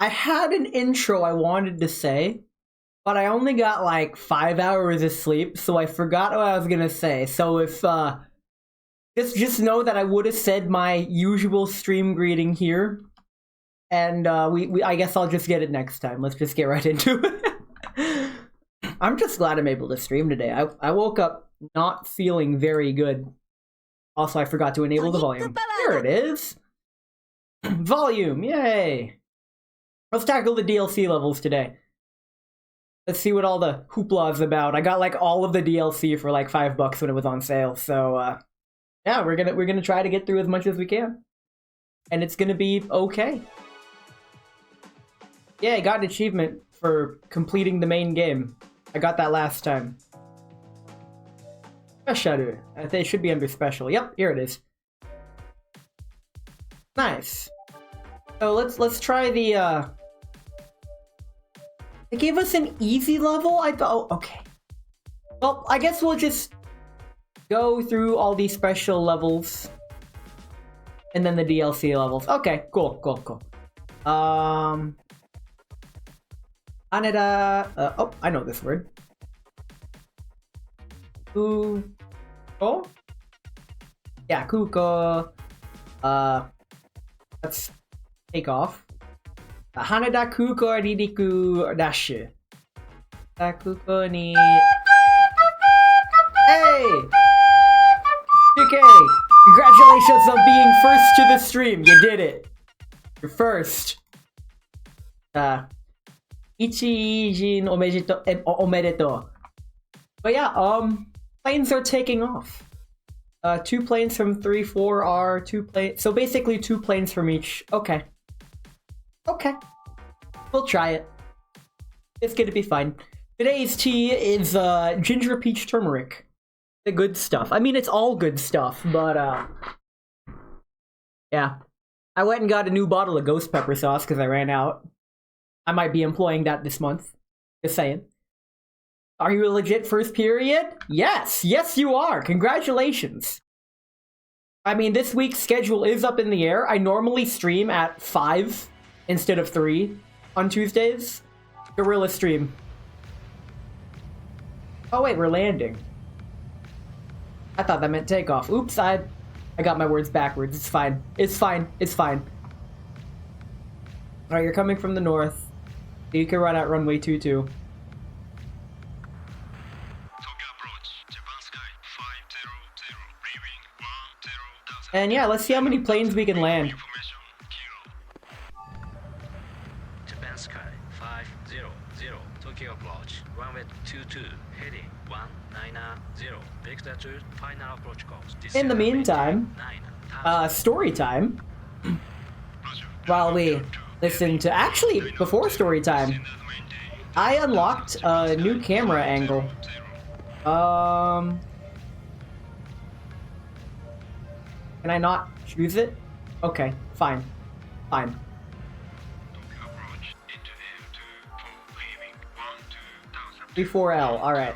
I had an intro I wanted to say, but I only got like 5 hours of sleep, so I forgot what I was gonna say. So if just know that I would have said my usual stream greeting here, and I guess I'll just get it next time. Let's just get right into it. I'm just glad I'm able to stream today. I woke up not feeling very good. Also, I forgot to enable the volume. There it is. Volume, yay! Let's tackle the DLC levels today. Let's see what all the hoopla is about. I got like all of the DLC for like $5 when it was on sale. So yeah, we're gonna try to get through as much as we can, and it's gonna be okay. Yeah, I got an achievement for completing the main game. I got that last time. Special. It should be under special. Yep, here it is. Nice. So let's try the They gave us an easy level? I thought, oh, okay. Well, I guess we'll just go through all these special levels and then the DLC levels. Okay, cool. Haneda, oh, I know this word. Kuko? Yeah, Kuko. Let's take off. Haneda Kuko Ridiku Dash. Kuko ni. Hey! DK! Congratulations on being first to the stream. You did it. You're first. Ichijin omedeto. But yeah, planes are taking off. 2 planes from 3-4 are 2 planes. So basically 2 planes from each. Okay. We'll try it. It's gonna be fine. Today's tea is ginger peach turmeric. The good stuff. I mean, it's all good stuff, but yeah. I went and got a new bottle of ghost pepper sauce because I ran out. I might be employing that this month. Just saying. Are you a legit first period? Yes! Yes, you are! Congratulations! I mean, this week's schedule is up in the air. I normally stream at 5 instead of 3 on Tuesdays. Gorilla stream. Oh wait, we're landing. I thought that meant takeoff. Oops, I got my words backwards. It's fine. Alright, you're coming from the north. You can run at runway 22. And yeah, let's see how many planes we can land. Japan Sky 500, Tokyo approach, runway 22, heading 190, vector to final approach course. In the meantime, story time. While we listen to, actually, before story time, I unlocked a new camera angle. Can I not choose it? Okay, fine. 34L, alright.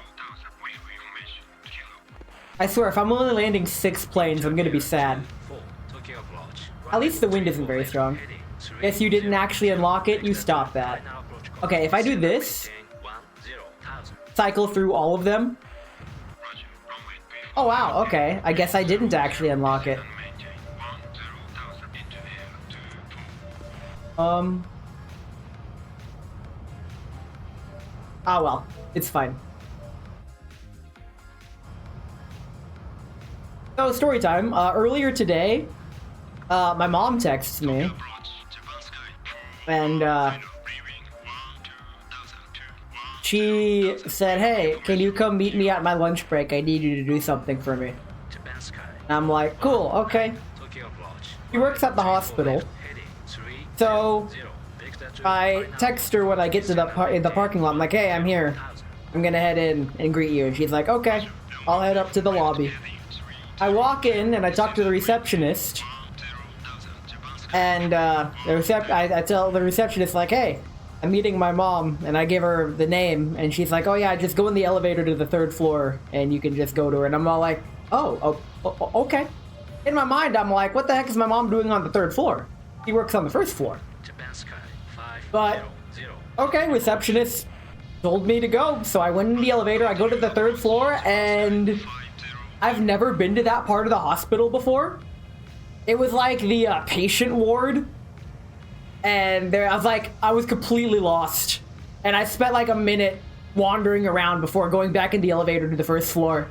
I swear, if I'm only landing 6 planes, I'm gonna be sad. At least the wind isn't very strong. Guess you didn't actually unlock it, you stopped that. Okay, if I do this, cycle through all of them. Oh wow, okay. I guess I didn't actually unlock it. Ah well, it's fine. So, story time. Earlier today, my mom texted me, and she said, "Hey, can you come meet me at my lunch break? I need you to do something for me." And I'm like, "Cool, okay." She works at the hospital, so I text her when I get to the parking lot. I'm like, "Hey, I'm here. I'm gonna head in and greet you." And she's like, "Okay, I'll head up to the lobby." I walk in and I talk to the receptionist, and I tell the receptionist, like, "Hey, I'm meeting my mom," and I give her the name, and she's like, "Oh yeah, just go in the elevator to the 3rd floor, and you can just go to her." And I'm all like, oh, okay. In my mind, I'm like, what the heck is my mom doing on the 3rd floor? She works on the 1st floor. But, okay, receptionist told me to go, so I went in the elevator, I go to the 3rd floor, and I've never been to that part of the hospital before. It was like the patient ward, and there I was completely lost, and I spent like a minute wandering around before going back in the elevator to the 1st floor,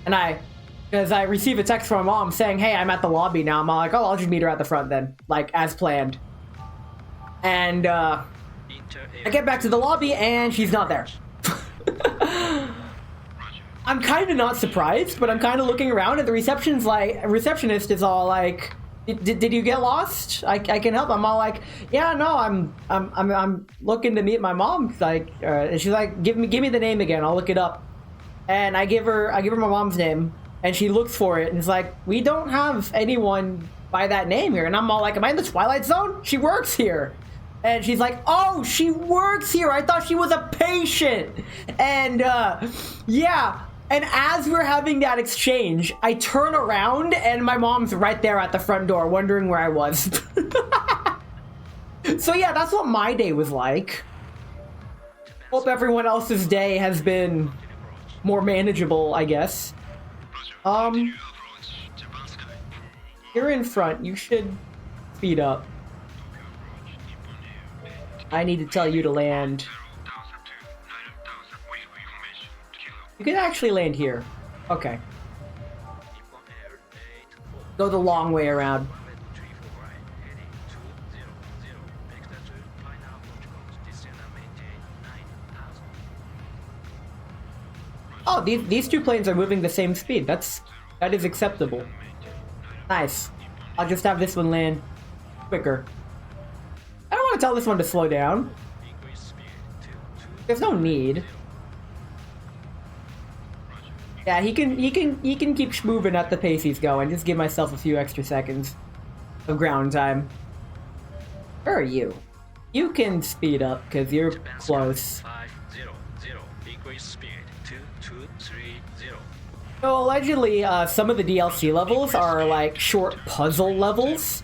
and because I received a text from my mom saying, hey, I'm at the lobby now. I'm like, oh, I'll just meet her at the front then, like as planned. And I get back to the lobby and she's not there. I'm kind of not surprised, but I'm kind of looking around and the receptionist is all like, did you get lost? I can help. I'm all like, yeah, no, I'm looking to meet my mom. Like, and she's like, give me the name again. I'll look it up. And I give her my mom's name, and she looks for it and is like, we don't have anyone by that name here. And I'm all like, am I in the Twilight Zone? She works here. And she's like, oh, she works here. I thought she was a patient. And yeah. And as we're having that exchange, I turn around and my mom's right there at the front door wondering where I was. So yeah, that's what my day was like. Hope everyone else's day has been more manageable, I guess. You're in front. You should speed up. I need to tell you to land. You can actually land here. Okay. Go the long way around. Oh, these two planes are moving the same speed. That is acceptable. Nice. I'll just have this one land quicker. I don't want to tell this one to slow down. There's no need. Yeah, he can keep moving at the pace he's going. Just give myself a few extra seconds of ground time. Where are you? You can speed up because you're close. So allegedly, some of the DLC levels are like short puzzle levels.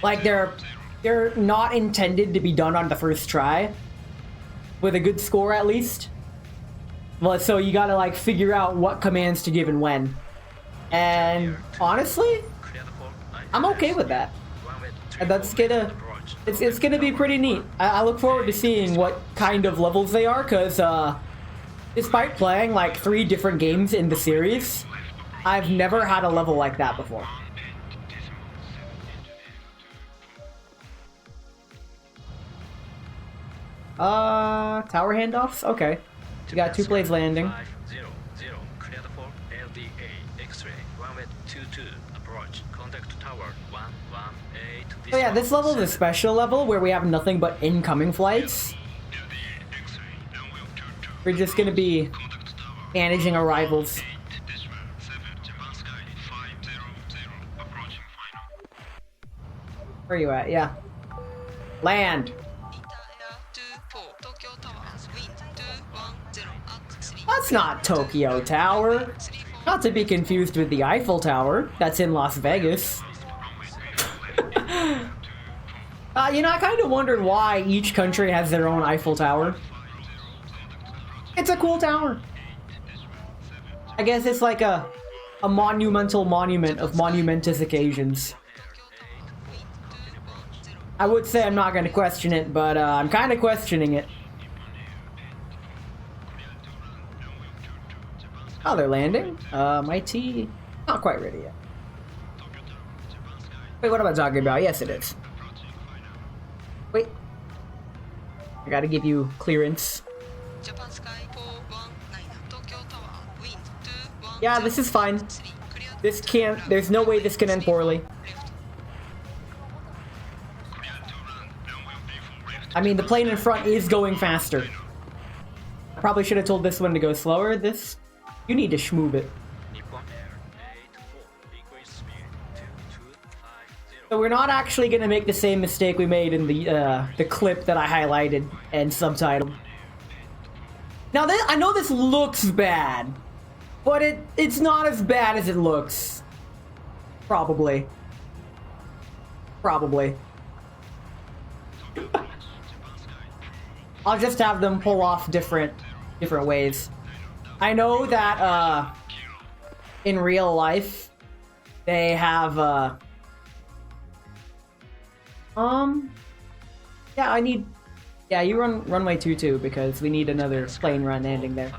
Like they're not intended to be done on the first try, with a good score at least. Well, so you gotta like figure out what commands to give and when. And honestly, I'm okay with that. And that's it's gonna be pretty neat. I look forward to seeing what kind of levels they are, cause despite playing like 3 different games in the series, I've never had a level like that before. Tower handoffs? Okay. You got 2 planes landing. So yeah, this level is a special level where we have nothing but incoming flights. We're just gonna be managing arrivals. Where are you at? Yeah. Land. That's not Tokyo Tower. Not to be confused with the Eiffel Tower. That's in Las Vegas. You know, I kind of wondered why each country has their own Eiffel Tower. It's a cool tower. I guess it's like a monumental monument of monumentous occasions. I would say I'm not going to question it, but I'm kind of questioning it. Oh, they're landing? My tea... not quite ready yet. Wait, what am I talking about? Yes, it is. Wait. I gotta give you clearance. Yeah, this is fine. This can't... there's no way this can end poorly. I mean, the plane in front is going faster. I probably should have told this one to go slower. This... you need to schmoob it. So we're not actually going to make the same mistake we made in the clip that I highlighted and subtitled. Now, I know this looks bad, but it's not as bad as it looks. Probably. Probably. I'll just have them pull off different ways. I know that in real life they have yeah, you run runway 22 because we need another plane run landing there.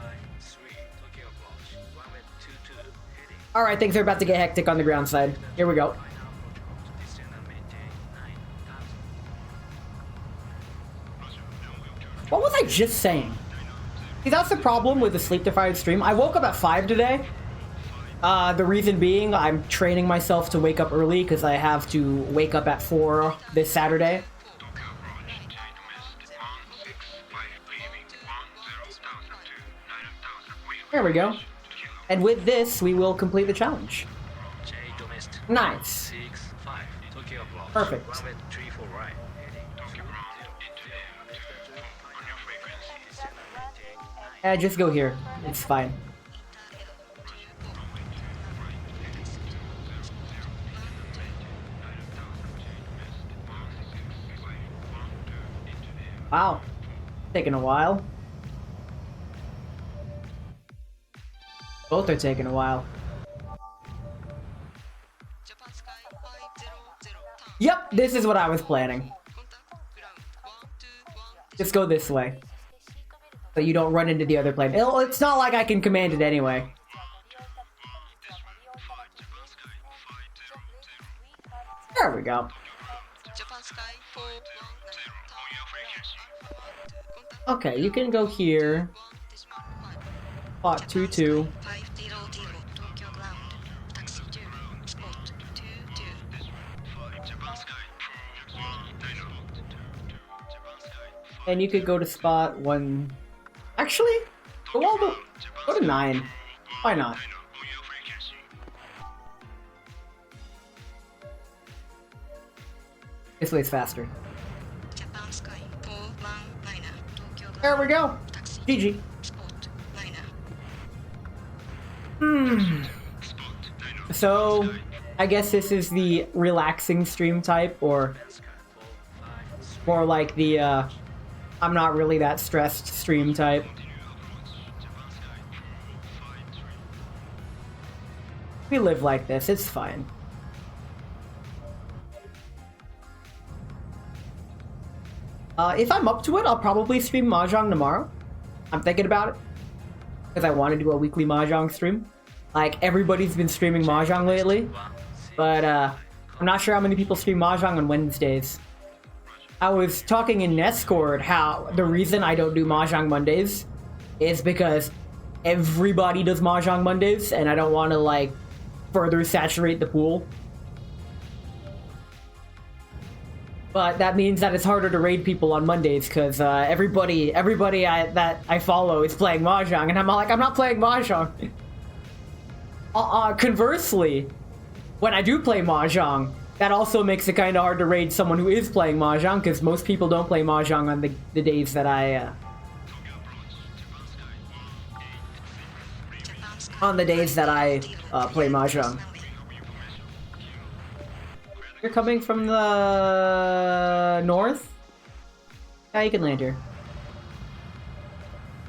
Alright, things are about to get hectic on the ground side. Here we go. What was I just saying? See, that's the problem with the sleep-deprived stream. I woke up at 5 today. The reason being, I'm training myself to wake up early because I have to wake up at 4 this Saturday. There we go. And with this, we will complete the challenge. Nice. Perfect. Just go here. It's fine. Wow. Taking a while. Both are taking a while. Yep, this is what I was planning. Just go this way. So you don't run into the other plane. It's not like I can command it anyway. There we go. Okay, you can go here. Spot 22. And you could go to spot 1. Actually, go to 9. Why not? This way's faster. There we go. GG. So, I guess this is the relaxing stream type, or more like the I'm not really that stressed stream type. We live like this, it's fine. If I'm up to it, I'll probably stream Mahjong tomorrow. I'm thinking about it. Because I want to do a weekly Mahjong stream. Like, everybody's been streaming Mahjong lately. But, I'm not sure how many people stream Mahjong on Wednesdays. I was talking in Discord how the reason I don't do Mahjong Mondays is because everybody does Mahjong Mondays, and I don't want to, like, further saturate the pool. But that means that it's harder to raid people on Mondays because everybody that I follow is playing Mahjong, and I'm like, I'm not playing Mahjong. Conversely, when I do play Mahjong, that also makes it kind of hard to raid someone who is playing Mahjong because most people don't play Mahjong on the days that I play Mahjong. You're coming from the north? Yeah, you can land here.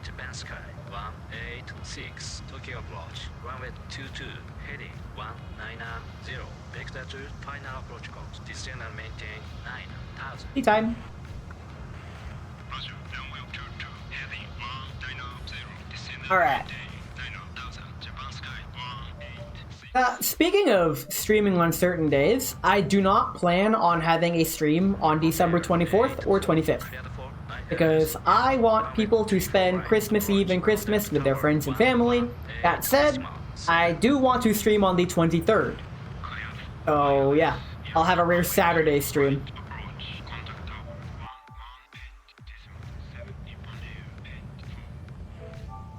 Japan Sky 186 Tokyo approach runway 22 heading 190 vector to final approach course descend and maintain 9000. Anytime. Alright. Speaking of streaming on certain days, I do not plan on having a stream on December 24th or 25th. Because I want people to spend Christmas Eve and Christmas with their friends and family. That said, I do want to stream on the 23rd. So yeah, I'll have a rare Saturday stream.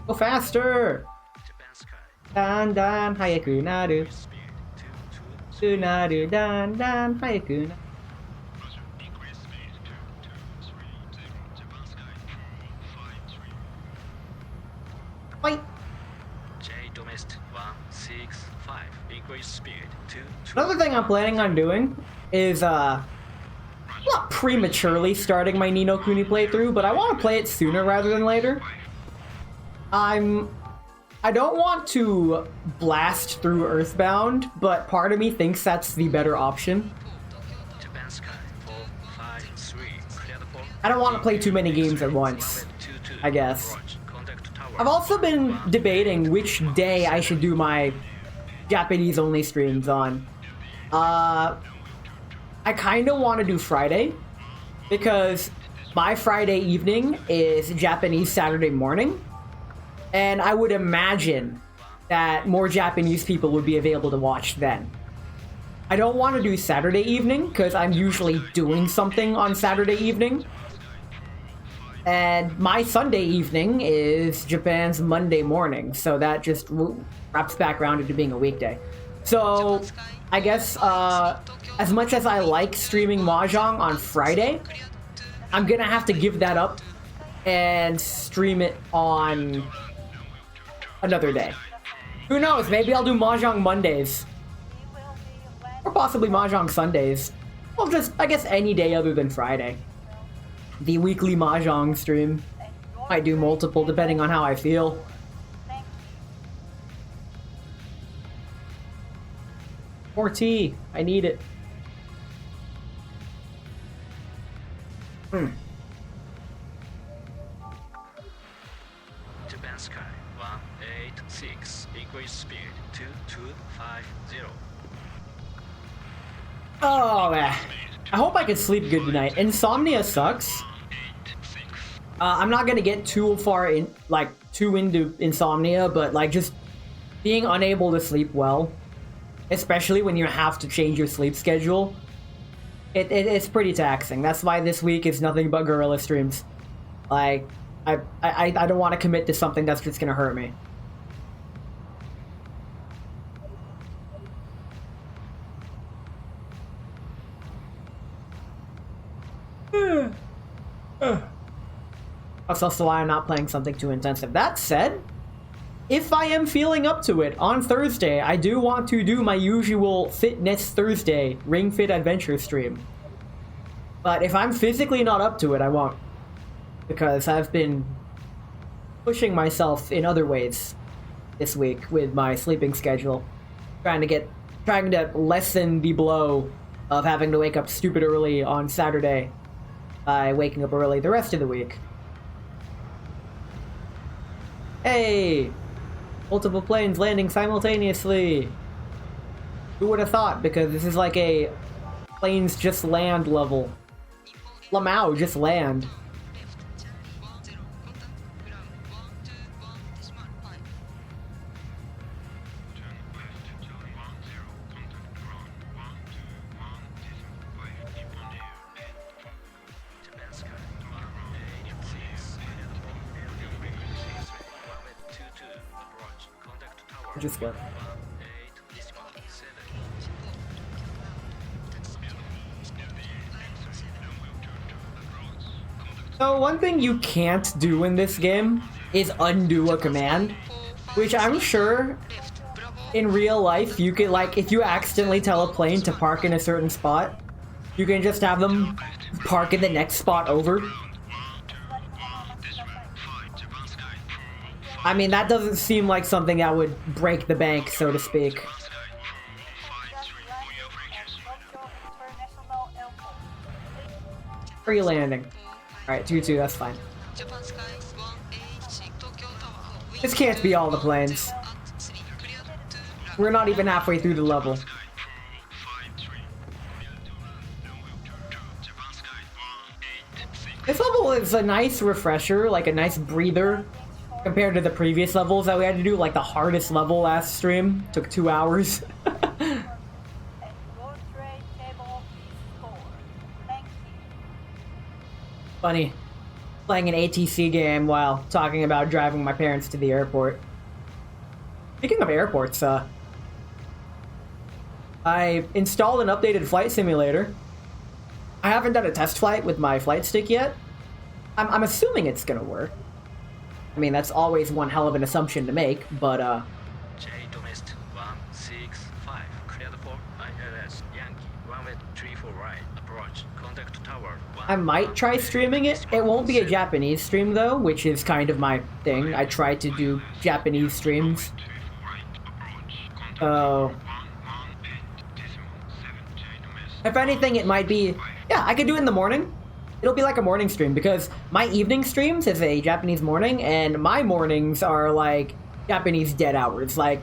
Go faster! Dan dan hayaku naru. Naru dan dan hayaku naru. Wait. Another thing I'm planning on doing is not prematurely starting my Ni no Kuni playthrough, but I want to play it sooner rather than later. I don't want to blast through Earthbound, but part of me thinks that's the better option. I don't want to play too many games at once, I guess. I've also been debating which day I should do my Japanese-only streams on. I kind of want to do Friday, because my Friday evening is Japanese Saturday morning, and I would imagine that more Japanese people would be available to watch then. I don't want to do Saturday evening, because I'm usually doing something on Saturday evening. And my Sunday evening is Japan's Monday morning, so that just wraps back around into being a weekday. So, I guess, as much as I like streaming Mahjong on Friday, I'm gonna have to give that up and stream it on another day. Who knows, maybe I'll do Mahjong Mondays. Or possibly Mahjong Sundays. Well, just, I guess, any day other than Friday. The weekly Mahjong stream. Might do multiple depending on how I feel. More tea. I need it. Japan Sky 186, increase speed 2250. Oh man. I hope I can sleep good tonight. Insomnia sucks. I'm not gonna get too far in, like, too into insomnia, but like just being unable to sleep well, especially when you have to change your sleep schedule, it's pretty taxing. That's why this week is nothing but gorilla streams. Like, I don't want to commit to something that's just gonna hurt me. That's also why I'm not playing something too intensive. That said, if I am feeling up to it on Thursday, I do want to do my usual Fitness Thursday Ring Fit Adventure stream. But if I'm physically not up to it, I won't. Because I've been pushing myself in other ways this week with my sleeping schedule. Trying to lessen the blow of having to wake up stupid early on Saturday by waking up early the rest of the week. Hey! Multiple planes landing simultaneously! Who would have thought, because this is like a planes just land level. Lamau, just land. Just go. So one thing you can't do in this game is undo a command, which I'm sure in real life you could, like, if you accidentally tell a plane to park in a certain spot, you can just have them park in the next spot over. I mean, that doesn't seem like something that would break the bank, so to speak. Free landing. Alright, 2-2, that's fine. This can't be all the planes. We're not even halfway through the level. This level is a nice refresher, like a nice breather, compared to the previous levels that we had to do. Like the hardest level last stream took 2 hours. Funny, playing an ATC game while talking about driving my parents to the airport. Speaking of airports, I installed an updated flight simulator. I haven't done a test flight with my flight stick yet. I'm assuming it's gonna work. I mean, that's always one hell of an assumption to make, but Airport ILS Yankee, runway 34 right, approach, contact tower 1. I might try streaming it. It won't be a Japanese stream though, which is kind of my thing. I try to do Japanese streams. Oh. If anything, it might be... Yeah, I could do it in the morning. It'll be like a morning stream, because my evening streams is a Japanese morning, and my mornings are like Japanese dead hours. Like,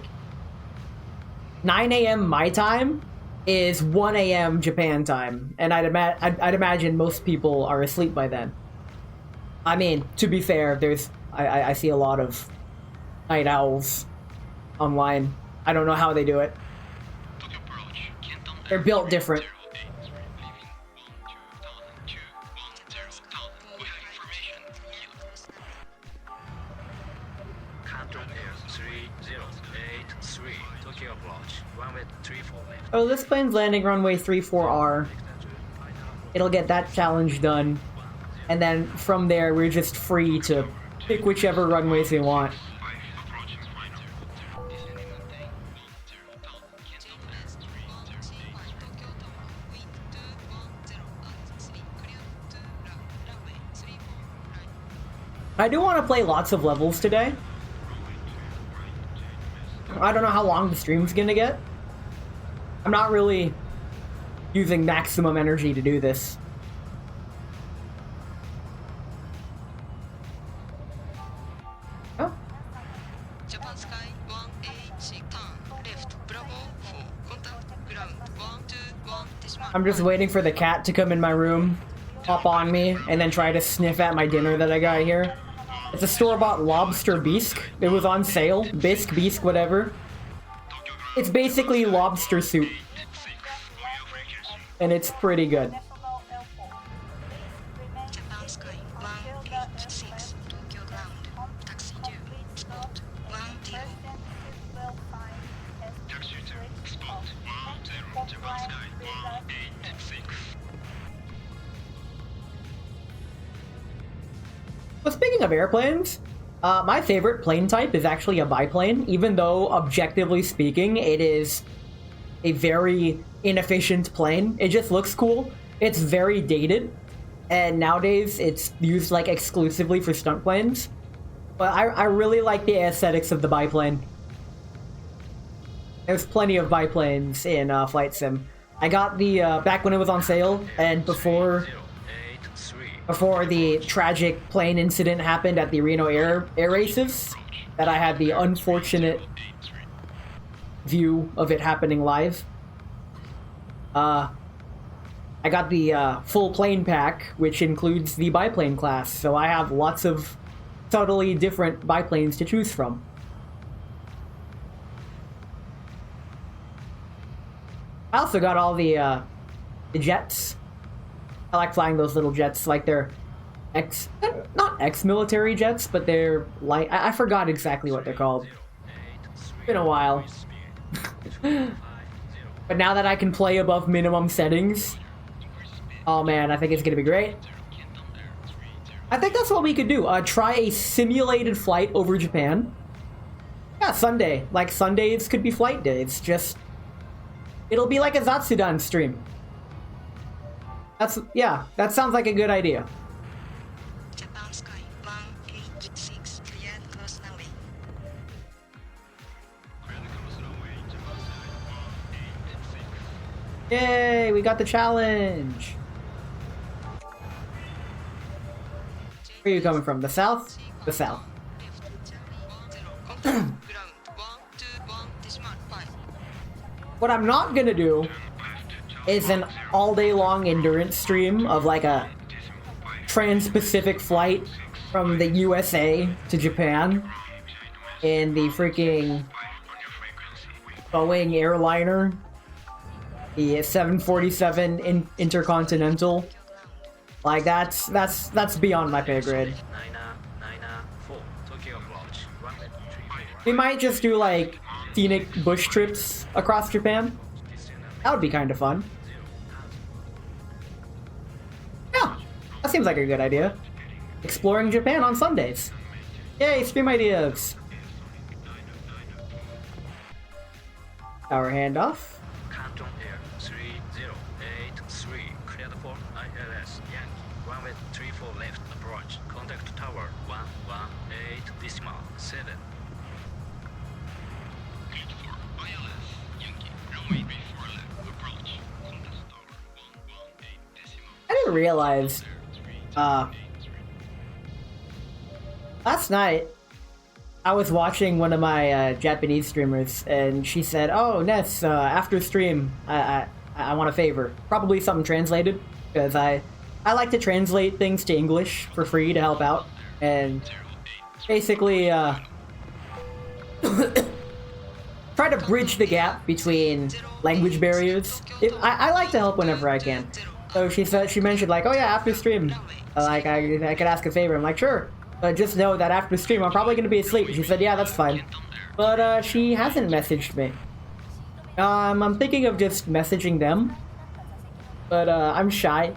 9 a.m. my time is 1 a.m. Japan time, and I'd imagine most people are asleep by then. I mean, to be fair, I see a lot of night owls online. I don't know how they do it. They're built different. Oh, this plane's landing runway 34R. It'll get that challenge done. And then from there, we're just free to pick whichever runways we want. I do want to play lots of levels today. I don't know how long the stream's gonna get. I'm not really using maximum energy to do this. Oh. Japan Sky 1H turn left Bravo for contact ground 121 decimal. I'm just waiting for the cat to come in my room, hop on me, and then try to sniff at my dinner that I got here. It's a store-bought lobster bisque. It was on sale. Bisque, whatever. It's basically lobster soup. And it's pretty good. Japan Sky 1H6 Tokyo ground taxi 2 spot 10. Taxi 2, spot 10, Japan Sky 186. Well, speaking of airplanes, my favorite plane type is actually a biplane, even though, objectively speaking, it is a very inefficient plane. It just looks cool. It's very dated, and nowadays it's used like exclusively for stunt planes. But I really like the aesthetics of the biplane. There's plenty of biplanes in Flight Sim. I got the, back when it was on sale, and before the tragic plane incident happened at the Reno air races, that I had the unfortunate view of it happening live. I got the full plane pack, which includes the biplane class, so I have lots of subtly different biplanes to choose from. I also got all the jets. I like flying those little jets, like they're not ex-military jets, but they're like, I forgot exactly what they're called. It's been a while. But now that I can play above minimum settings, oh man, I think it's gonna be great. I think that's what we could do. Try a simulated flight over Japan. Yeah, Sunday. Like, Sundays could be flight days. Just, it'll be like a Zatsudan stream. Yeah, that sounds like a good idea. Japan Sky 1H6 cleared cross runway. Yay, we got the challenge. Where are you coming from? The south? The south. What I'm not gonna do is an all-day long endurance stream of like a trans-Pacific flight from the USA to Japan in the freaking Boeing airliner, the 747 Intercontinental. Like, that's beyond my pay grade. We might just do like scenic bush trips across Japan. That would be kind of fun. Yeah, that seems like a good idea. Exploring Japan on Sundays. Yay, stream ideas. Power handoff. for ILS Yankee, runway 34 left approach, contact tower 118 decimal 7. Good for ILS Yankee, runway 34 left approach, contact tower 118 decimal. I didn't realize, last night, I was watching one of my Japanese streamers, and she said, "Oh, Ness, after stream, I want a favor. Probably something translated, because I like to translate things to English for free to help out, and basically try to bridge the gap between language barriers. I like to help whenever I can. So she mentioned like, oh yeah, after stream, like I could ask a favor. I'm like, sure. But just know that after stream, I'm probably going to be asleep. She said, yeah, that's fine. But she hasn't messaged me. I'm thinking of just messaging them. But I'm shy.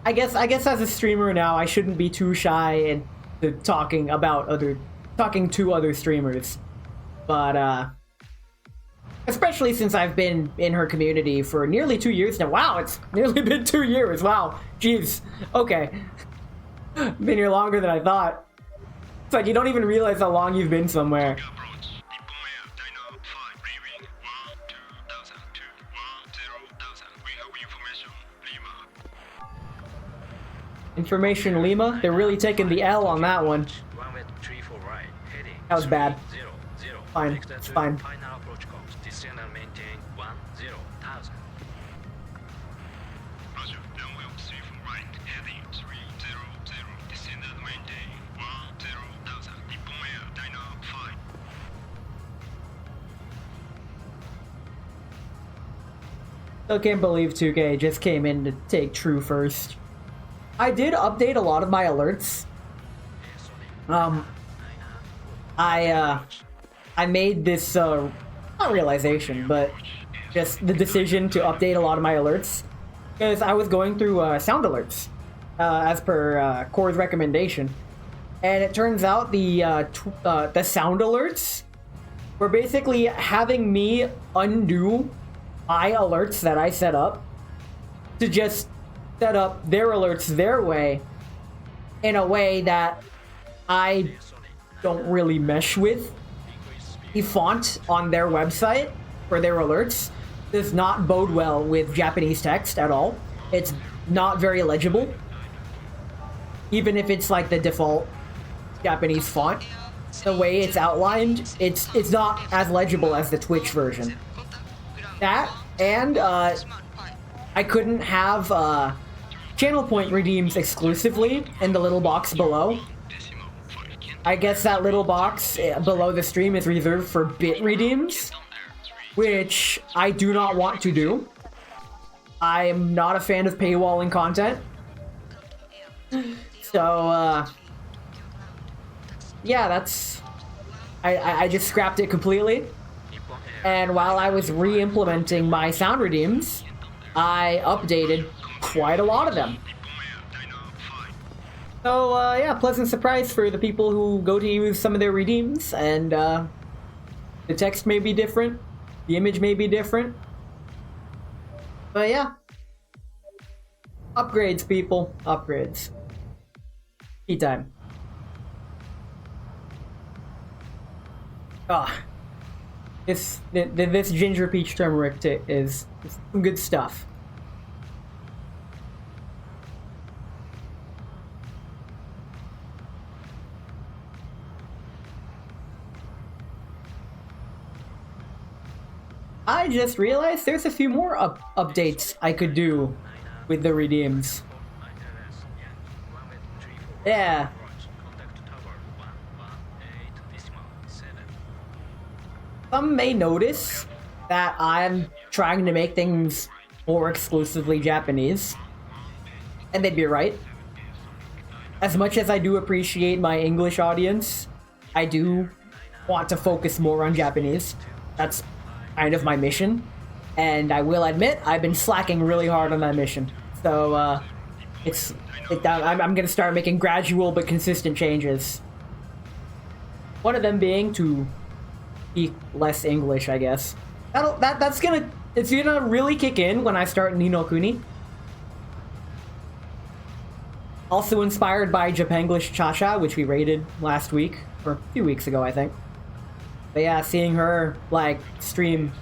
I guess as a streamer now, I shouldn't be too shy into talking to other streamers. But especially since I've been in her community for nearly 2 years now. Wow, it's nearly been 2 years. Wow. Jeez. Okay. Been here longer than I thought. It's like you don't even realize how long you've been somewhere. Information Lima? They're really taking the L on that one. That was bad. Fine. It's fine. Still can't believe 2K just came in to take True first. I did update a lot of my alerts. I made this, not realization, but just the decision to update a lot of my alerts. Because I was going through sound alerts, as per Core's recommendation. And it turns out the sound alerts were basically having me undo my alerts that I set up to just set up their alerts their way in a way that I don't really mesh with. The font on their website for their alerts does not bode well with Japanese text at all. It's not very legible. Even if it's like the default Japanese font, the way it's outlined, it's not as legible as the Twitch version. That, and I couldn't have channel point redeems exclusively in the little box below. I guess that little box below the stream is reserved for bit redeems, which I do not want to do. I'm not a fan of paywalling content. So, yeah, that's... I just scrapped it completely. And while I was re-implementing my sound redeems, I updated quite a lot of them. So, yeah, pleasant surprise for the people who go to use some of their redeems, and the text may be different, the image may be different. But yeah. Upgrades, people. Upgrades. Tea time. Ah. This ginger peach turmeric is some good stuff. I just realized there's a few more updates I could do with the redeems. Yeah. Some may notice that I'm trying to make things more exclusively Japanese. And they'd be right. As much as I do appreciate my English audience, I do want to focus more on Japanese. That's kind of my mission. And I will admit, I've been slacking really hard on that mission. So, I'm gonna start making gradual but consistent changes. One of them being to speak less English, I guess. That's gonna It's gonna really kick in when I start Ni no Kuni. Also inspired by Japanglish Cha-Cha, which we rated last week, or a few weeks ago, I think. But yeah, seeing her, like, stream,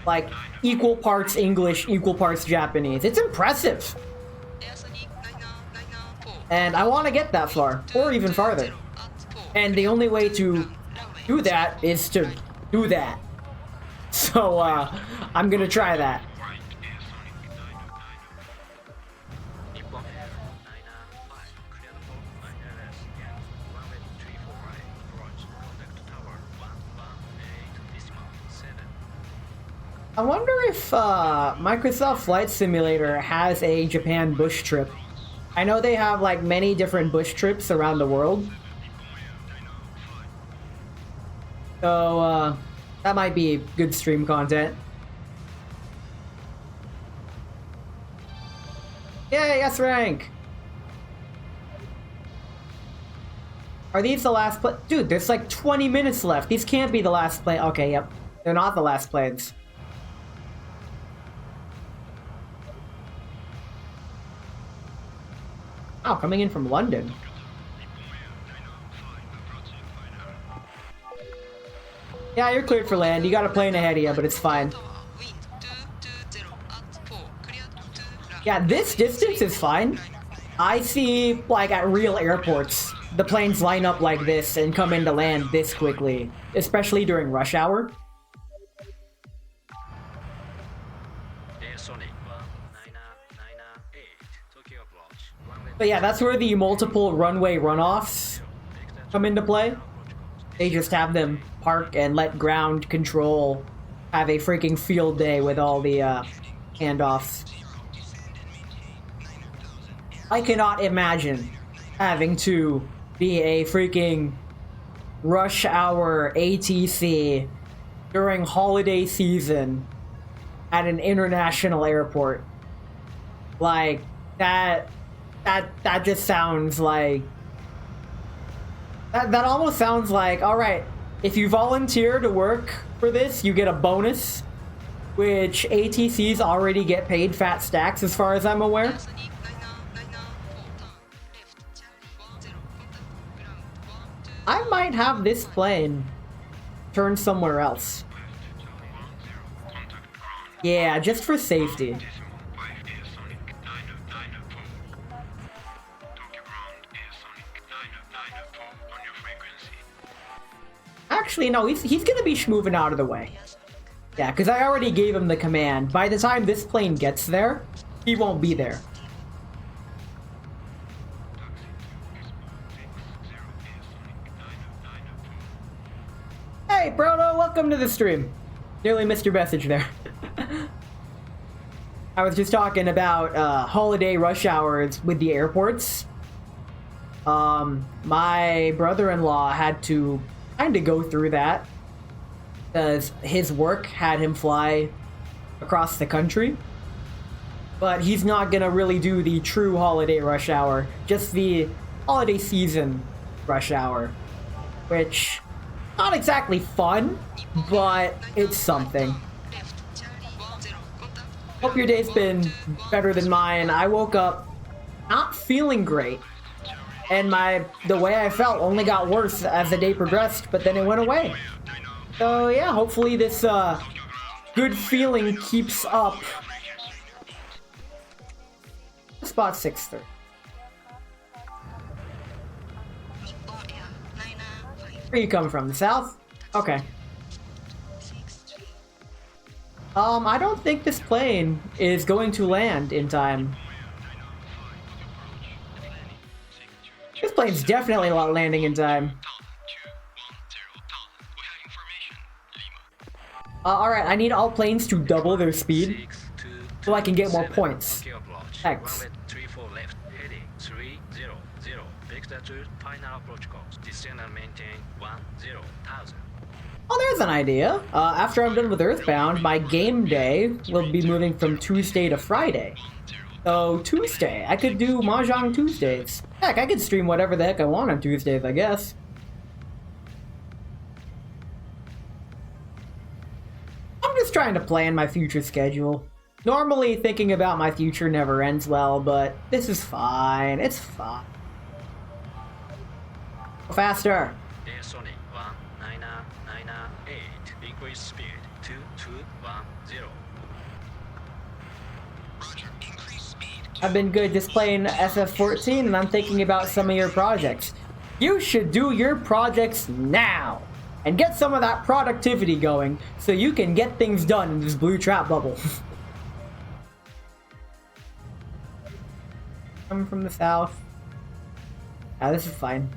like, equal parts English, equal parts Japanese. It's impressive! And I want to get that far, or even farther. And the only way to do that is to do that. So, I'm gonna try that. I wonder if Microsoft Flight Simulator has a Japan bush trip. I know they have like many different bush trips around the world. So that might be good stream content. Yay, yes rank! Are these the last play? Dude, there's like 20 minutes left. These can't be the last play. Okay, yep. They're not the last plays. Oh, coming in from London. Yeah, you're cleared for land. You got a plane ahead of you, but it's fine. Yeah, this distance is fine. I see, like, at real airports, the planes line up like this and come into land this quickly, especially during rush hour. But yeah, that's where the multiple runway runoffs come into play. They just have them park and let ground control have a freaking field day with all the handoffs. I cannot imagine having to be a freaking rush hour ATC during holiday season at an international airport. Like, that just sounds like... That almost sounds like, alright, if you volunteer to work for this, you get a bonus, which ATCs already get paid fat stacks as far as I'm aware. I might have this plane turn somewhere else. Yeah, just for safety. Actually, no, he's gonna be moving out of the way. Yeah, because I already gave him the command. By the time this plane gets there, he won't be there. Hey, Proto, welcome to the stream. Nearly missed your message there. I was just talking about holiday rush hours with the airports. My brother-in-law had to kind of go through that because his work had him fly across the country. But he's not gonna really do the true holiday rush hour, just the holiday season rush hour, which not exactly fun, but it's something. Hope your day's been better than mine. I woke up not feeling great, and the way I felt only got worse as the day progressed, but then it went away. So yeah, hopefully this good feeling keeps up. Spot 630. Where you coming from? The south? Okay. I don't think this plane is going to land in time. This plane's definitely not landing in time. Alright, I need all planes to double their speed so I can get more points. X. Oh, there's an idea. After I'm done with Earthbound, my game day will be moving from Tuesday to Friday. So, Tuesday. I could do Mahjong Tuesdays. Heck, I could stream whatever the heck I want on Tuesdays, I guess. I'm just trying to plan my future schedule. Normally, thinking about my future never ends well, but this is fine. It's fine. Go faster. Sonic 19998. Increase speed 2210. Roger, increase speed. I've been good just playing FF14, and I'm thinking about some of your projects. You should do your projects now and get some of that productivity going so you can get things done in this blue trap bubble. Coming from the south. This is fine.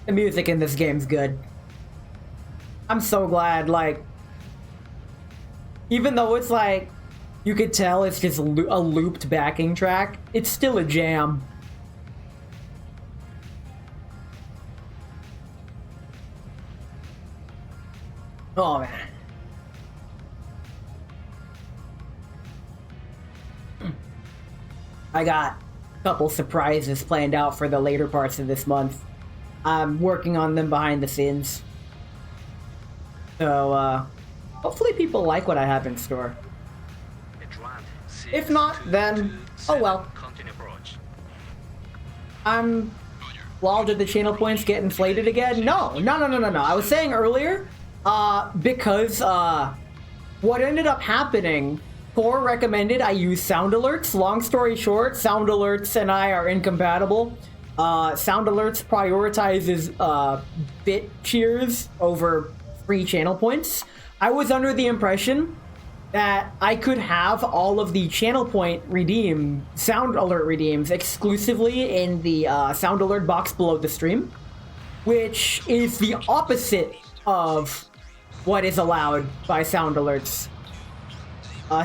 The music in this game's good. I'm so glad, like, even though it's like, you could tell it's just a looped backing track, it's still a jam. Oh man. I got a couple surprises planned out for the later parts of this month. I'm working on them behind the scenes. So, hopefully people like what I have in store. If not, then, oh well. Well, did the channel points get inflated again? No. I was saying earlier, because, what ended up happening, Core recommended I use sound alerts. Long story short, sound alerts and I are incompatible. Sound alerts prioritizes, bit cheers over free channel points. I was under the impression that I could have all of the channel point sound alert redeems exclusively in the sound alert box below the stream, which is the opposite of what is allowed by sound alerts.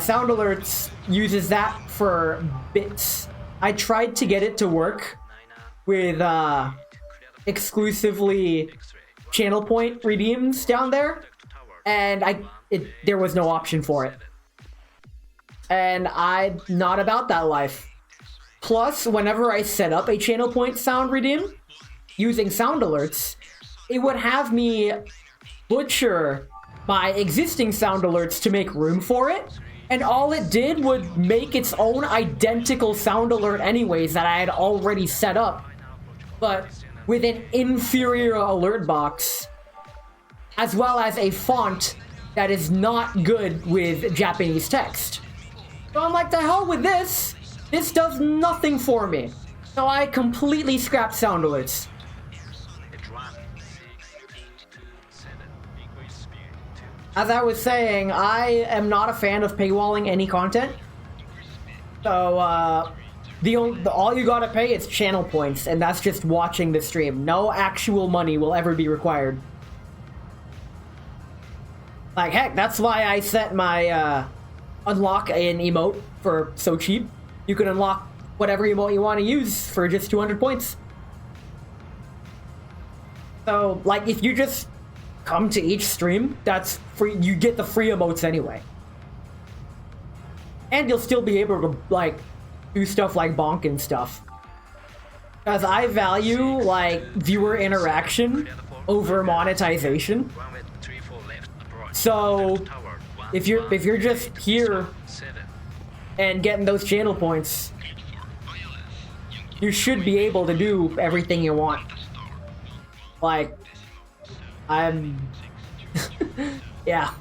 Sound alerts uses that for bits. I tried to get it to work with exclusively channel point redeems down there, and there was no option for it. And I'm not about that life. Plus, whenever I set up a channel point sound redeem using sound alerts, it would have me butcher my existing sound alerts to make room for it, and all it did would make its own identical sound alert anyways that I had already set up, but with an inferior alert box, as well as a font that is not good with Japanese text. So I'm like, to hell with this. This does nothing for me. So I completely scrapped sound alerts. As I was saying, I am not a fan of paywalling any content. So, all you gotta pay is channel points, and that's just watching the stream. No actual money will ever be required. Like, heck, that's why I set my, unlock an emote for so cheap. You can unlock whatever emote you want to use for just 200 points. So, like, if you just come to each stream, that's free. You get the free emotes anyway. And you'll still be able to, like, do stuff like bonk and stuff. Because I value, like, viewer interaction over monetization. So, if you're just here and getting those channel points, you should be able to do everything you want. Like, yeah.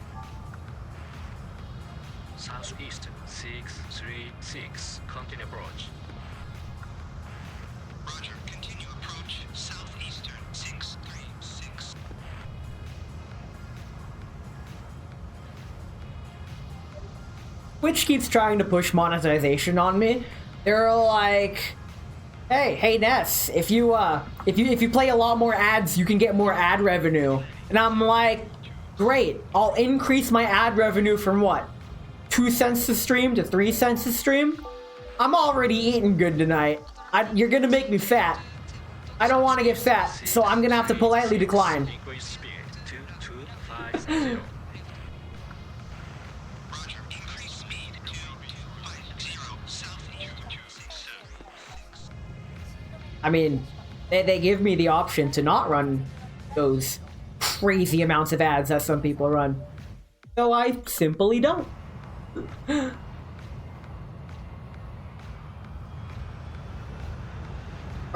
Southeast 636. Continue approach. Roger, continue approach southeastern 636. Twitch keeps trying to push monetization on me. They're like, hey Ness, if you play a lot more ads, you can get more ad revenue. And I'm like, great, I'll increase my ad revenue from what? 2 cents a stream to 3 cents a stream? I'm already eating good tonight. You're gonna make me fat. I don't want to get fat, so I'm gonna have to politely decline. I mean, they give me the option to not run those crazy amounts of ads that some people run. So I simply don't. We're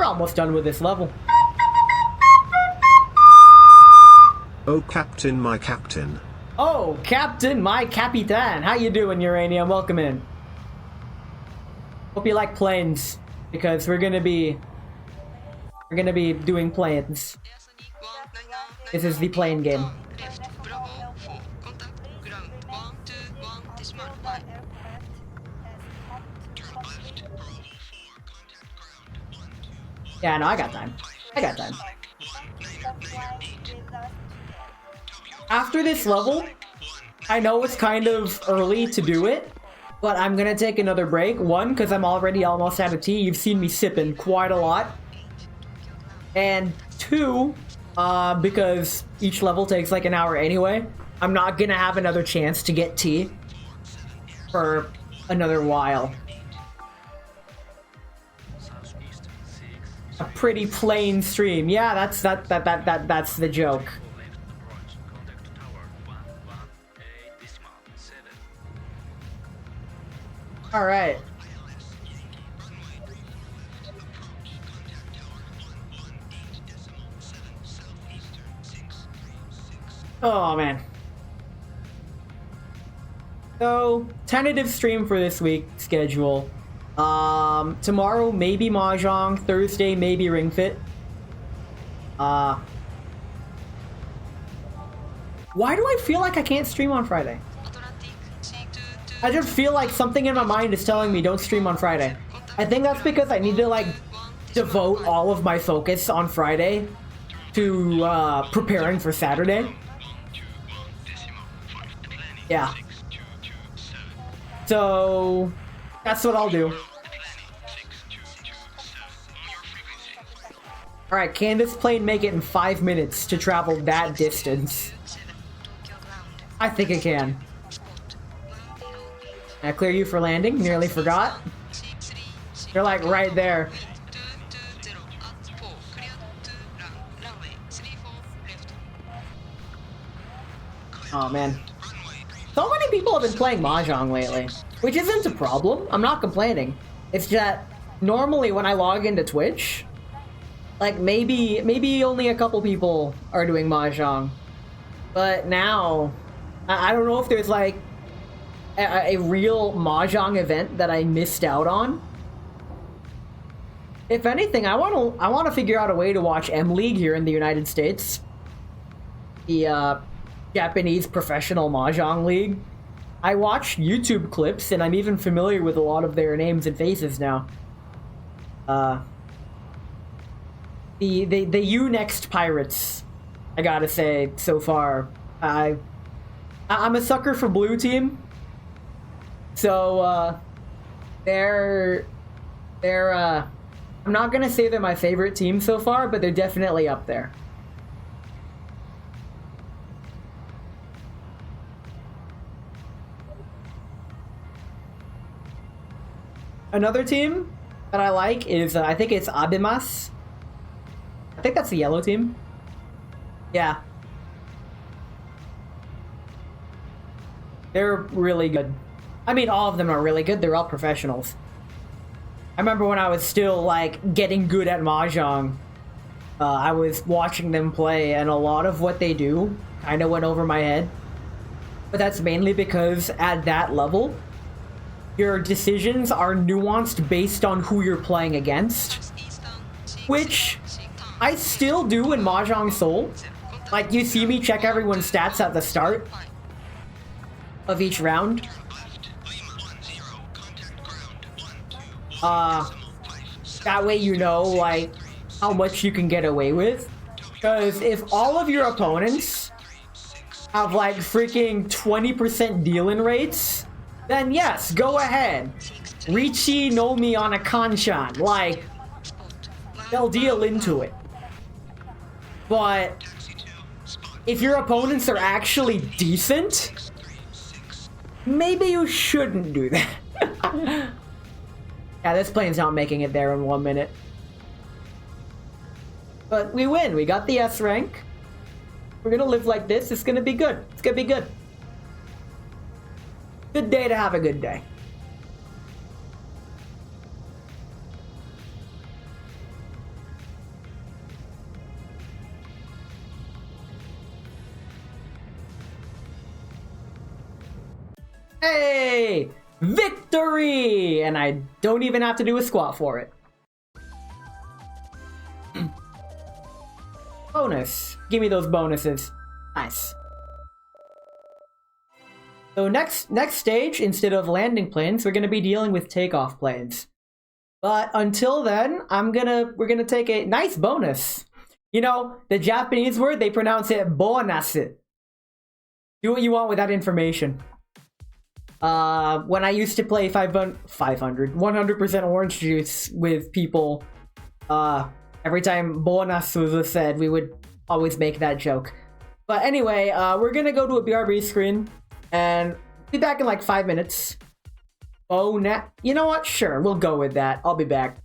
almost done with this level. Oh Captain, my Captain. Oh, Captain, my Capitan. How you doing, Uranium? Welcome in. Hope you like planes, because we're gonna be doing planes. This is the plane game. Yeah, no, I got time. I got time. After this level, I know it's kind of early to do it, but I'm gonna take another break. One, because I'm already almost out of tea. You've seen me sipping quite a lot. And two, because each level takes like an hour anyway, I'm not gonna have another chance to get tea for another while. A pretty plain stream. Yeah, that's the joke. All right. Oh man. So, tentative stream for this week schedule. Tomorrow maybe Mahjong, Thursday maybe Ring Fit. Why do I feel like I can't stream on Friday? I just feel like something in my mind is telling me don't stream on Friday. I think that's because I need to like devote all of my focus on Friday to preparing for Saturday. Yeah. So that's what I'll do. Alright, can this plane make it in 5 minutes to travel that distance? I think it can. Can I clear you for landing? Nearly forgot. You're like right there. Oh man. So many people have been playing Mahjong lately, which isn't a problem. I'm not complaining. It's that normally when I log into Twitch, like maybe only a couple people are doing Mahjong. But now, I don't know if there's like a real Mahjong event that I missed out on. If anything, I want to figure out a way to watch M League here in the United States. The Japanese professional Mahjong league. I watch YouTube clips and I'm even familiar with a lot of their names and faces now. The U-Next Pirates, I gotta say, so far. I'm a sucker for Blue Team. So, they're I'm not gonna say they're my favorite team so far, but they're definitely up there. Another team that I like is, I think it's Abimas. I think that's the yellow team. Yeah. They're really good. I mean, all of them are really good. They're all professionals. I remember when I was still, like, getting good at Mahjong, I was watching them play, and a lot of what they do kind of went over my head. But that's mainly because at that level, your decisions are nuanced based on who you're playing against, which I still do in Mahjong Soul. Like, you see me check everyone's stats at the start of each round. That way you know, like, how much you can get away with. Because if all of your opponents have, like, freaking 20% deal-in rates, then yes, go ahead. Richi no mi on a kanchan. Like, they'll deal into it. But if your opponents are actually decent, maybe you shouldn't do that. Yeah, this plane's not making it there in 1 minute. But we win. We got the S rank. We're gonna live like this. It's gonna be good. It's gonna be good. Good day to have a good day. Hey! Victory! And I don't even have to do a squat for it. Bonus. Give me those bonuses. Nice. So next stage, instead of landing planes, we're gonna be dealing with takeoff planes. But until then, we're gonna take a nice bonus. You know, the Japanese word, they pronounce it bonus. Do what you want with that information. When I used to play 100% orange juice with people, every time bonus was said, we would always make that joke. But anyway, we're gonna go to a BRB screen and be back in like 5 minutes. Oh, you know what? Sure, we'll go with that. I'll be back.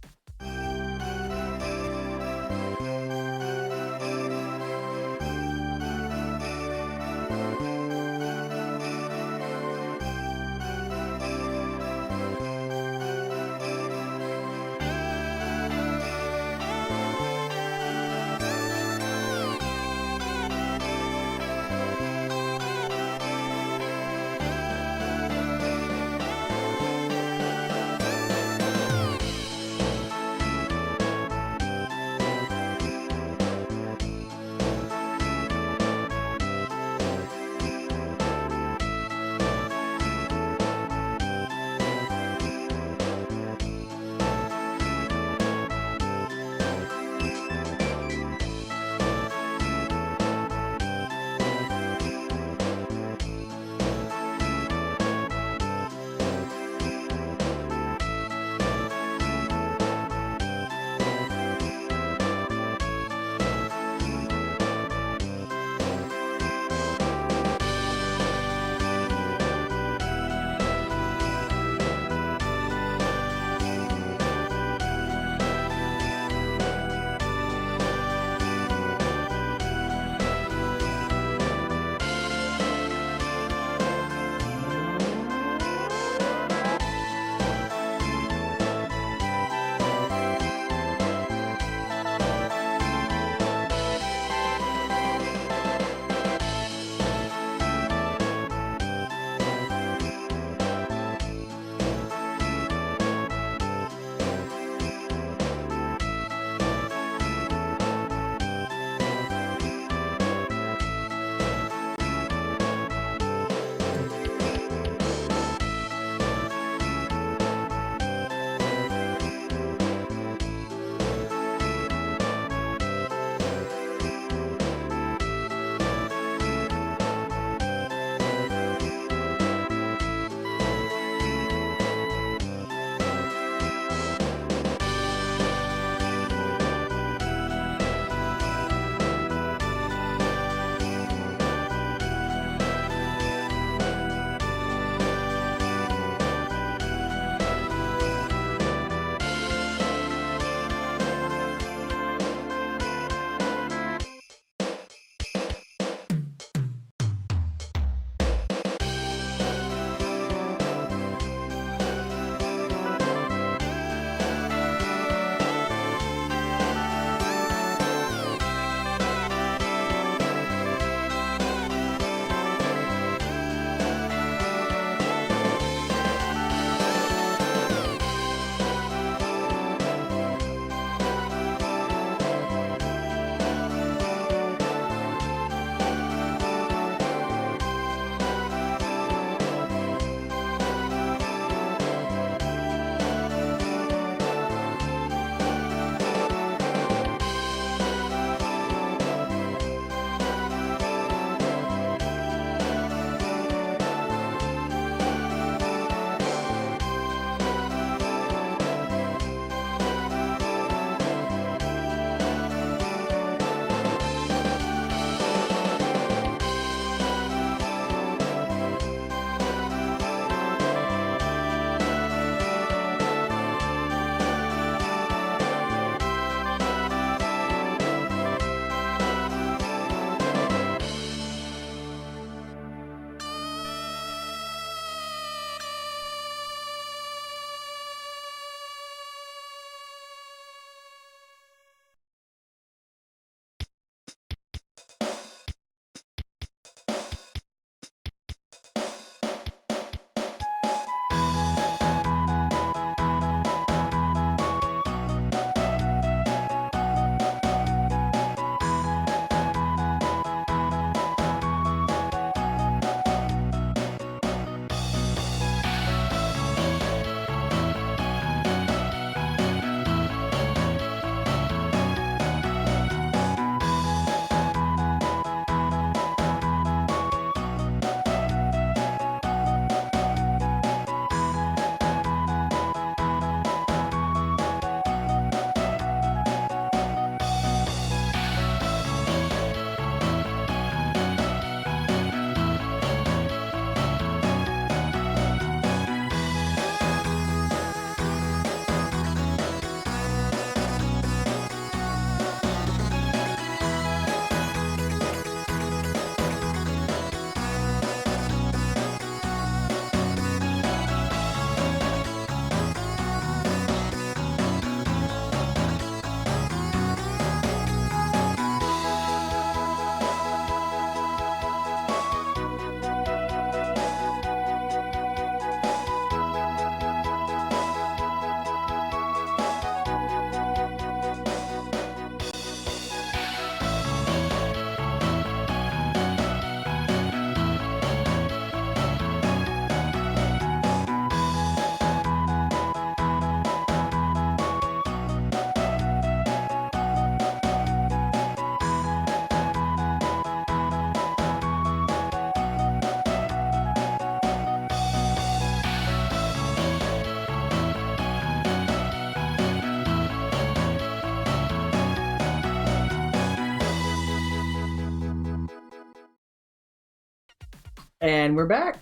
And we're back.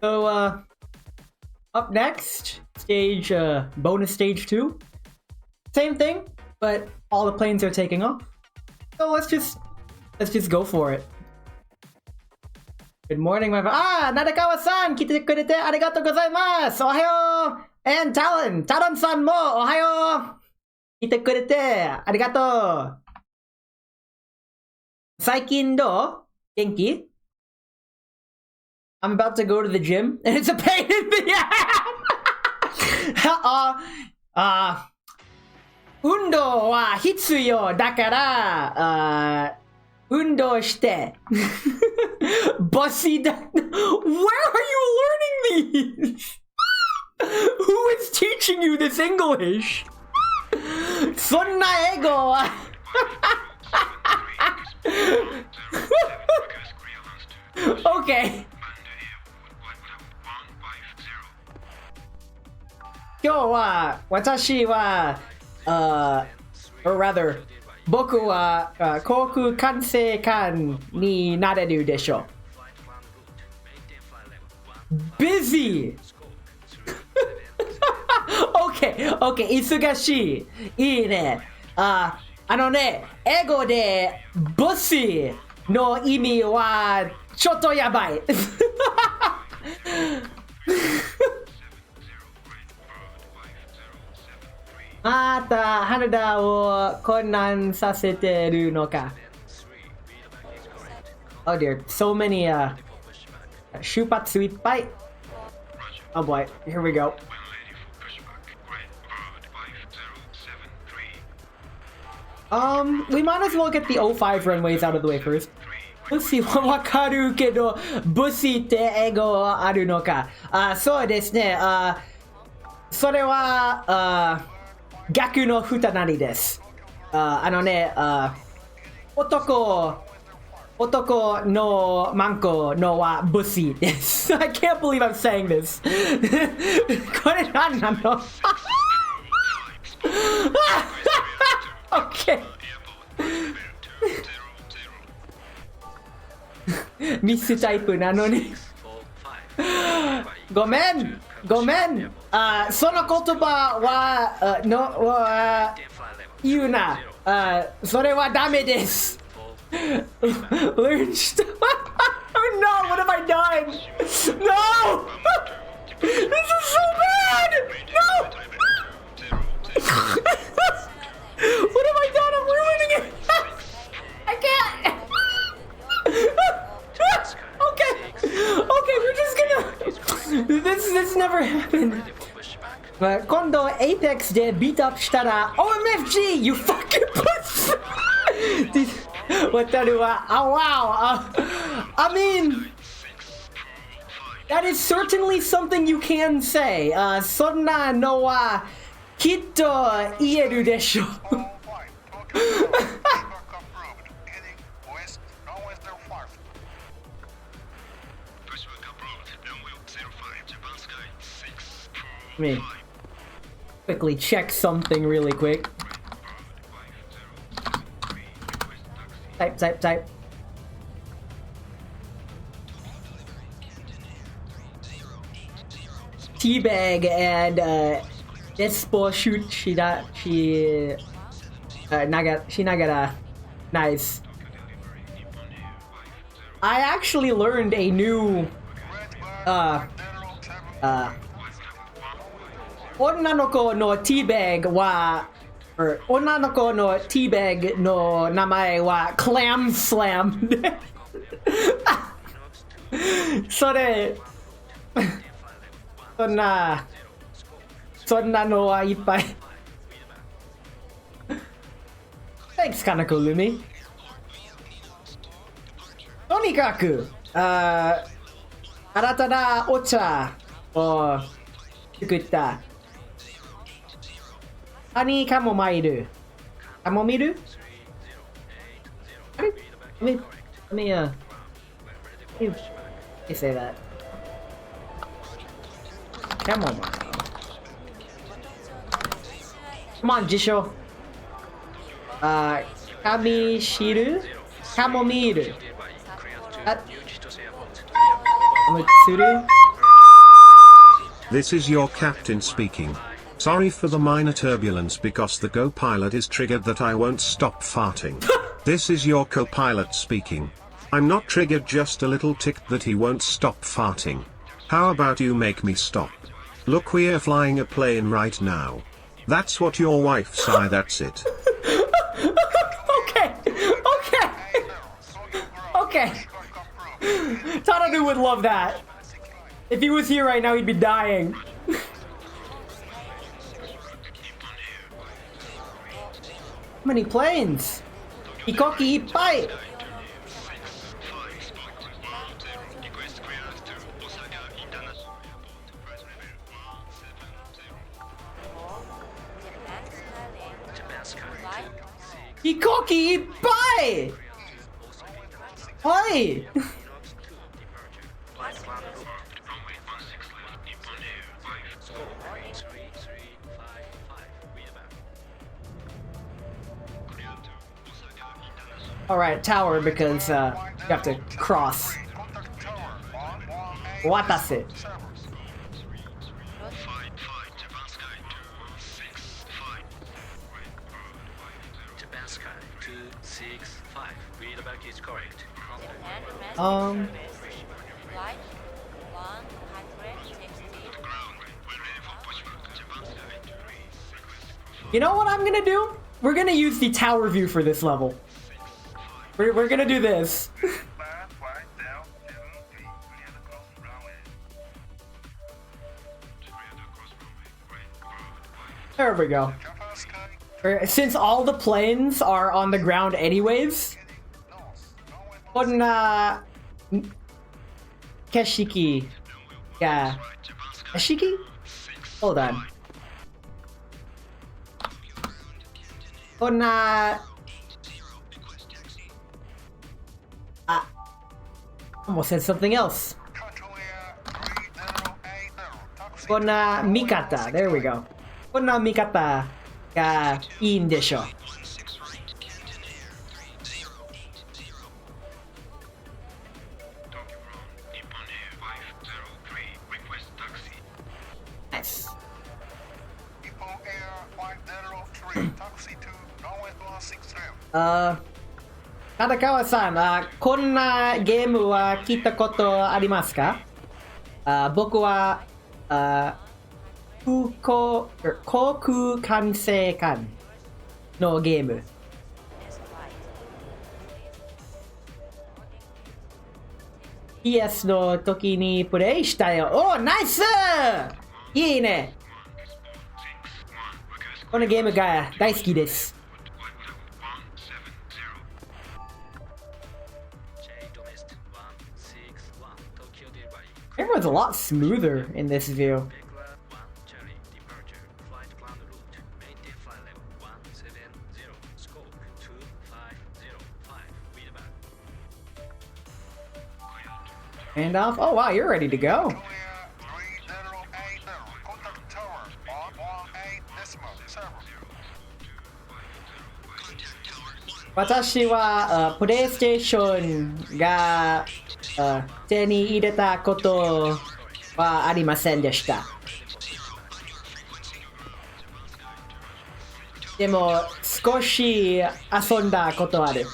So, up next, bonus stage 2. Same thing, but all the planes are taking off. So let's just go for it. Good morning, my Nadakawa-san! 来てくれてありがとうございます！おはよう！ And Talon-san もおはよう！来てくれてありがとう！最近どう？元気？ I'm about to go to the gym, and it's a pain in the ass! 運動は必要だから、運動して。ボシだ。Where are you learning these? Who is teaching you this English? そんな英語は。Okay. 今日は私は、or rather 僕は航空管制官になれるでしょう。busy! Okay,忙しい。いいね。英語でボスの意味はちょっとやばい。また羽田を混乱させてるのか。Oh dear, so many 出発いっぱい。Oh boy, here we go. We might as well get the 05 runways out of the way first. ブシはわかるけど、ブシって英語あるのか。そうですね。それは、逆の二なりです。男のマンコのはブシです。I can't believe I'm saying this. これ何なの？Okay. ミスタイプなのに。ごめん。その言葉は言うな。それはダメです。Learn stuff. Oh no, what have I done? No! This is so bad! No! What have I done? I'm ruining it! I can't! Okay, we're just gonna... This never happened. 今度 Apex でビートアップしたら OMFG! You fucking puss! 渡るは Oh wow! I mean... That is certainly something you can say. そんなのはきっと言えるでしょう。Let me quickly check something really quick. Type. Teabag and Despo shoot she nagara. Nice. I actually learned a new 女の子のティーバッグは、女の子のティーバッグの名前はクラムスラム。それ、そんなのはいっぱい。Thanks, Kanako Lumi. とにかく、新たなお茶を作った。ハニーカモマイル。カモミル？あれ？ Let me say that. Chamomile. Come on, Jisho. カミシル？カモミール。Matsuru? This is your captain speaking. Sorry for the minor turbulence because the Go pilot is triggered that I won't stop farting. This is your co-pilot speaking. I'm not triggered, just a little ticked that he won't stop farting. How about you make me stop? Look, we're flying a plane right now. That's what your wife sigh, that's it. Okay. Tadanu would love that. If he was here right now, he'd be dying. How many planes? Ikoki ippai! Ikoki ippai! Oi! Alright, tower, because you have to cross. Watase. Japan Sky 265. Readback is correct. Flight 160. You know what I'm gonna do? We're gonna use the tower view for this level. We're gonna do this. There we go. Since all the planes are on the ground anyways, Keshiki ga Keshiki? Hold on. Almost said something else. Mikata, there we go. Mikata ga iiんでしょ. Nice. Tadakawa-san, こんなゲームは聞いたことありますか？僕は航空管制官のゲーム。PS の時にプレイしたよ。お、ナイス！いいね。このゲームが大好きです。Everyone's a lot smoother in this view. And off. Oh wow, you're ready to go. Watashi wa PlayStation が手に入れたことはありませんでした。でも少し遊んだことある。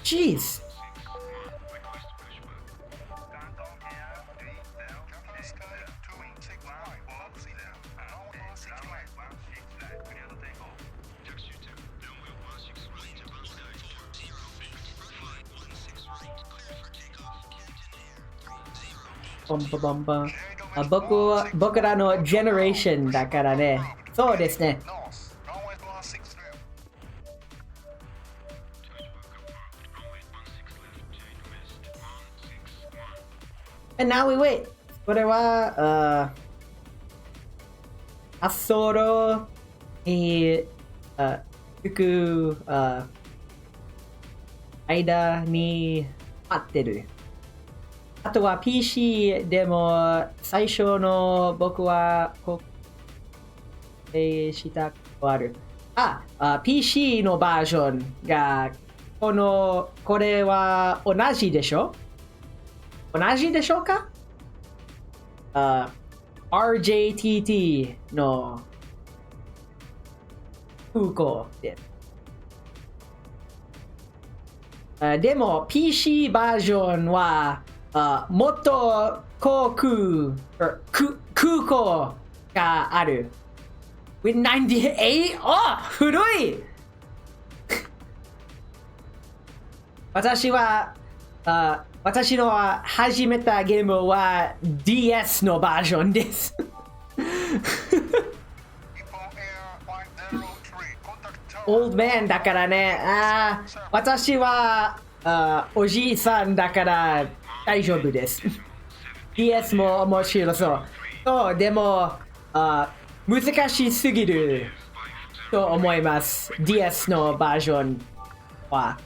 Jeez. Bum. 僕らのジェネレーションだからね。そうですね。And now we wait. これは、滑走路に行く間に待ってる。あとは PC でも最初の僕はこうしたことある。PC のバージョンがこれは同じでしょ？同じでしょうか？RJTT の空港です。でも PC バージョンはもっと空港がある。With 98? 古い私の始めたゲームは DS のバージョンです。Old man だからね。私はおじいさんだから大丈夫です。DS も面白そう。そう、でも難しすぎると思います。DS のバージョンは。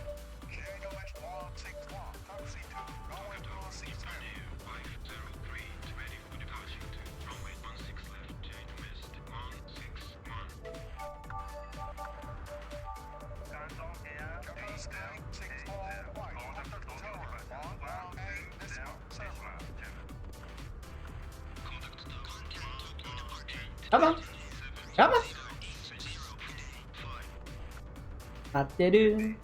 Come on. Come on. 待ってる。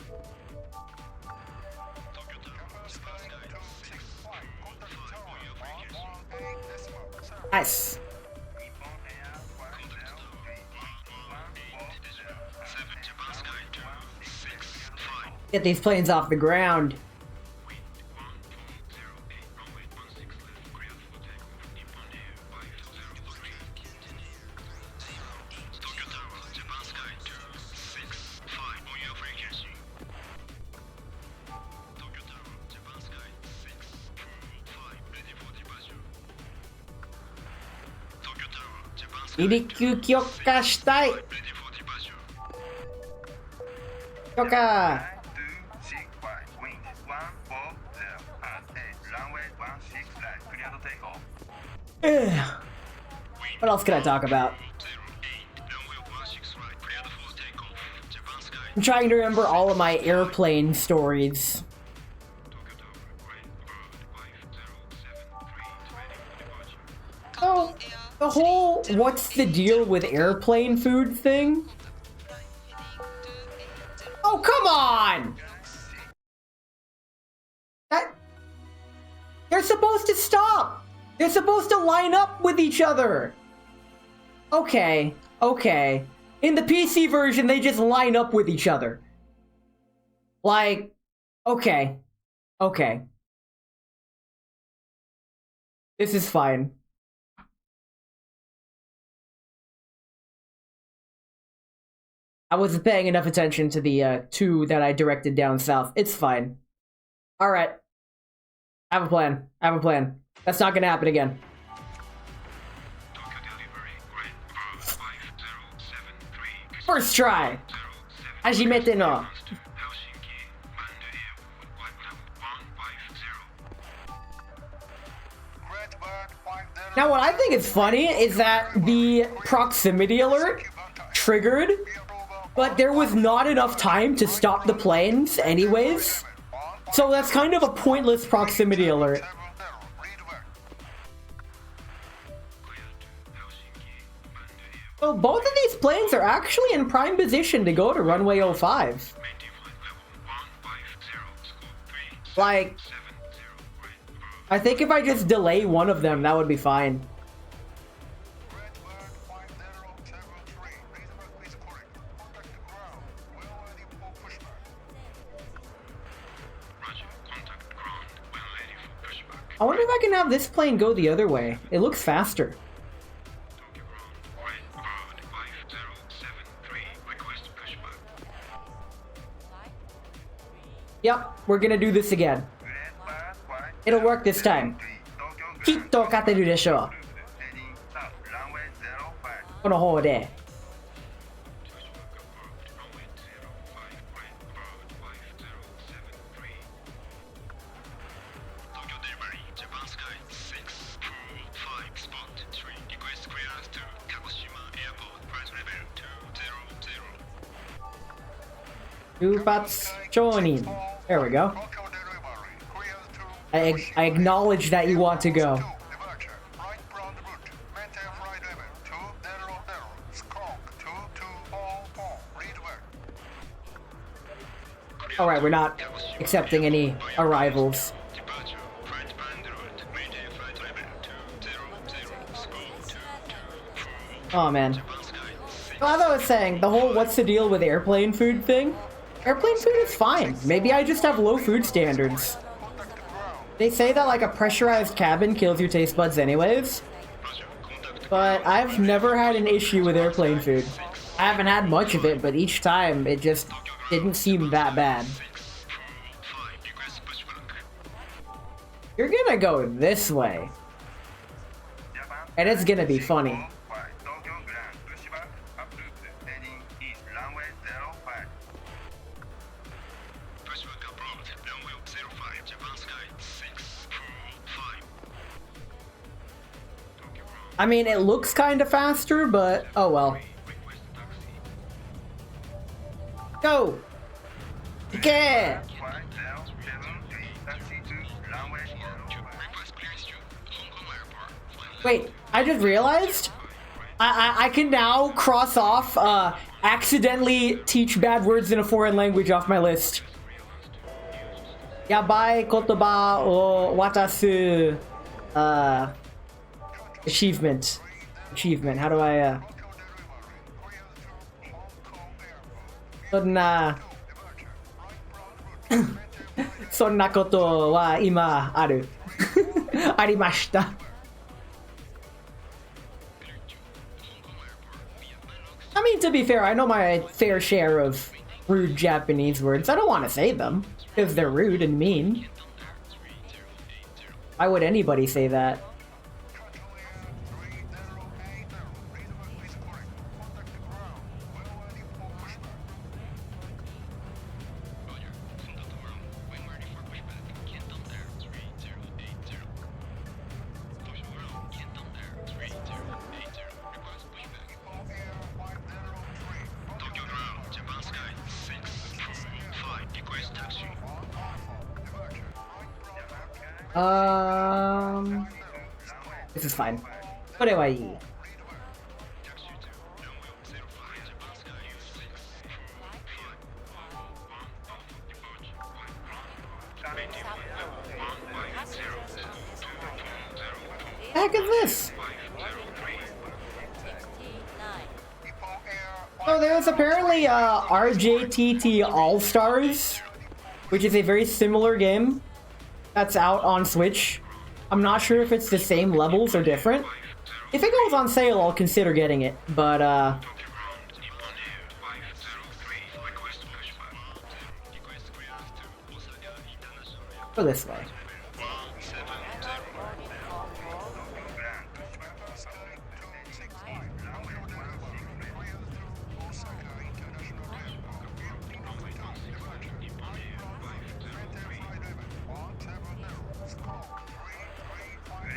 Nice. Get these planes off the ground.離陸許可したい。許可。What else can I talk about? I'm trying to remember all of my airplane stories. Oh, the whole what's the deal with airplane food thing? Oh, come on! They're supposed to stop! They're supposed to line up with each other! Okay, okay. In the PC version, they just line up with each other. Like, okay. Okay. This is fine. I wasn't paying enough attention to the two that I directed down south. It's fine. Alright. I have a plan. I have a plan. That's not gonna happen again. First try! Hajimete no. Now what I think is funny is that the proximity alert triggered, but there was not enough time to stop the planes anyways. So that's kind of a pointless proximity alert. So both of these planes are actually in prime position to go to runway 05. Like, I think if I just delay one of them, that would be fine. I wonder if I can have this plane go the other way. It looks faster. Yep, we're gonna do this again. It'll work this time. きっと勝てるでしょう。この方で。出発。Chonin. There we go. I acknowledge that you want to go. Alright, we're not accepting any arrivals. Departure. Flight plan route. Maintain flight level 200. Scope 224. Oh man. Japan Sky 6. Well, as I was saying, the whole what's the deal with airplane food thing? Airplane food is fine. Maybe I just have low food standards. They say that like a pressurized cabin kills your taste buds anyways, Roger. Contact but I've never had an issue with airplane food. I haven't had much of it, but each time it just didn't seem that bad. 645. Request pushback. You're gonna go this way, and it's gonna be funny. Pushback approved. Runway 05. Japan Sky 645. Tokyo Ground. I mean, it looks kind of faster, but oh well. Request taxi. Go! Okay! Request clearance to Hong Kong Airport. Final Wait, I just realized I can now cross off accidentally teach bad words in a foreign language off my list. Yabai kotoba o watasu achievement. Achievement. How do I そんなそんなことは今あるありました。I mean, to be fair, I know my fair share of rude Japanese words. I don't want to say them because they're rude and mean. Why would anybody say that? Tokyo Ground. Japan Sky 645. Request taxi. This is fine. What do I eat? Taxi to runway 05. Japan Sky 645. Maintain flight level 150. The heck is this? 503. Oh, there's apparently RJTT All-Stars, which is a very similar game that's out on Switch. I'm not sure if it's the same levels or different. If it goes on sale, I'll consider getting it, but Tokyo Ground. Nippon Air 503. Request pushback. Request clearance to Osaka International Airport. go this way. 170.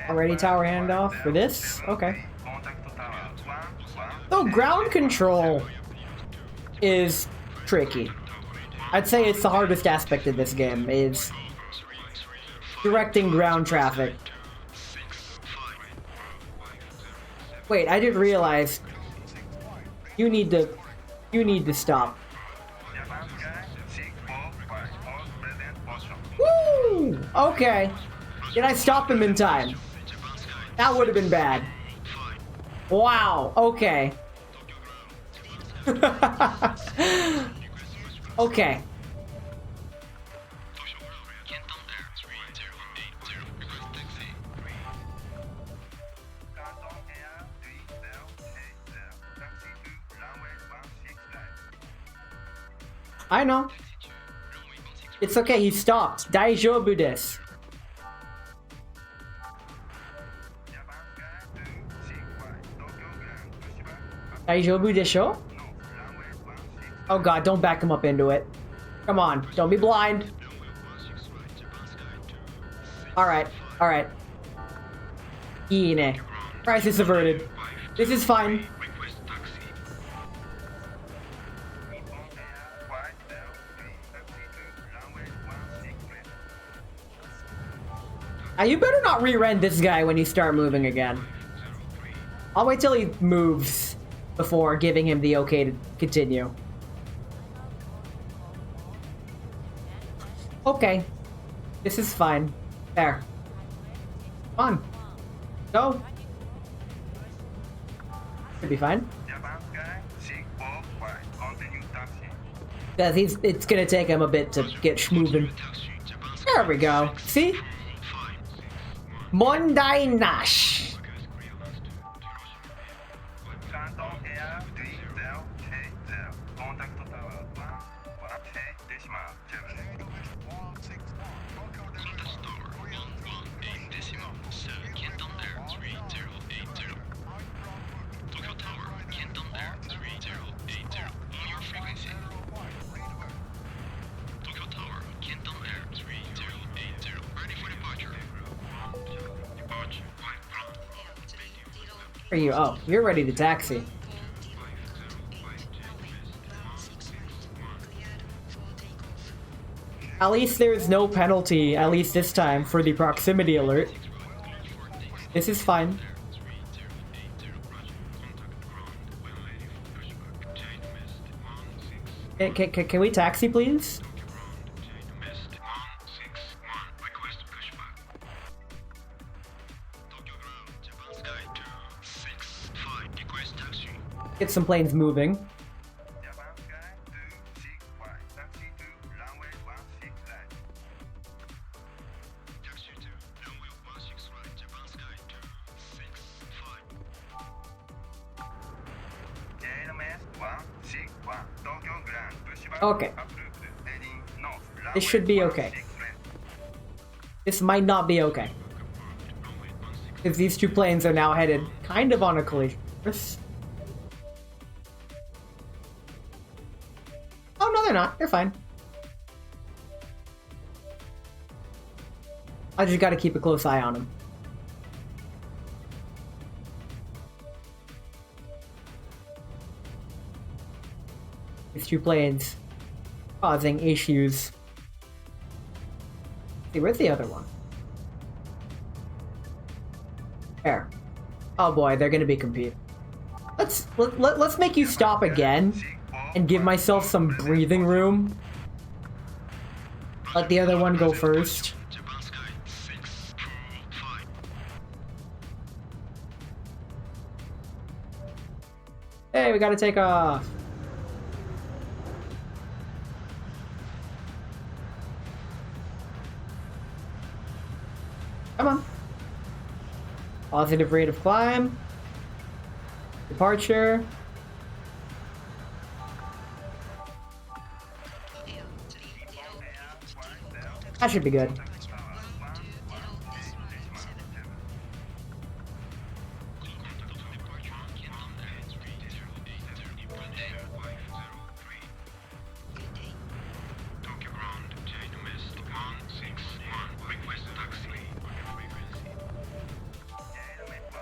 Already tower handoff for this? Okay. So ground control is tricky. I'd say it's the hardest aspect of this game, is directing ground traffic. Wait, I didn't realize you need to stop. Woo! Okay. Did I stop him in time? That would have been bad. Wow, okay. Okay. I know. It's okay, he stopped. Daijoubu desu. Daijoubu desho? Oh god, don't back him up into it. Come on, don't be blind. Alright, alright. Iine. Crisis averted. This is fine. You better not re-rend this guy when you start moving again. I'll wait till he moves before giving him the okay to continue. Okay. This is fine. There. Come on. Go. Should be fine. Because it's gonna take him a bit to get moving. There we go. See? Mondai Nash. Are you? Oh, you're ready to taxi. At least there's no penalty, at least this time, for the proximity alert. This is fine. Can we taxi, please? Get some planes moving. Okay. This should be okay. This might not be okay. Because these two planes are now headed kind of on a collision course. Oh, no, they're not. They're fine. I just gotta keep a close eye on them. These two planes causing issues. See, where's the other one? There. Oh boy, they're gonna be competing. Let's make you stop again and give myself some breathing room. Let the other one go first. Hey, we gotta take off. Come on. Positive rate of climb. Departure. That should be good.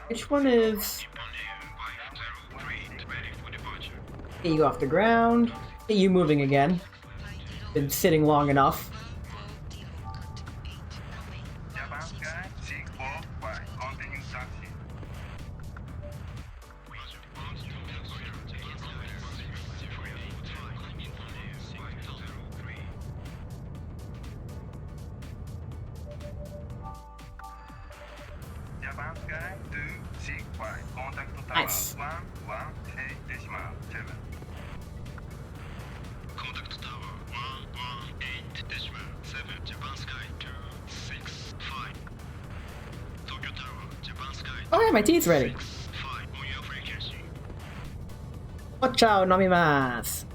Which one is... Get you off the ground. Get you moving again. Been sitting long enough. Nice. Oh yeah, my tea's ready. Watch out, nomimasu.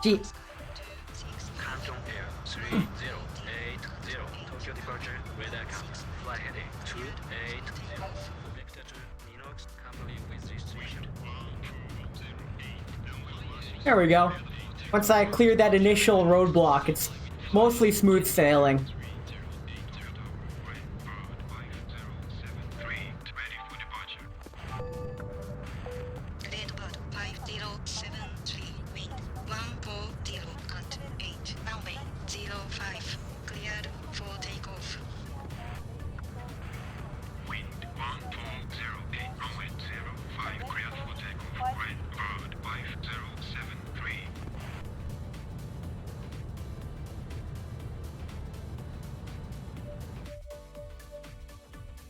G. Canton Air 3080, Tokyo departure, weather account, fly heading 280, vector to Ninox, company with restriction. There we go. Once I cleared that initial roadblock, it's mostly smooth sailing.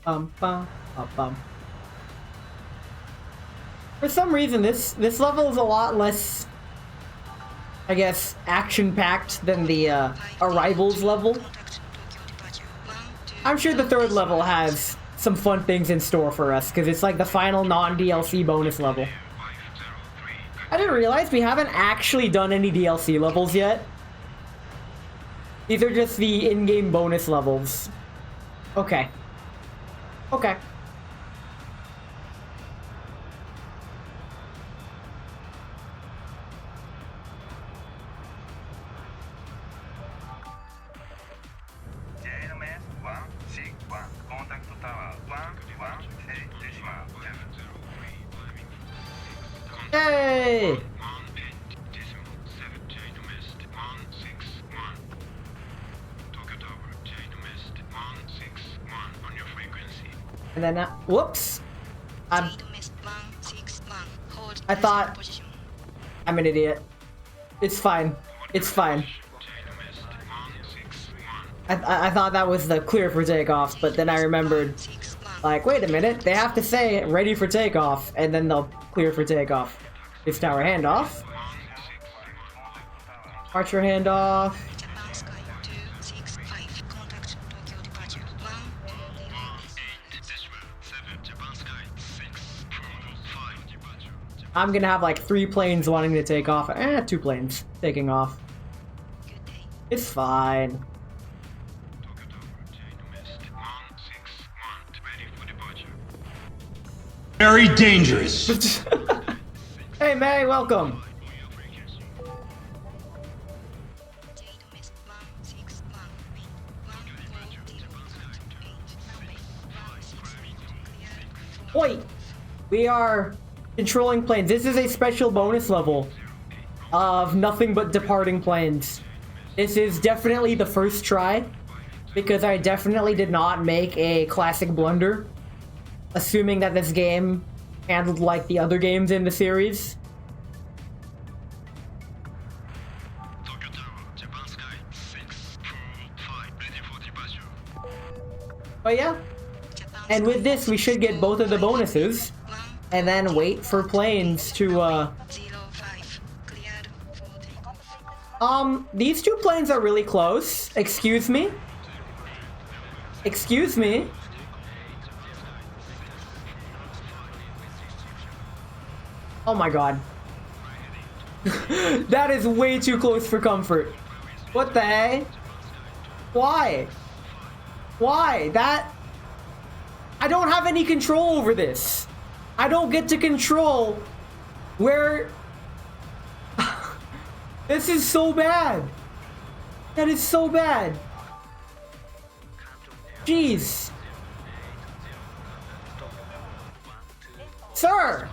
Bum, bum, bum, bum. For some reason, this level is a lot less, I guess, action-packed than the Arrivals level. I'm sure the third level has some fun things in store for us, because it's like the final non-DLC bonus level. I didn't realize we haven't actually done any DLC levels yet. These are just the in-game bonus levels. Okay. Okay. Yay! And then, whoops! I thought... I'm an idiot. It's fine. It's fine. I thought that was the clear for takeoff, but then I remembered, like, wait a minute, they have to say ready for takeoff, and then they'll clear for takeoff. It's tower handoff. Archer handoff. I'm gonna have like 3 planes wanting to take off. 2 planes taking off. It's fine. Very dangerous. Hey May, welcome. Wait, we are controlling planes. This is a special bonus level of nothing but departing planes. This is definitely the first try, because I definitely did not make a classic blunder, assuming that this game handled like the other games in the series. But yeah, and with this we should get both of the bonuses, and then wait for planes to these 2 planes are really close. Excuse me? Excuse me? Oh my god. That is way too close for comfort. What the heck? Why? Why? That... I don't have any control over this. I don't get to control where... This is so bad. That is so bad. Jeez. Sir!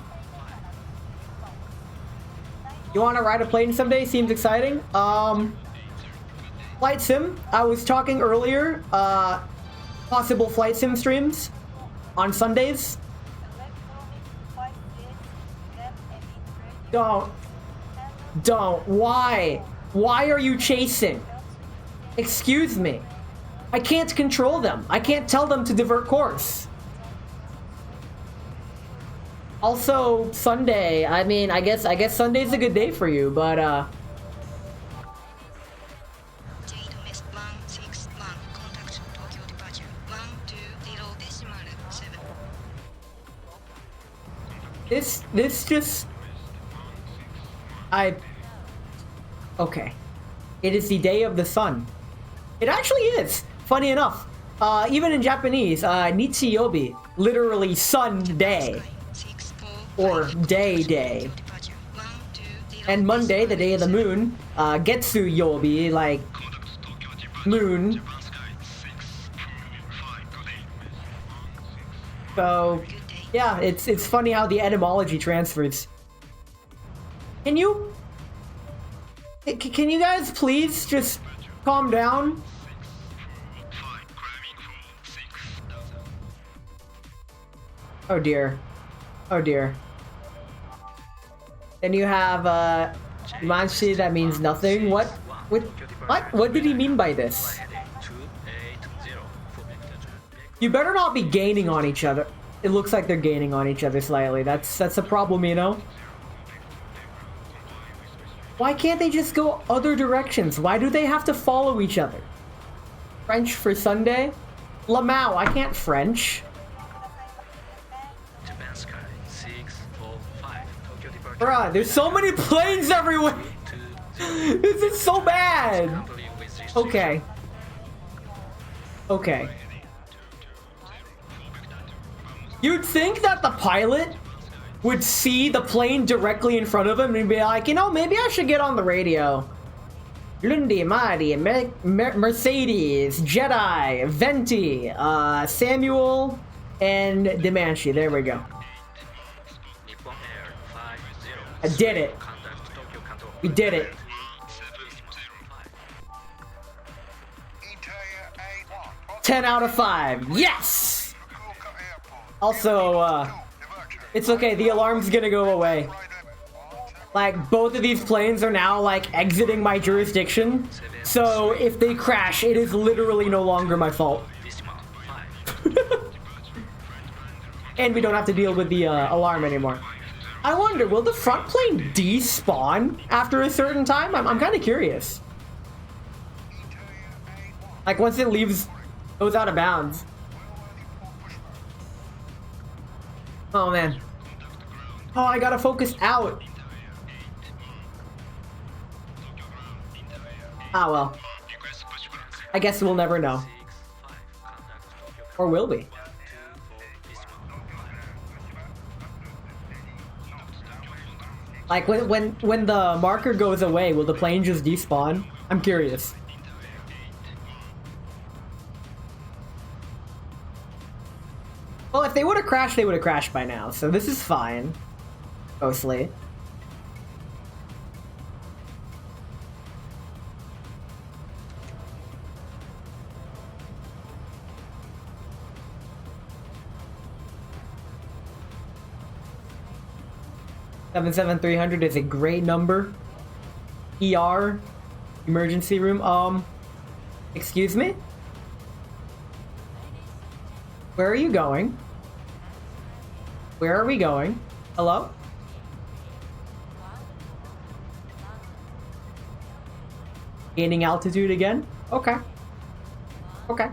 You want to ride a plane someday? Seems exciting. Flight sim. I was talking earlier, possible flight sim streams on Sundays. Don't. Why? Why are you chasing? Excuse me. I can't control them. I can't tell them to divert course. Also, Sunday. I mean, I guess Sunday's a good day for you, but this just... Okay. It is the day of the sun. It actually is. Funny enough. Even in Japanese, Nichiyobi, literally Sunday. Or day. And Monday, the day of the moon, Getsu Yobi, like moon. So, yeah, it's funny how the etymology transfers. Can you guys please just calm down? Oh dear. Oh dear. Then you have Manshi, that means nothing. What? What did he mean by this? You better not be gaining on each other. It looks like they're gaining on each other slightly. That's a problem, you know? Why can't they just go other directions? Why do they have to follow each other? French for Sunday? Lamau, I can't French. Japan Sky 645 Tokyo departure. Bruh, there's so many planes everywhere! This is so bad! Okay. Okay. You'd think that the pilot would see the plane directly in front of him and be like, you know, maybe I should get on the radio. Lundi, Madi, Mercedes, Jedi, Venti, Samuel, and Demanshi. There we go. Nippon Air 50. I did it. Contact Tokyo Kanto. We did it. 10 out of 5. Yes! Also, it's okay. The alarm's gonna go away. Like, both of these planes are now, like, exiting my jurisdiction. So, if they crash, it is literally no longer my fault. And we don't have to deal with the alarm anymore. I wonder, will the front plane despawn after a certain time? I'm kind of curious. Like, once it goes out of bounds. Oh, man. Oh, I gotta focus out. Ah, well. I guess we'll never know. Or will we? Like, when the marker goes away, will the plane just despawn? I'm curious. Well, if they would have crashed, they would have crashed by now, so this is fine. Mostly. $77300 is a great number. ER, emergency room. Excuse me? Where are you going? Where are we going? Hello? Gaining altitude again? Okay. Okay.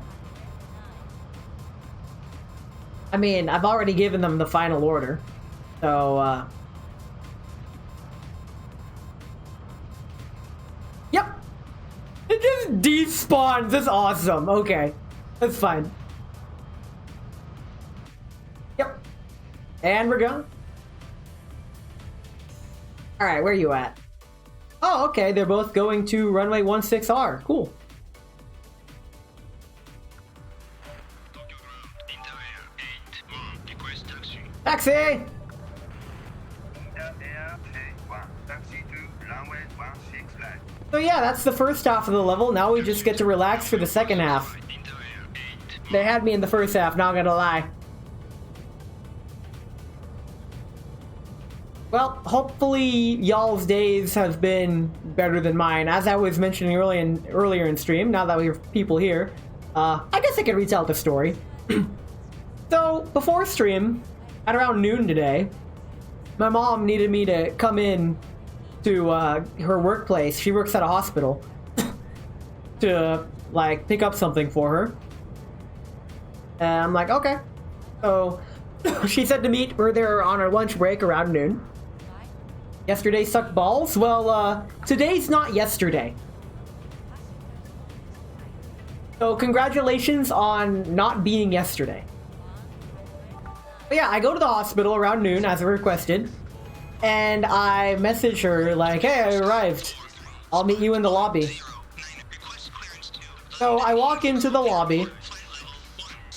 I mean, I've already given them the final order. So, Yep! It just despawns. That's awesome. Okay. That's fine. Yep. And we're going. Alright, where are you at? Oh, okay. They're both going to runway 16R. Cool. Taxi! So yeah, that's the first half of the level. Now we just get to relax for the second half. They had me in the first half, not gonna lie. Well, hopefully y'all's days have been better than mine. As I was mentioning earlier in stream, now that we have people here, I guess I could retell the story. So, before stream, at around noon today, my mom needed me to come in to her workplace. She works at a hospital. To, like, pick up something for her. And I'm like, okay. So, she said to meet her there on her lunch break around noon. Yesterday sucked balls? Well, today's not yesterday. So, congratulations on not being yesterday. But yeah, I go to the hospital around noon, as I requested. And I message her, like, hey, I arrived. I'll meet you in the lobby. So I walk into the lobby.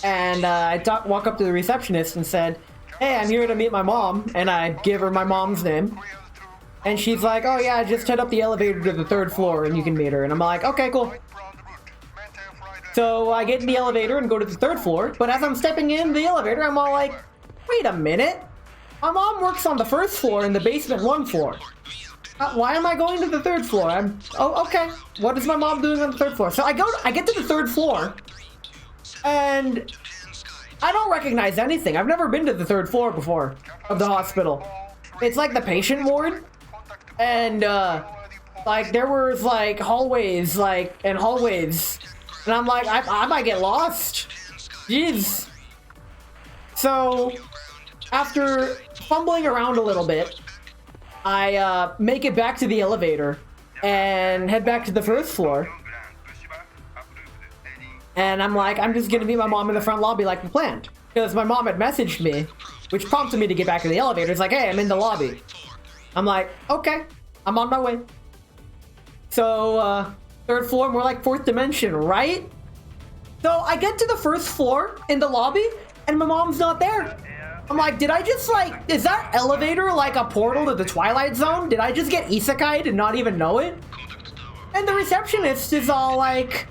And I walk up to the receptionist and said, hey, I'm here to meet my mom. And I give her my mom's name. And she's like, oh yeah, just head up the elevator to the 3rd floor and you can meet her. And I'm like, okay, cool. So I get in the elevator and go to the 3rd floor. But as I'm stepping in the elevator, I'm all like, wait a minute. My mom works on the 1st floor in the basement 1 floor. Why am I going to the 3rd floor? Oh, okay. What is my mom doing on the 3rd floor? So I get to the 3rd floor. And I don't recognize anything. I've never been to the 3rd floor before of the hospital. It's like the patient ward, and like there was like hallways, and hallways, and I'm like, I might get lost. Jeez. So after fumbling around a little bit, I make it back to the elevator and head back to the 1st floor. And I'm like, I'm just gonna meet my mom in the front lobby like we planned. Because my mom had messaged me, which prompted me to get back to the elevator. It's like, hey, I'm in the lobby. I'm like, okay, I'm on my way. So, 3rd floor, more like 4th dimension, right? So I get to the 1st floor in the lobby, and my mom's not there. I'm like, did I just like, is that elevator like a portal to the Twilight Zone? Did I just get isekai'd and not even know it? And the receptionist is all like,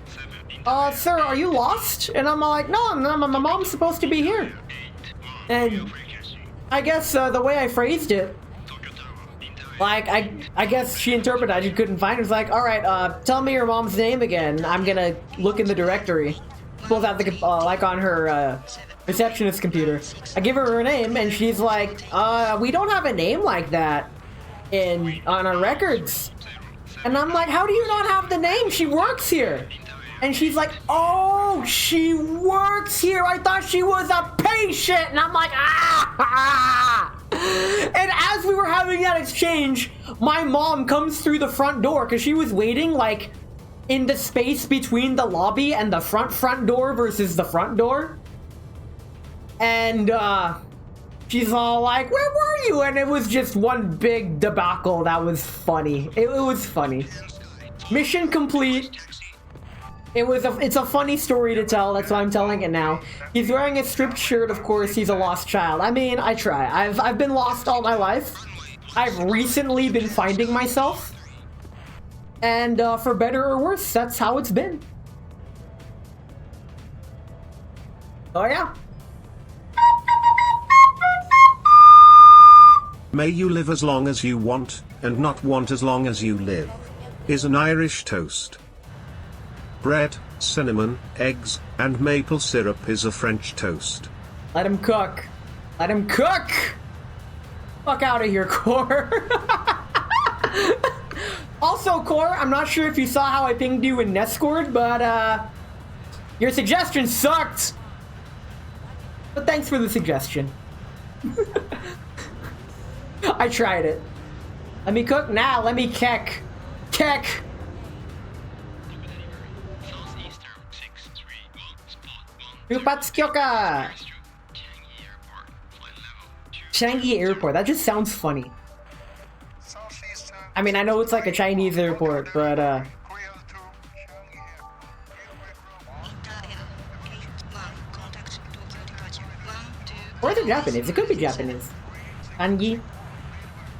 sir, are you lost? And I'm like, no, my mom's supposed to be here. And I guess the way I phrased it, like, I guess she interpreted I just couldn't find her. It's like, alright, tell me your mom's name again. I'm gonna look in the directory. Pulls out the, like on her, receptionist computer. I give her name, and she's like, we don't have a name like that on our records. And I'm like, how do you not have the name? She works here. And she's like, oh, she works here. I thought she was a patient. And I'm like, ah. And as we were having that exchange, my mom comes through the front door because she was waiting like in the space between the lobby and the front door versus the front door. And she's all like, where were you? And it was just one big debacle that was funny. It was funny. Mission complete. It's a funny story to tell, that's why I'm telling it now. He's wearing a stripped shirt, of course, he's a lost child. I mean, I try. I've been lost all my life. I've recently been finding myself. And for better or worse, that's how it's been. Oh yeah. May you live as long as you want, and not want as long as you live. Is an Irish toast. Bread, cinnamon, eggs, and maple syrup is a French toast. Let him cook. Let him cook! Fuck out of here, Core. Also, Core, I'm not sure if you saw how I pinged you in Discord, but your suggestion sucked! But thanks for the suggestion. I tried it. Let me cook now, let me keck. Keck! Upatskyoka! Changi Airport, that just sounds funny. I mean, I know it's like a Chinese airport, but or is it Japanese? It could be Japanese. Changi?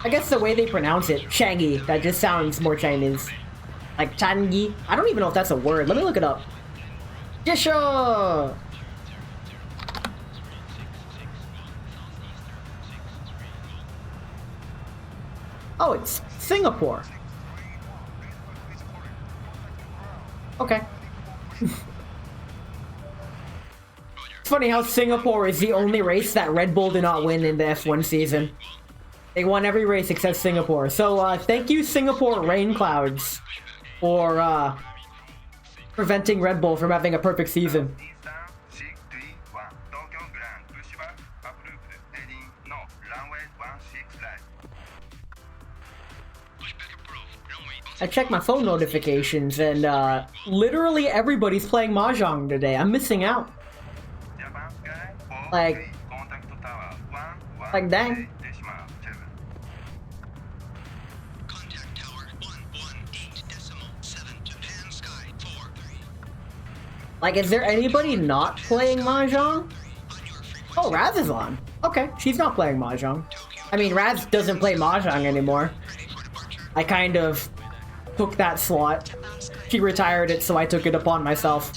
I guess the way they pronounce it, Changi, that just sounds more Chinese. Like Changi? I don't even know if that's a word. Let me look it up. Jisho! Oh, it's Singapore. Okay. It's funny how Singapore is the only race that Red Bull did not win in the F1 season. They won every race except Singapore. So, thank you, Singapore Rain Clouds, for, preventing Red Bull from having a perfect season. I checked my phone notifications, and literally everybody's playing Mahjong today. I'm missing out. Like dang. Like, is there anybody not playing Mahjong? Oh, Raz is on. Okay, she's not playing Mahjong. I mean, Raz doesn't play Mahjong anymore. I kind of took that slot. She retired it, so I took it upon myself.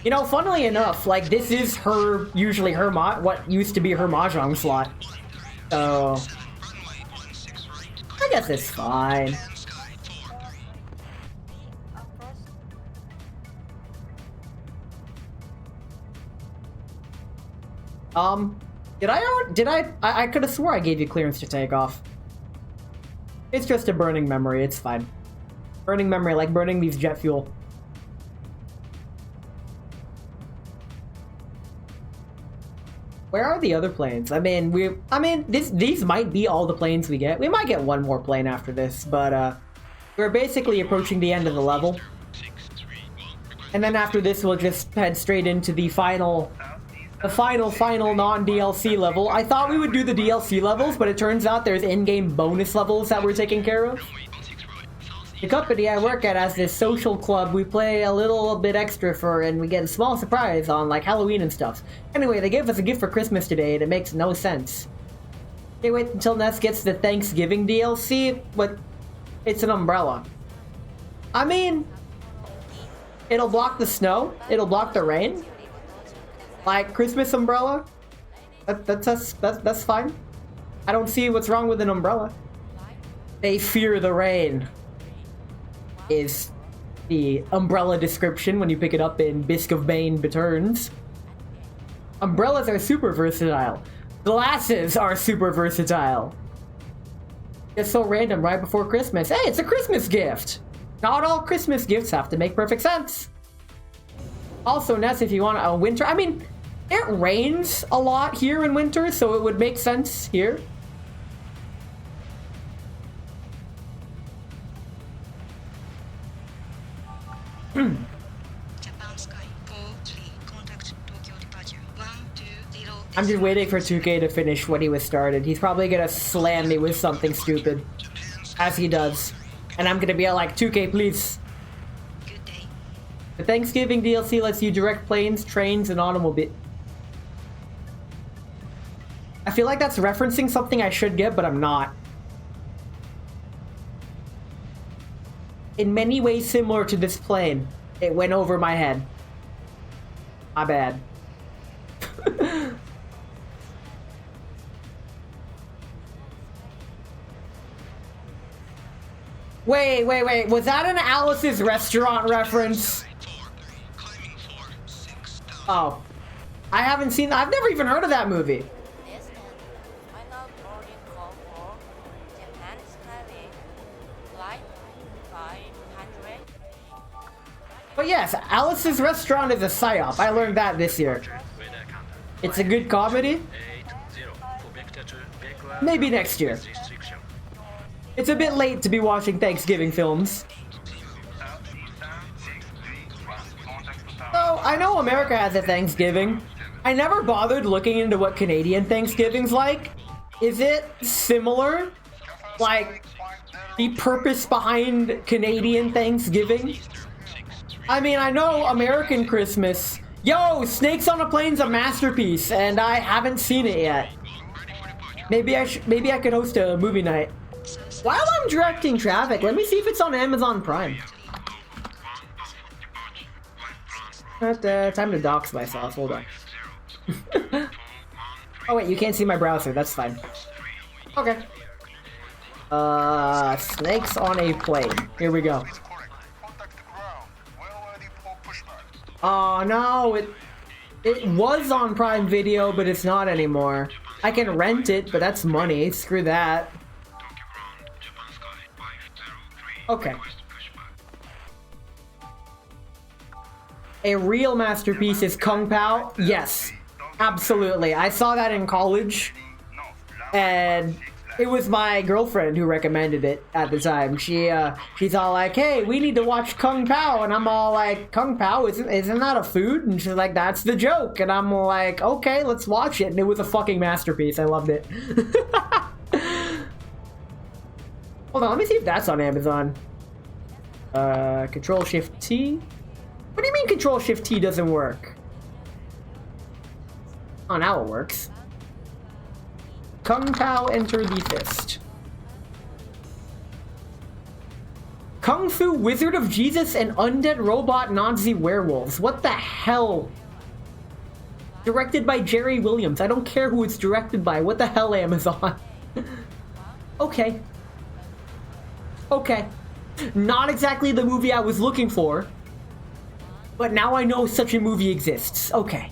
You know, funnily enough, like, this is usually her what used to be her Mahjong slot. So I guess it's fine. I could have swore I gave you clearance to take off. It's just a burning memory, it's fine. Burning memory, like burning these jet fuel. Where are the other planes? These might be all the planes we get. We might get one more plane after this, but we're basically approaching the end of the level. And then after this, we'll just head straight into the final non-DLC level. I thought we would do the DLC levels, but it turns out there's in-game bonus levels that we're taking care of. The company I work at has this social club we play a little bit extra for, and we get a small surprise on, like, Halloween and stuff. Anyway, they gave us a gift for Christmas today, and it makes no sense. They wait until Ness gets the Thanksgiving DLC, but it's an umbrella. I mean, it'll block the snow, it'll block the rain. Like, Christmas umbrella? That's fine. I don't see what's wrong with an umbrella. They fear the rain is the umbrella description when you pick it up in Bisque of Bane Returns. Umbrellas are super versatile. Glasses are super versatile. It's so random right before Christmas. Hey, it's a Christmas gift! Not all Christmas gifts have to make perfect sense. Also, Ness, if you want a winter... I mean, it rains a lot here in winter, so it would make sense here. Japan Sky 43, contact Tokyo departure 120. I'm just waiting for 2K to finish what he was started. He's probably gonna slam me with something stupid. As he does. And I'm gonna be like, 2K, please. Good day. The Thanksgiving DLC lets you direct planes, trains, and automobiles. I feel like that's referencing something I should get, but I'm not. In many ways similar to this plane. It went over my head. My bad. Wait. Was that an Alice's Restaurant reference? Oh. I've never even heard of that movie. This is final boarding call for Japan Skyway Flight 500. But yes, Alice's Restaurant is a psyop. I learned that this year. It's a good comedy. Maybe next year. It's a bit late to be watching Thanksgiving films. So, I know America has a Thanksgiving. I never bothered looking into what Canadian Thanksgiving's like. Is it similar? Like, the purpose behind Canadian Thanksgiving? I mean, I know American Christmas. Yo, Snakes on a Plane's a masterpiece, and I haven't seen it yet. Maybe I could host a movie night. While I'm directing traffic, let me see if it's on Amazon Prime. Time to dox myself, hold on. Oh wait, you can't see my browser, that's fine. Okay. Snakes on a Plane. Here we go. Oh no, it was on Prime Video, but it's not anymore. I can rent it, but that's money. Screw that. Okay. A real masterpiece is Kung Pao? Yes, absolutely. I saw that in college, and it was my girlfriend who recommended it at the time. She's all like, "Hey, we need to watch Kung Pao," and I'm all like, "Kung Pao isn't that a food?" And she's like, "That's the joke," and I'm like, "Okay, let's watch it." And it was a fucking masterpiece. I loved it. Hold on, let me see if that's on Amazon. Control Shift T. What do you mean Control Shift T doesn't work? Oh, now it works. Kung Pao Enter the Fist. Kung Fu Wizard of Jesus and Undead Robot Nazi Werewolves. What the hell? Directed by Jerry Williams. I don't care who it's directed by. What the hell, Amazon? Okay. Okay. Not exactly the movie I was looking for. But now I know such a movie exists. Okay.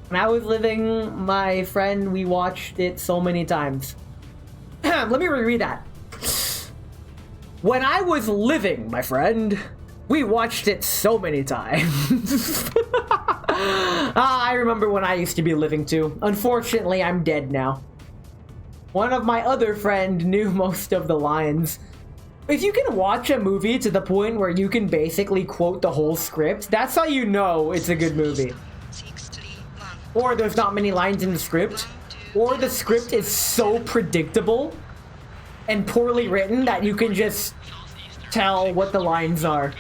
When I was living, my friend, we watched it so many times. Let me reread that. When I was living, my friend, we watched it so many times. I remember when I used to be living too. Unfortunately, I'm dead now. One of my other friend knew most of the lines. If you can watch a movie to the point where you can basically quote the whole script, that's how you know it's a good movie. 631 Or there's not many lines in the script, or the script is so predictable and poorly written that you can just tell what the lines are.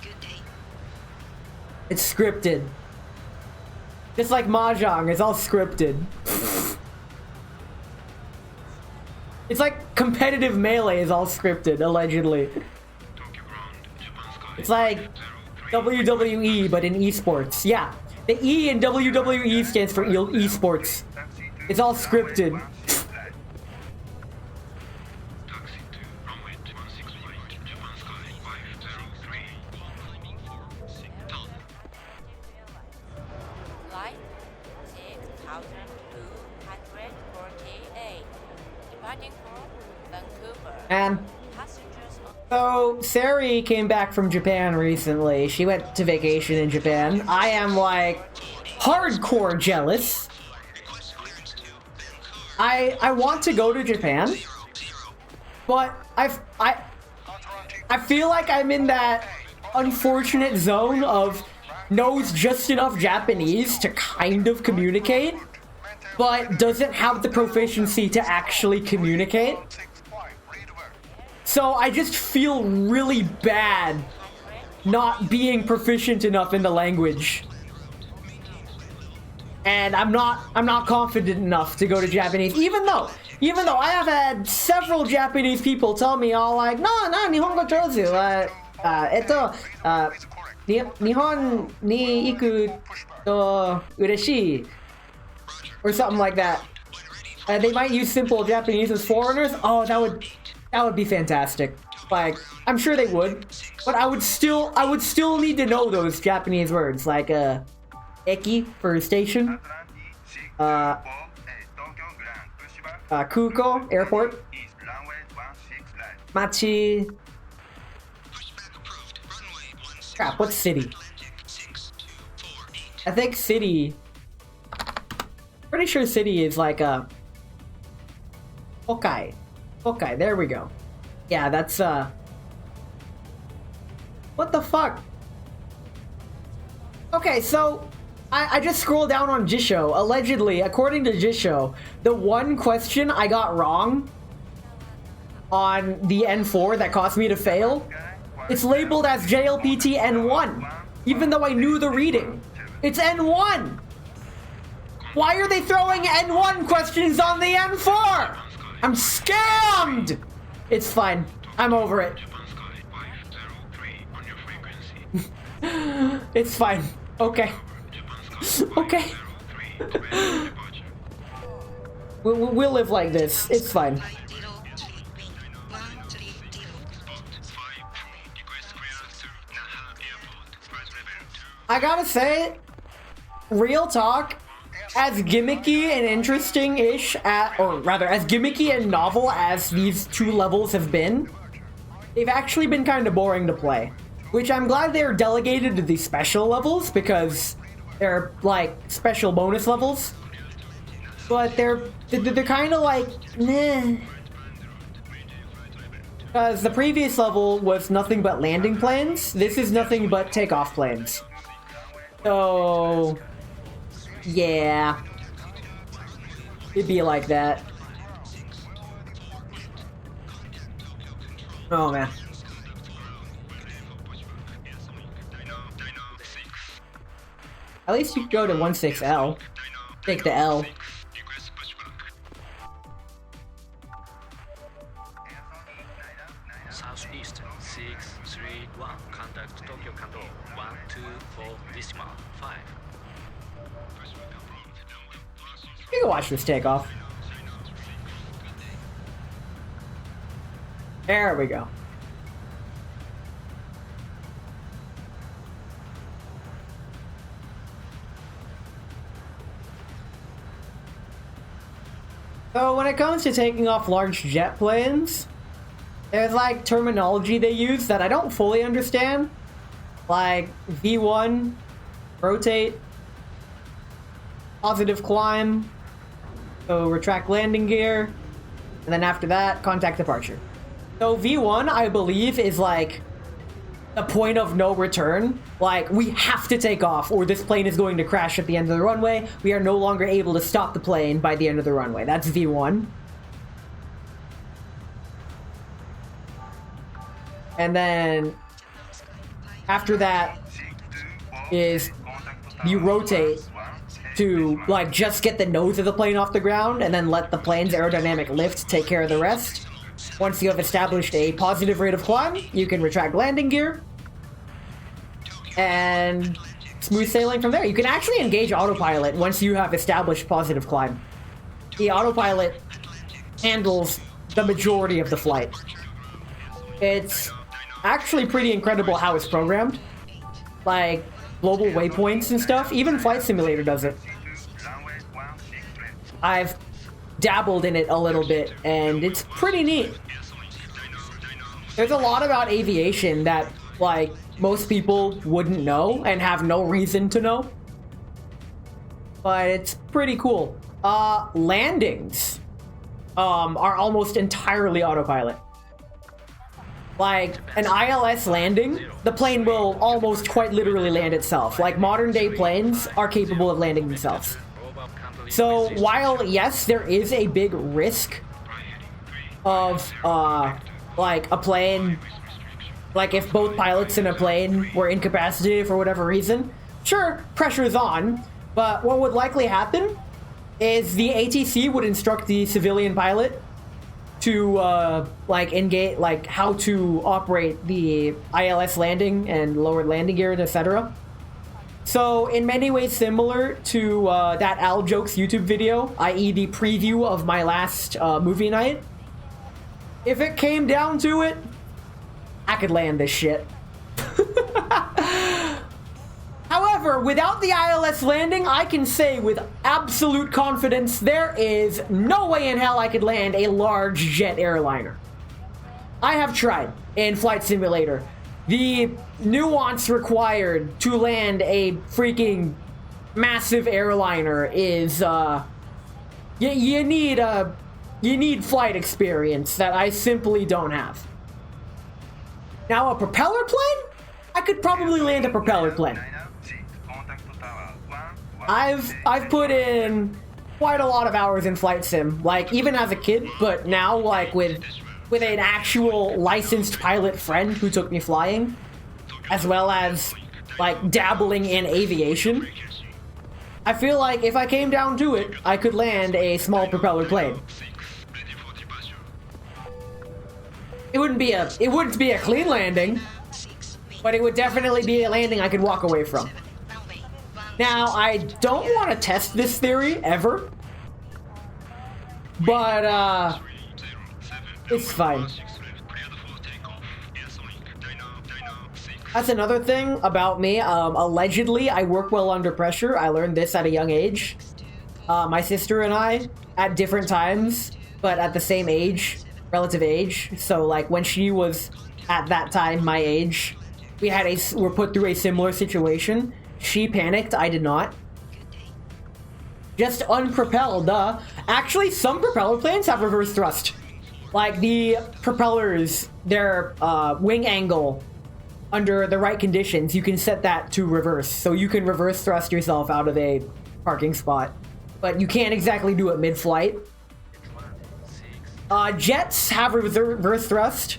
Good day. It's scripted. Just like Mahjong, it's all scripted. It's like competitive melee is all scripted, allegedly. It's like WWE, but in esports. Yeah, the E in WWE stands for esports. It's all scripted. Flight 6248, departing for Vancouver. And Passengers on so Sari came back from Japan recently. She went to vacation in Japan. I am like hardcore jealous. I want to go to Japan, but I feel like I'm in that unfortunate zone of knows just enough Japanese to kind of communicate, but doesn't have the proficiency to actually communicate. So I just feel really bad not being proficient enough in the language. And I'm not confident enough to go to Japanese, even though I have had several Japanese people tell me all like, no, Nihongo jozu, Nihon ni iku to ureshii, or something like that. They might use simple Japanese as foreigners. Oh, that would be fantastic. Like, I'm sure they would, but I would still need to know those Japanese words, like eki for station, kuko, airport, machi. Crap, what's city? I think city. Pretty sure city is like a Hokai. Hokai, there we go. Yeah, that's what the fuck? Okay, so I just scrolled down on Jisho. Allegedly, according to Jisho, the one question I got wrong on the N4 that caused me to fail, it's labeled as JLPT N1, even though I knew the reading. It's N1! Why are they throwing N1 questions on the N4? I'm scammed! It's fine. I'm over it. It's fine. Okay. Okay. We'll live like this. It's fine. Flight 031 I gotta say, real talk, as gimmicky and interesting-ish, or rather, as gimmicky and novel as these two levels have been, they've actually been kind of boring to play. Which I'm glad they're delegated to these special levels, because they're, like, special bonus levels. But they're kind of like, meh. Because the previous level was nothing but landing planes, this is nothing but takeoff planes. So, yeah. It'd be like that. Oh man. At least you could go to 16L. Take the L. Southeast 631, contact Tokyo Control 124 decimal 5. You can watch this takeoff. There we go. So when it comes to taking off large jet planes, there's like terminology they use that I don't fully understand. Like V1, rotate, positive climb, so retract landing gear, and then after that, contact departure. So V1, I believe, is like the point of no return. Like, we have to take off or this plane is going to crash at the end of the runway. We are no longer able to stop the plane by the end of the runway. That's V1. And then after that is you rotate to like just get the nose of the plane off the ground and then let the plane's aerodynamic lift take care of the rest. Once you have established a positive rate of climb, you can retract landing gear and smooth sailing from there. You can actually engage autopilot once you have established positive climb. The autopilot handles the majority of the flight. It's actually pretty incredible how it's programmed. Like global waypoints and stuff. Even Flight Simulator does it. I've dabbled in it a little bit and it's pretty neat. There's a lot about aviation that like most people wouldn't know and have no reason to know, but it's pretty cool. Landings are almost entirely autopilot. Like an ILS landing, the plane will almost quite literally land itself. Like modern day planes are capable of landing themselves. So while yes, there is a big risk of like a plane, like if both pilots in a plane were incapacitated for whatever reason, sure, pressure is on, but what would likely happen is the ATC would instruct the civilian pilot to like engage, like how to operate the ILS landing and lowered landing gear, etc. So in many ways similar to that Al Jokes YouTube video, i.e. the preview of my last movie night. If it came down to it, I could land this shit. However, without the ILS landing, I can say with absolute confidence there is no way in hell I could land a large jet airliner. I have tried in Flight Simulator. The nuance required to land a freaking massive airliner is, you need flight experience that I simply don't have. Now, a propeller plane? I could probably land a propeller plane. I've put in quite a lot of hours in flight sim, like even as a kid, but now like with an actual licensed pilot friend who took me flying, as well as like dabbling in aviation. I feel like if I came down to it, I could land a small propeller plane. It wouldn't be a clean landing, but it would definitely be a landing I could walk away from. Now, I don't want to test this theory ever, but it's fine. That's another thing about me. Allegedly, I work well under pressure. I learned this at a young age. My sister and I, at different times, but at the same age, relative age. So, like, when she was at that time my age, we're put through a similar situation. She panicked, I did not. Just unpropelled, duh. Actually, some propeller planes have reverse thrust. Like, the propellers, their wing angle, under the right conditions, you can set that to reverse. So you can reverse thrust yourself out of a parking spot. But you can't exactly do it mid-flight. Jets have reverse thrust,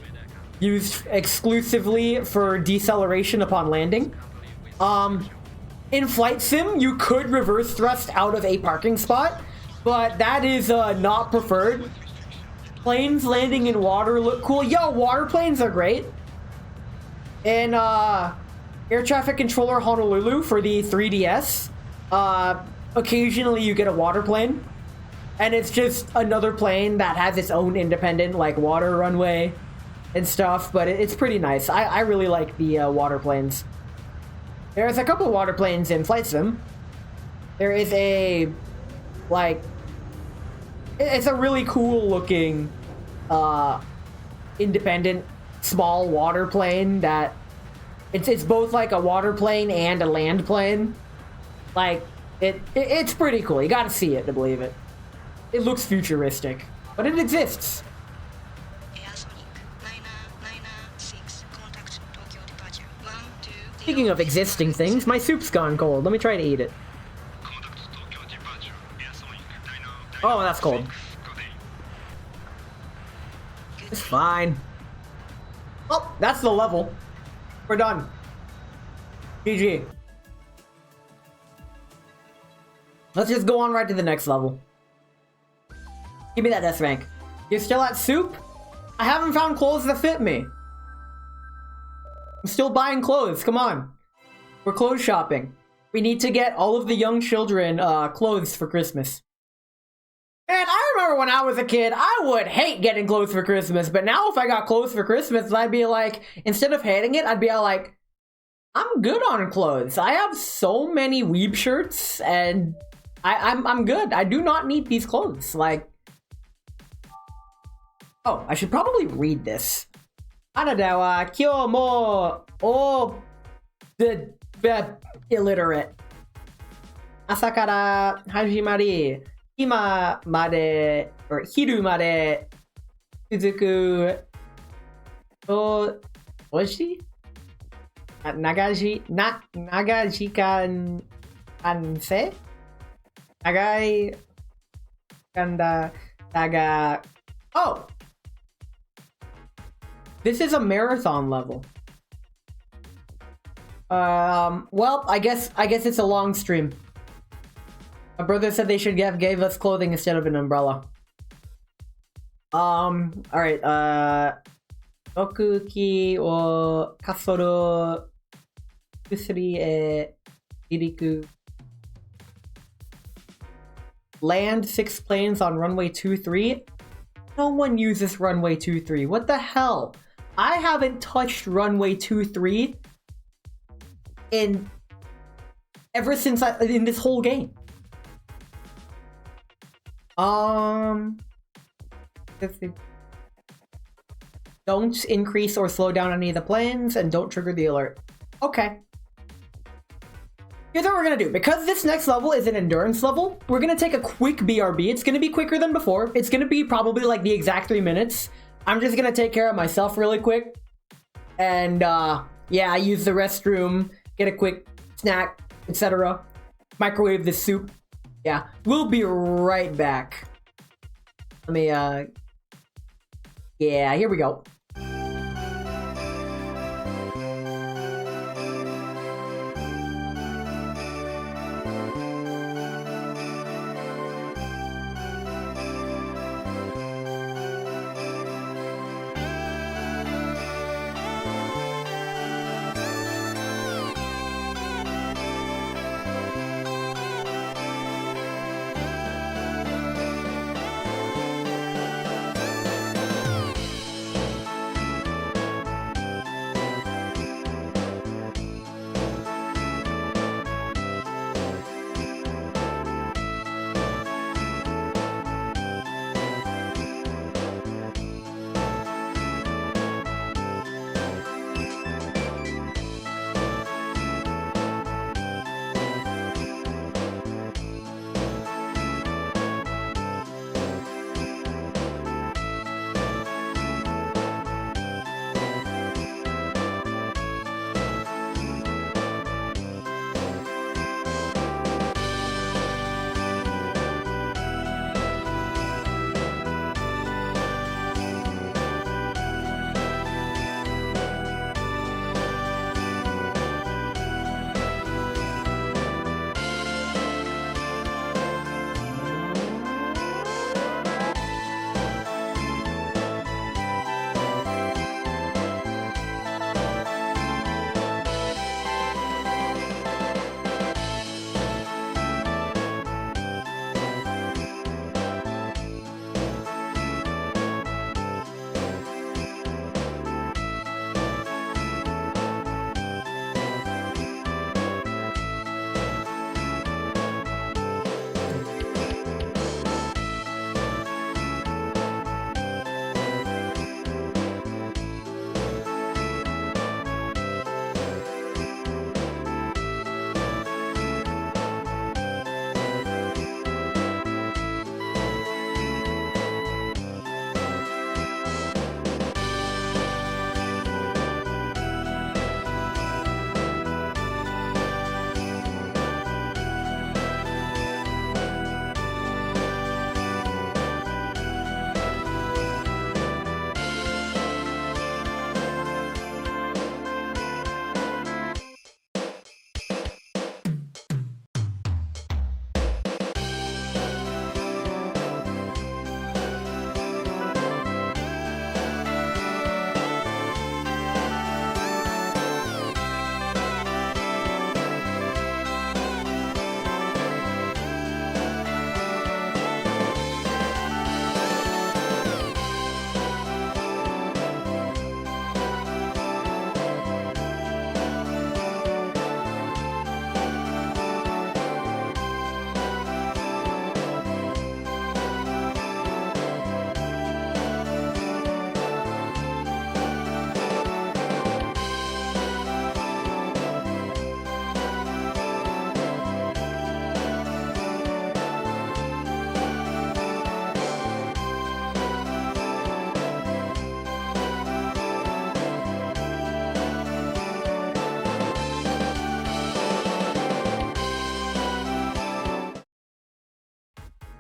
used exclusively for deceleration upon landing. In Flight Sim, you could reverse thrust out of a parking spot, but that is not preferred. Planes landing in water look cool. Yo, water planes are great. In Air Traffic Controller Honolulu for the 3DS, occasionally you get a water plane, and it's just another plane that has its own independent, like, water runway and stuff, but it's pretty nice. I really like the water planes. There's a couple of water planes in Flight Sim. There is a, like, It's a really cool looking, independent, small water plane that it's both like a water plane and a land plane. Like, it's pretty cool. You gotta see it to believe it. It looks futuristic, but it exists. Air Sonic 9996 contact Tokyo departure 120. Speaking of existing things, my soup's gone cold. Let me try to eat it. Oh, that's cold. It's fine. Oh, that's the level. We're done. GG. Let's just go on right to the next level. Give me that S rank. You're still at soup? I haven't found clothes that fit me. I'm still buying clothes. Come on. We're clothes shopping. We need to get all of the young children clothes for Christmas. Man, I remember when I was a kid, I would hate getting clothes for Christmas. But now if I got clothes for Christmas, I'd be like, instead of hating it, I'd be all like, I'm good on clothes. I have so many weeb shirts and I'm good. I do not need these clothes. Like, oh, I should probably read this. あなたは今日もilliterate. 朝から始まり、今まで、昼まで続く、おし長時間、長い間だが、oh! This is a marathon level. Well, I guess it's a long stream. My brother said they should gave us clothing instead of an umbrella. Alright, 毒気をかそる薬へ離陸 Land 6 planes on runway 23? No one uses runway 23. What the hell? I haven't touched runway 23 ever since in this whole game. Let's see. Don't increase or slow down any of the planes, and don't trigger the alert. Okay. Here's what we're gonna do. Because this next level is an endurance level, we're gonna take a quick BRB. It's gonna be quicker than before. It's gonna be probably like the exact 3 minutes. I'm just gonna take care of myself really quick. And yeah, I use the restroom, get a quick snack, etc. Microwave this soup. Yeah, we'll be right back. Let me, yeah, here we go.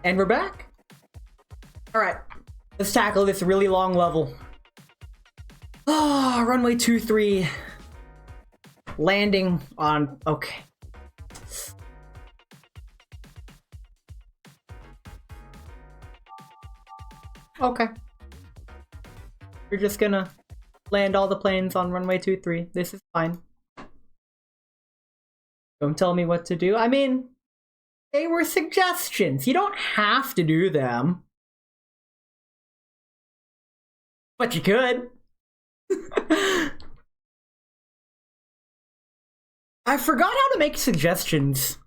And we're back. Alright, let's tackle this really long level. Ah, runway 23. Landing on... okay. Okay. We're just gonna land all the planes on runway 23. This is fine. Don't tell me what to do. I mean, they were suggestions. You don't have to do them. But you could. I forgot how to make suggestions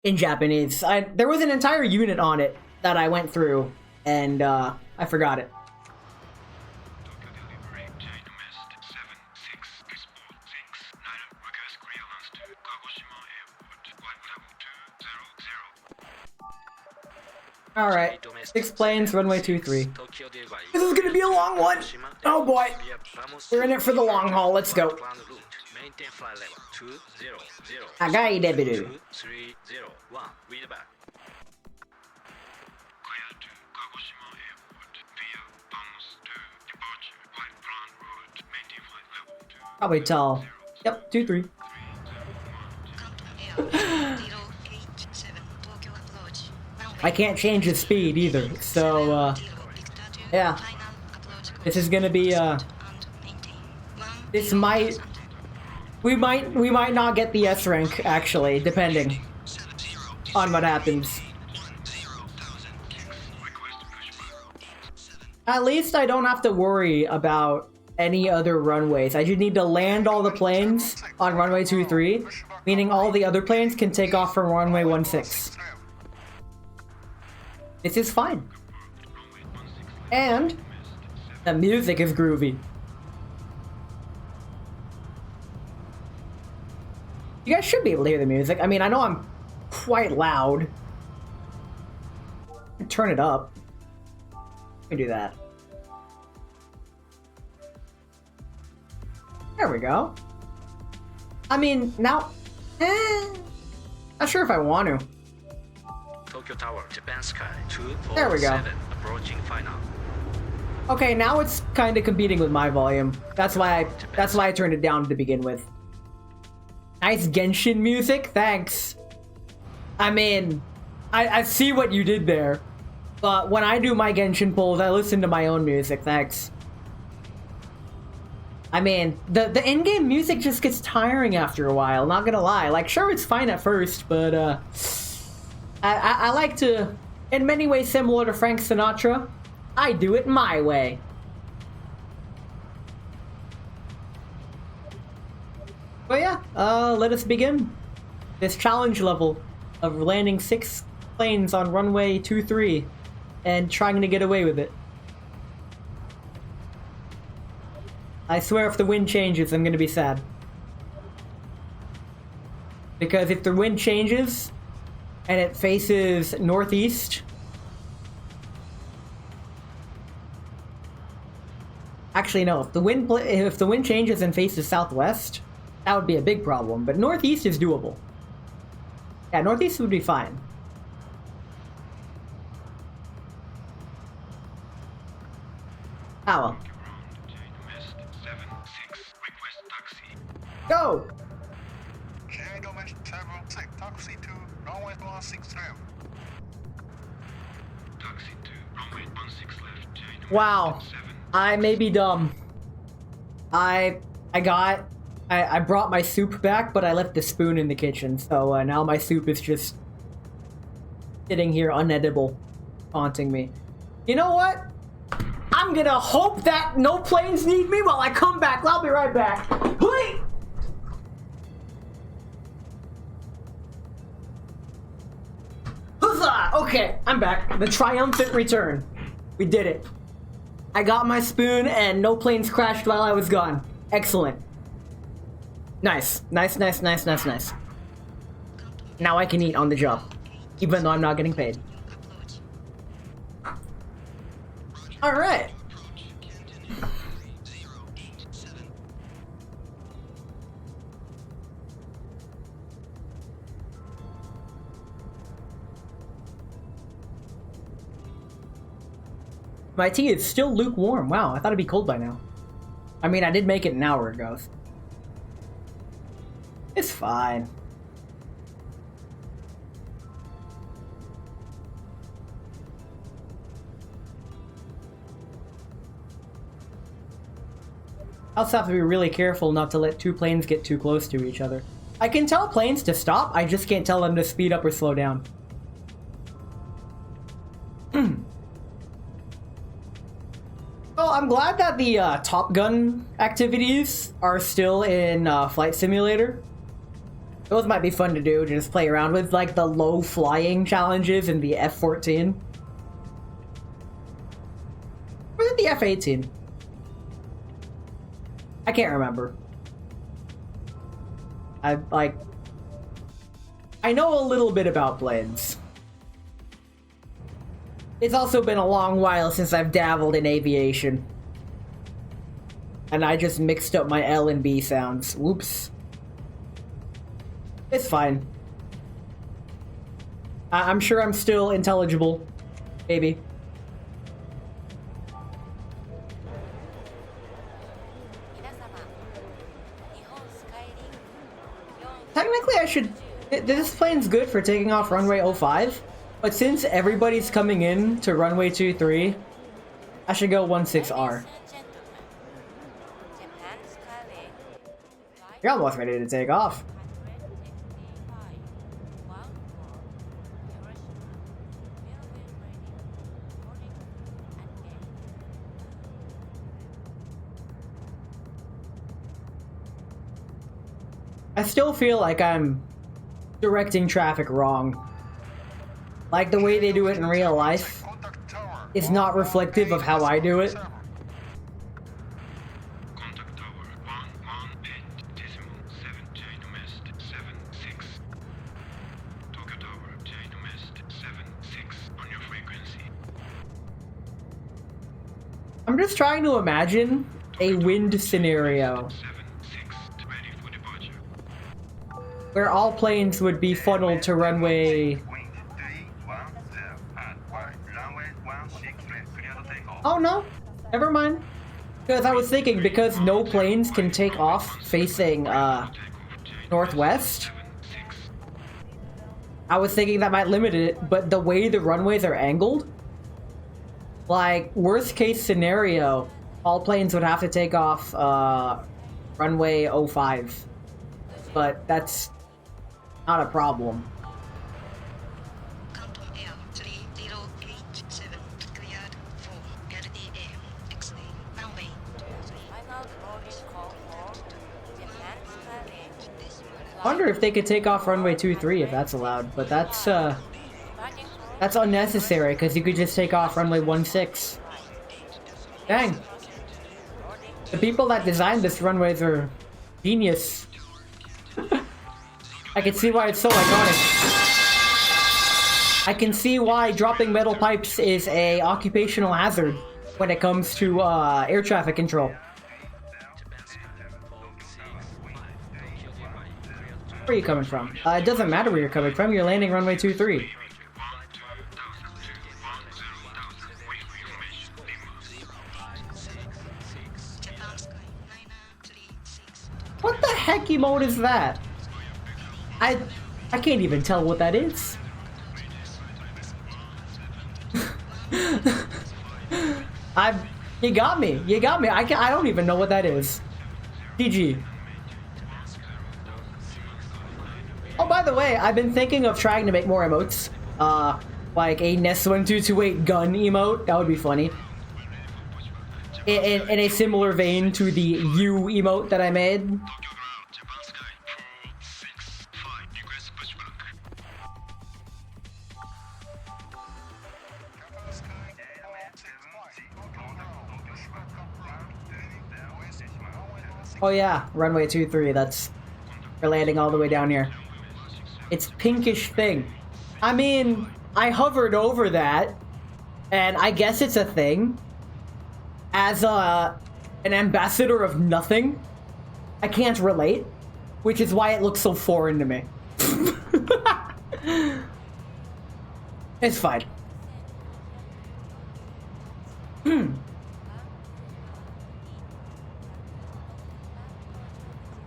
in Japanese. There was an entire unit on it that I went through, and I forgot it. Alright, 6 planes, runway 23. This is gonna be a long one! Oh boy! We're in it for the long haul, let's go. Agai level. Probably tall. Yep, 2-3. I can't change the speed either, so yeah. This is gonna be this might we might not get the S rank actually, depending on what happens. At least I don't have to worry about any other runways. I just need to land all the planes on runway 23, meaning all the other planes can take off from runway 16. This is fine. And the music is groovy. You guys should be able to hear the music. I mean, I know I'm quite loud. Turn it up. Let me do that. There we go. I mean, now... not sure if I want to. Tokyo Tower, Japan Sky, There we go. Approaching final. Okay, now it's kind of competing with my volume. That's why I turned it down to begin with. Nice Genshin music, thanks. I mean, I see what you did there, but when I do my Genshin polls, I listen to my own music. Thanks. I mean, the in-game music just gets tiring after a while. Not gonna lie. Like, sure, it's fine at first, but I like to, in many ways similar to Frank Sinatra, I do it my way. But yeah, let us begin this challenge level of landing 6 planes on runway 23 and trying to get away with it. I swear if the wind changes, I'm gonna be sad. Because if the wind changes and it faces northeast, actually no, if the wind changes and faces southwest, that would be a big problem, but northeast is doable. Yeah, northeast would be fine. Ah well. Go! Taxi to runway 16 left. Taxi to runway 16 left. Wow. I may be dumb. I brought my soup back, but I left the spoon in the kitchen, so now my soup is just sitting here unedible, haunting me. You know what? I'm gonna hope that no planes need me while I come back. I'll be right back. Wait! Huzzah! Okay, I'm back. The triumphant return. We did it. I got my spoon and no planes crashed while I was gone. Excellent. Nice. Nice. Now I can eat on the job, even though I'm not getting paid. Alright. My tea is still lukewarm. Wow, I thought it'd be cold by now. I mean, I did make it an hour ago. It's fine. I also have to be really careful not to let two planes get too close to each other. I can tell planes to stop, I just can't tell them to speed up or slow down. Oh, I'm glad that the Top Gun activities are still in Flight Simulator. Those might be fun to do, just play around with, like the low flying challenges in the F-14. Or is it the F-18? I can't remember. I know a little bit about planes. It's also been a long while since I've dabbled in aviation. And I just mixed up my L and B sounds. Whoops. It's fine. I'm sure I'm still intelligible. Maybe. Technically, I should... This plane's good for taking off runway 05, but since everybody's coming in to runway 23, I should go 16R. You're almost ready to take off. I still feel like I'm directing traffic wrong. Like the way they do it in real life is not reflective of how I do it. Contact tower 118.7 J West 76. Tokyo Tower J West 76 on your frequency. I'm just trying to imagine a wind scenario 76 ready for departure. where all planes would be funneled to runway... Wind 310 at runway 16 left, clear to take off. Oh no, never mind. Because I was thinking, because no planes can take off facing northwest, I was thinking that might limit it, but the way the runways are angled, like, worst case scenario, all planes would have to take off runway 05. But that's not a problem. Canton Air 3087 cleared for LDA X-ray runway Final protocol for Japan Skyway. I wonder if they could take off runway 23 if that's allowed, but that's unnecessary because you could just take off runway 16. Dang. The people that designed this runways are genius. I can see why it's so iconic. I can see why dropping metal pipes is a occupational hazard when it comes to air traffic control. Where are you coming from? It doesn't matter where you're coming from, you're landing runway 23. Japan Sky 936. What the heck emote is that? I can't even tell what that is. You got me. You got me. I don't even know what that is. GG. Oh, by the way, I've been thinking of trying to make more emotes. Like a NES 1228 gun emote. That would be funny. In a similar vein to the U emote that I made. Oh yeah, runway 23, that's... We're landing all the way down here. It's pinkish thing. I mean, I hovered over that, and I guess it's a thing. As an ambassador of nothing, I can't relate, which is why it looks so foreign to me. It's fine.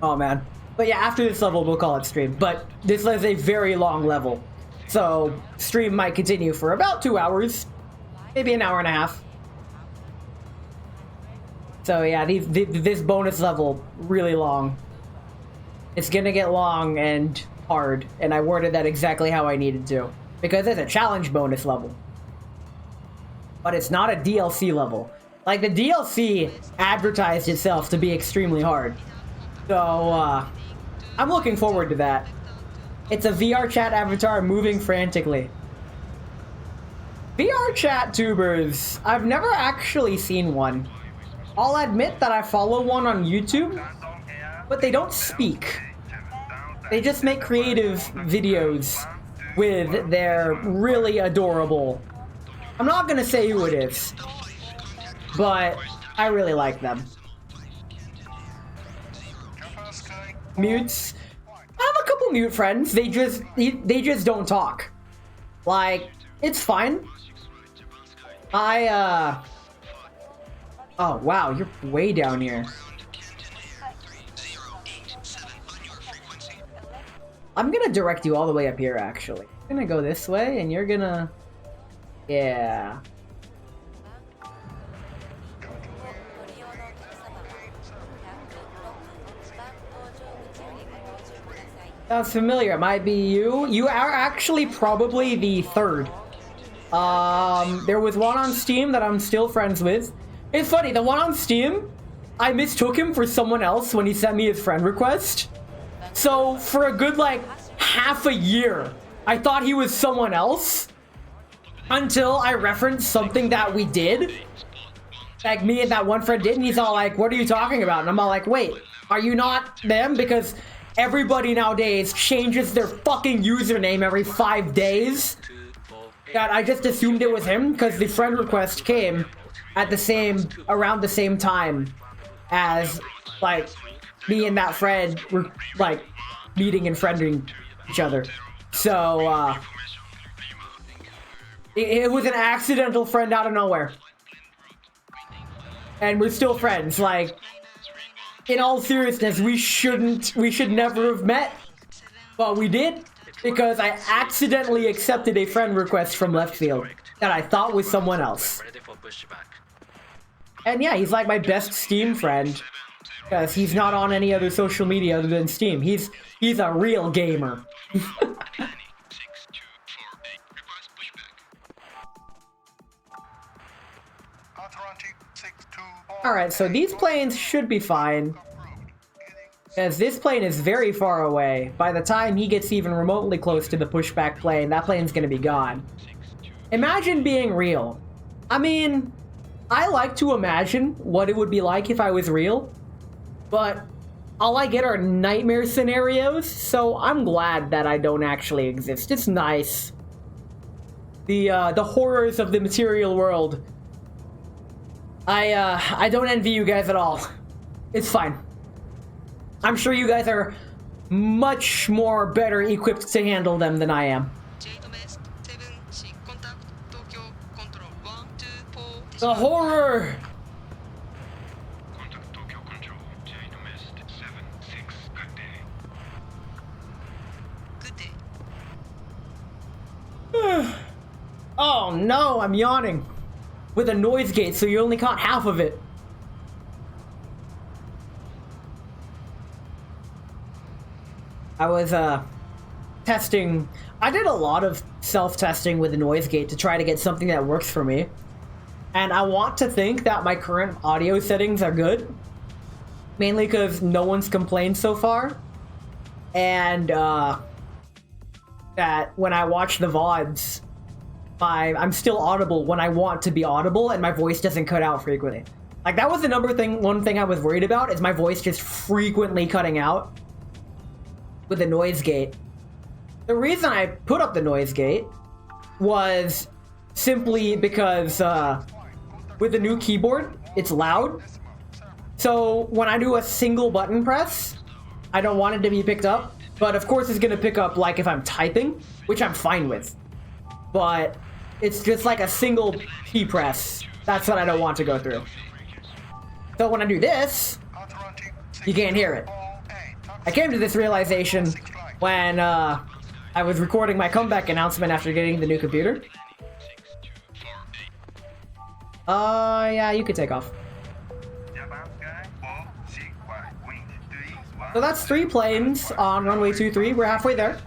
Oh man. But yeah, after this level, we'll call it stream. But this is a very long level. So, stream might continue for about 2 hours. Maybe an hour and a half. So yeah, this bonus level, really long. It's gonna get long and hard. And I worded that exactly how I needed to. Because it's a challenge bonus level. But it's not a DLC level. Like, the DLC advertised itself to be extremely hard. So, I'm looking forward to that. It's a VR chat avatar moving frantically. VR chat tubers. I've never actually seen one. I'll admit that I follow one on YouTube, but they don't speak. They just make creative videos with their really adorable... I'm not gonna say who it is, but I really like them. Mutes. I have a couple mute friends. They just don't talk. Like, it's fine. Oh wow, you're way down here. I'm gonna direct you all the way up here, actually. I'm gonna go this way, and you're gonna... Yeah. Sounds familiar. It might be you. You are actually probably the third. There was one on Steam that I'm still friends with. It's funny, the one on Steam, I mistook him for someone else when he sent me his friend request. So, for a good, like, half a year, I thought he was someone else. Until I referenced something that we did. Like, me and that one friend did, and he's all like, what are you talking about? And I'm all like, wait, are you not them? Because everybody nowadays changes their fucking username every 5 days. God, I just assumed it was him, because the friend request came at around the same time as, like, me and that friend were, like, meeting and friending each other. So, it was an accidental friend out of nowhere. And we're still friends, like, in all seriousness, we should never have met, but we did, because I accidentally accepted a friend request from left field that I thought was someone else. And yeah, he's like my best Steam friend, because he's not on any other social media other than Steam. He's a real gamer. Alright, so these planes should be fine. Because this plane is very far away. By the time he gets even remotely close to the pushback plane, that plane's gonna be gone. Imagine being real. I mean, I like to imagine what it would be like if I was real. But all I get are nightmare scenarios, so I'm glad that I don't actually exist. It's nice. The horrors of the material world. I don't envy you guys at all. It's fine. I'm sure you guys are much more better equipped to handle them than I am. The horror! Contact Tokyo Control, Jane West 76, good day. Oh no, I'm yawning. With a noise gate, so you only caught half of it. I was, testing. I did a lot of self-testing with the noise gate to try to get something that works for me. And I want to think that my current audio settings are good. Mainly because no one's complained so far. And, that when I watch the VODs, I'm still audible when I want to be audible, and my voice doesn't cut out frequently. Like, that was the one thing I was worried about, is my voice just frequently cutting out with the noise gate. The reason I put up the noise gate was simply because, with the new keyboard, it's loud. So, when I do a single button press, I don't want it to be picked up. But, of course, it's gonna pick up, like, if I'm typing, which I'm fine with. But it's just like a single key press That's what I don't want to go through. So when I do this, you can't hear it. I came to this realization when I was recording my comeback announcement after getting the new computer. Yeah, you could take off. So that's 3 planes on runway 23. We're halfway there.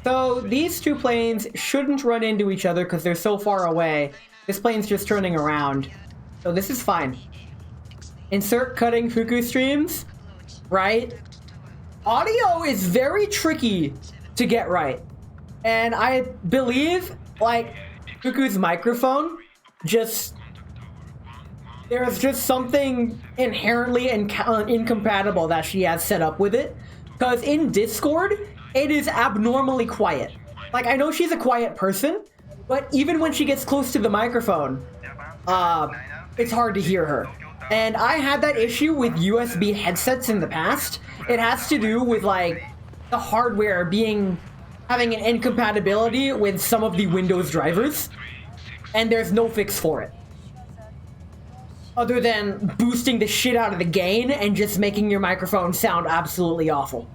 So these 2 planes shouldn't run into each other because they're so far away. This plane's just turning around. So this is fine. Insert cutting Fuku streams. Right? Audio is very tricky to get right. And I believe, like, Fuku's microphone there's just something inherently incompatible that she has set up with it. Because in Discord, it is abnormally quiet. Like, I know she's a quiet person, but even when she gets close to the microphone, it's hard to hear her. And I had that issue with USB headsets in the past. It has to do with, like, the hardware having an incompatibility with some of the Windows drivers, and there's no fix for it. Other than boosting the shit out of the gain and just making your microphone sound absolutely awful.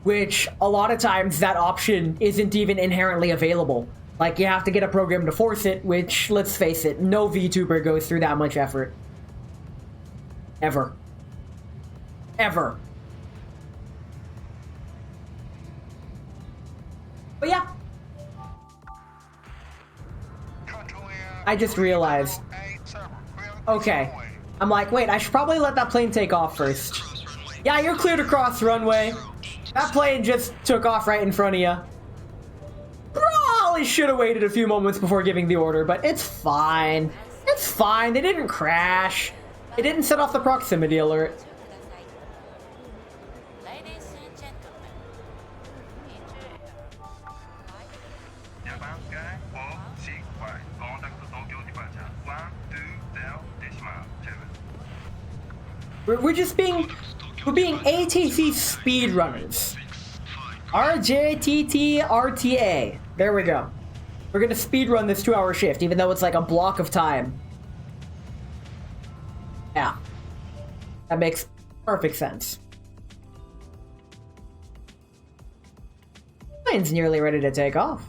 Which, a lot of times, that option isn't even inherently available. Like, you have to get a program to force it, which, let's face it, no VTuber goes through that much effort. Ever. Ever. But yeah. I just realized. Okay. I'm like, wait, I should probably let that plane take off first. Yeah, you're clear to cross runway. That plane just took off right in front of you. Probably should have waited a few moments before giving the order, but it's fine. It's fine. They didn't crash. It didn't set off the proximity alert. Ladies and gentlemen, We're being ATC speedrunners. RJTTRTA. There we go. We're gonna speedrun this 2-hour shift, even though it's like a block of time. Yeah. That makes perfect sense. Plane's nearly ready to take off.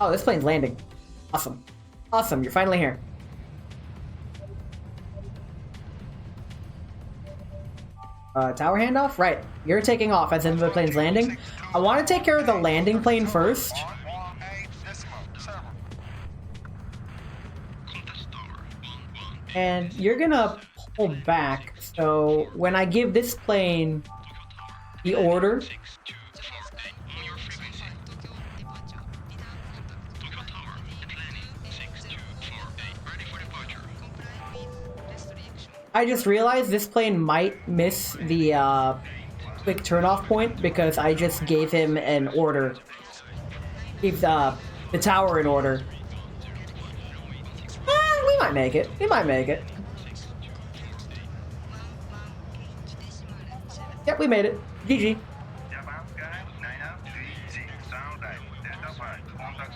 Oh, this plane's landing. Awesome. Awesome, you're finally here. Tower handoff? Right. You're taking off as in the plane's landing. I want to take care of the landing plane first. And you're gonna pull back, so when I give this plane the order, I just realized this plane might miss the quick turnoff point because I just gave him an order. Gave the tower an order. We might make it. We might make it. Yep, we made it. GG.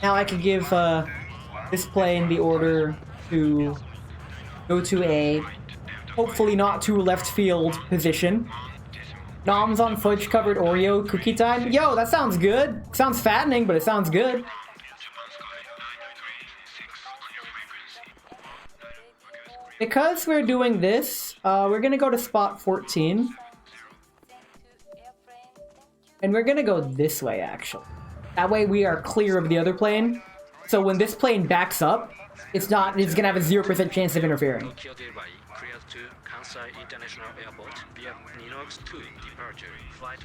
Now I can give this plane the order to go to a hopefully not too left field position. Noms on fudge covered Oreo cookie time. Yo, that sounds good. Sounds fattening, but it sounds good. Because we're doing this, we're gonna go to spot 14. And we're gonna go this way, actually. That way we are clear of the other plane. So when this plane backs up, it's gonna have a 0% chance of interfering.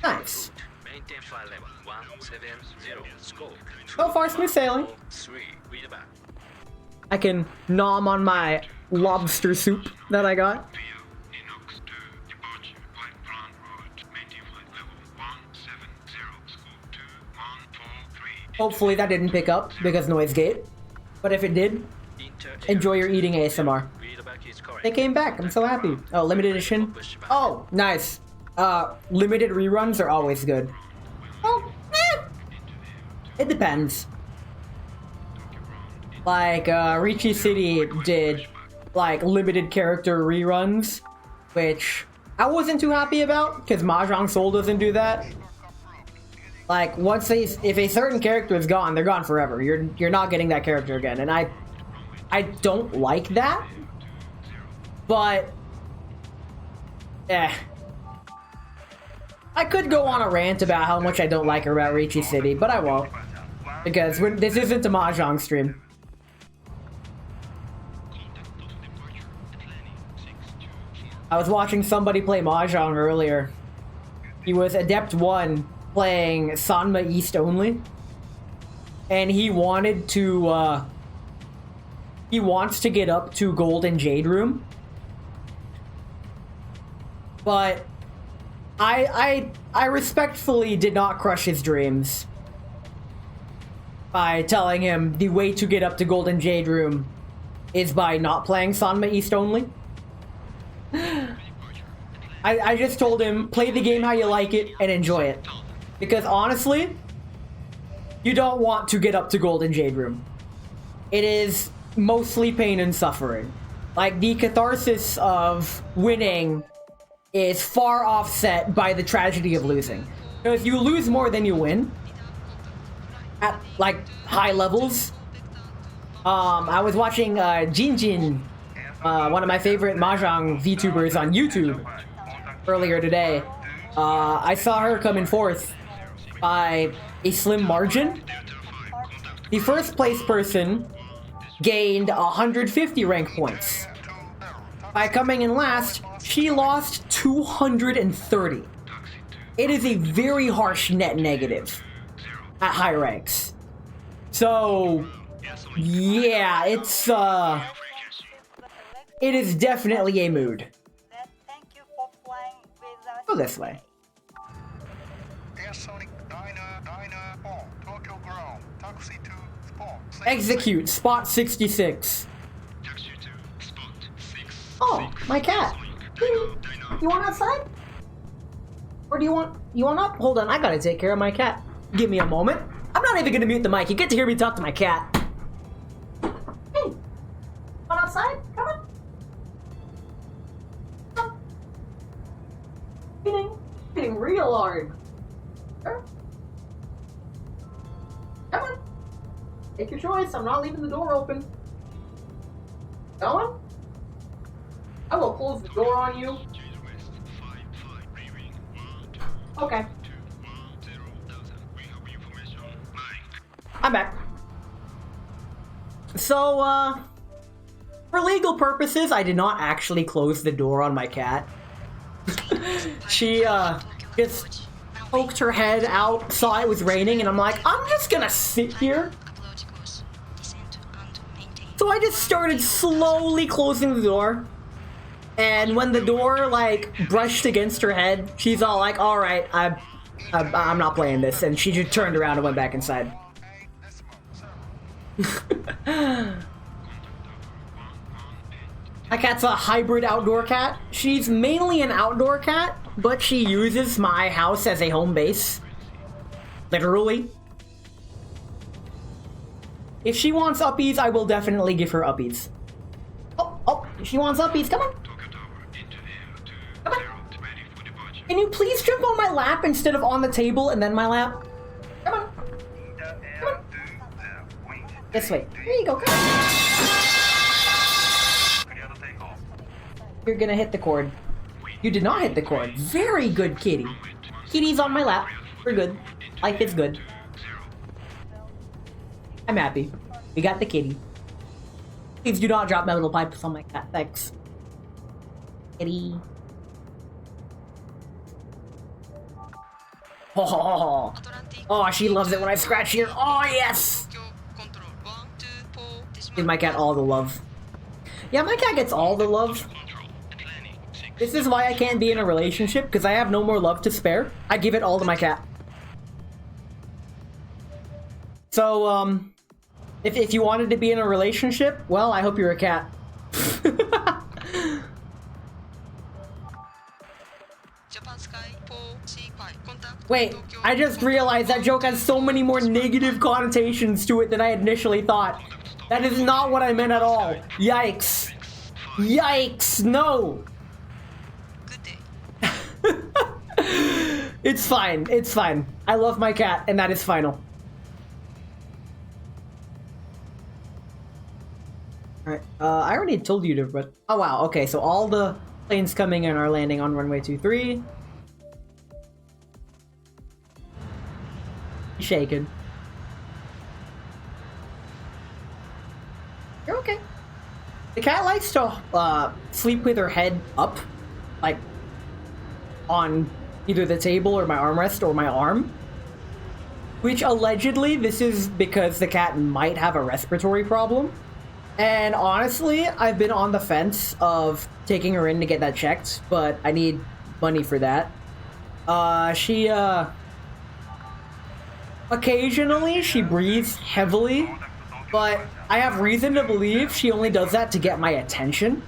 Nice. So far, smooth sailing. I can nom on my lobster soup that I got. Hopefully that didn't pick up because noise gate. But if it did, enjoy your eating ASMR. They came back. I'm so happy. Oh, limited edition. Oh, nice. limited reruns are always good. Well, it depends. Like, Ricci City did, like, limited character reruns, which I wasn't too happy about, because Mahjong Soul doesn't do that. Like, if a certain character is gone, they're gone forever. You're not getting that character again, and I don't like that. But, I could go on a rant about how much I don't like about Ricci City, but I won't, because this isn't a Mahjong stream. I was watching somebody play Mahjong earlier. He was Adept 1 playing Sanma East only. And he wanted to, he wants to get up to Golden Jade Room. But I respectfully did not crush his dreams by telling him the way to get up to Golden Jade Room is by not playing Sanma East only. I just told him, play the game how you like it and enjoy it. Because honestly, you don't want to get up to Golden Jade Room. It is mostly pain and suffering. Like, the catharsis of winning is far offset by the tragedy of losing. So if you lose more than you win, at, like, high levels, I was watching Jinjin, one of my favorite Mahjong VTubers on YouTube, earlier today. I saw her coming fourth by a slim margin. The first place person gained 150 rank points. By coming in last, she lost 230. It is a very harsh net negative at high ranks. So, yeah, it is definitely a mood. Go this way. Execute, spot 66. Oh, my cat. You want outside? Or do you want up? Hold on, I gotta take care of my cat. Give me a moment. I'm not even gonna mute the mic. You get to hear me talk to my cat. Hey, want outside? Come on. Hitting real hard. Sure. Come on. Take your choice. I'm not leaving the door open. Going? I will close the door on you. Okay. I'm back. So, for legal purposes, I did not actually close the door on my cat. She, just poked her head out, saw it was raining, and I'm like, I'm just gonna sit here. So I just started slowly closing the door. And when the door, like, brushed against her head, she's all like, alright, I'm not playing this. And she just turned around and went back inside. My cat's a hybrid outdoor cat. She's mainly an outdoor cat, but she uses my house as a home base. Literally. If she wants uppies, I will definitely give her uppies. Oh, she wants uppies. Come on. Come on. Can you please jump on my lap instead of on the table and then my lap? Come on. Come on. This way. There you go. Come on. You're gonna hit the cord. You did not hit the cord. Very good, kitty. Kitty's on my lap. We're good. Life is good. I'm happy. We got the kitty. Please do not drop my little pipes on my cat. Thanks. Kitty. Oh, she loves it when I scratch here. Oh, yes! Give my cat all the love. Yeah, my cat gets all the love. This is why I can't be in a relationship, because I have no more love to spare. I give it all to my cat. So, if you wanted to be in a relationship, well, I hope you're a cat. Wait, I just realized that joke has so many more negative connotations to it than I initially thought. That is not what I meant at all. Yikes. Yikes, no! It's fine, it's fine. I love my cat, and that is final. Alright, I already told you to, but... Oh wow, okay, so all the planes coming in are landing on runway 23. Shaken. You're okay. The cat likes to sleep with her head up, like on either the table or my armrest or my arm. Which allegedly this is because the cat might have a respiratory problem. And honestly, I've been on the fence of taking her in to get that checked, but I need money for that. Occasionally, she breathes heavily, but I have reason to believe she only does that to get my attention.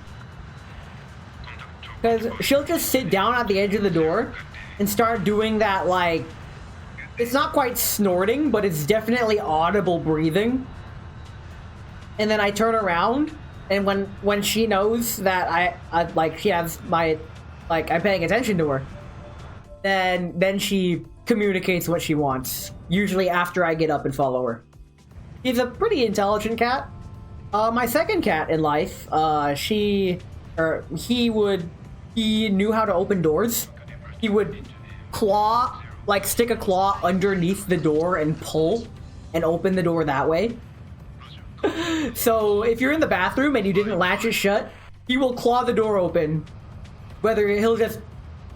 Because she'll just sit down at the edge of the door and start doing that, like, it's not quite snorting, but it's definitely audible breathing. And then I turn around, and when she knows that I like, she has my, like, I'm paying attention to her, then she communicates what she wants, usually after I get up and follow her. She's a pretty intelligent cat. My second cat in life, he knew how to open doors. He would stick a claw underneath the door and pull and open the door that way. So if you're in the bathroom and you didn't latch it shut, he will claw the door open. Whether he'll just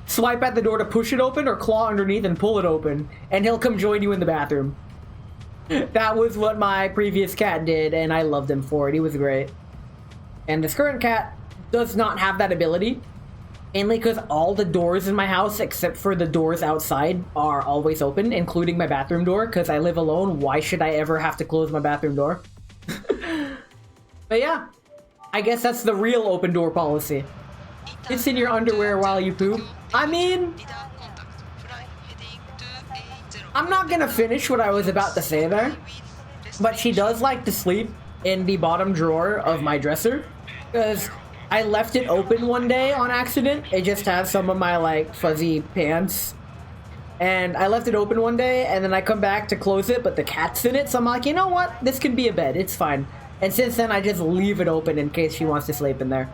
swipe at the door to push it open or claw underneath and pull it open, and he'll come join you in the bathroom. That was what my previous cat did, and I loved him for it. He was great. And this current cat does not have that ability, mainly because all the doors in my house, except for the doors outside, are always open, including my bathroom door, because I live alone. Why should I ever have to close my bathroom door? But yeah, I guess that's the real open door policy. It's in your underwear while you poop. I mean, I'm not gonna finish what I was about to say there, but she does like to sleep in the bottom drawer of my dresser, because I left it open one day on accident. It just has some of my, like, fuzzy pants. And I left it open one day, and then I come back to close it, but the cat's in it, so I'm like, you know what? This can be a bed. It's fine. And since then, I just leave it open in case she wants to sleep in there.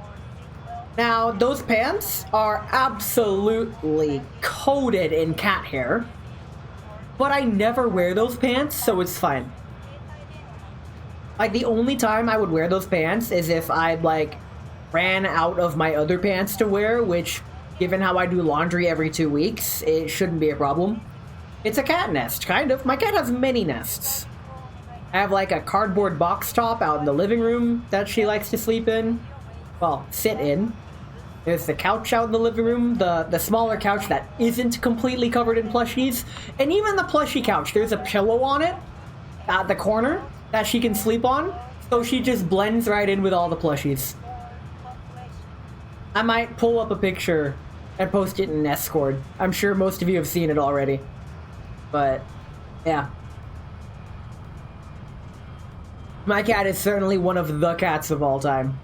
Now, those pants are absolutely coated in cat hair, but I never wear those pants, so it's fine. Like, the only time I would wear those pants is if I, like, ran out of my other pants to wear, which, given how I do laundry every 2 weeks, it shouldn't be a problem. It's a cat nest, kind of. My cat has many nests. I have, like, a cardboard box top out in the living room that she likes to sleep in. Well, sit in. There's the couch out in the living room, the smaller couch that isn't completely covered in plushies. And even the plushie couch, there's a pillow on it at the corner that she can sleep on. So she just blends right in with all the plushies. I might pull up a picture and post it in Discord. I'm sure most of you have seen it already. But, yeah. My cat is certainly one of the cats of all time.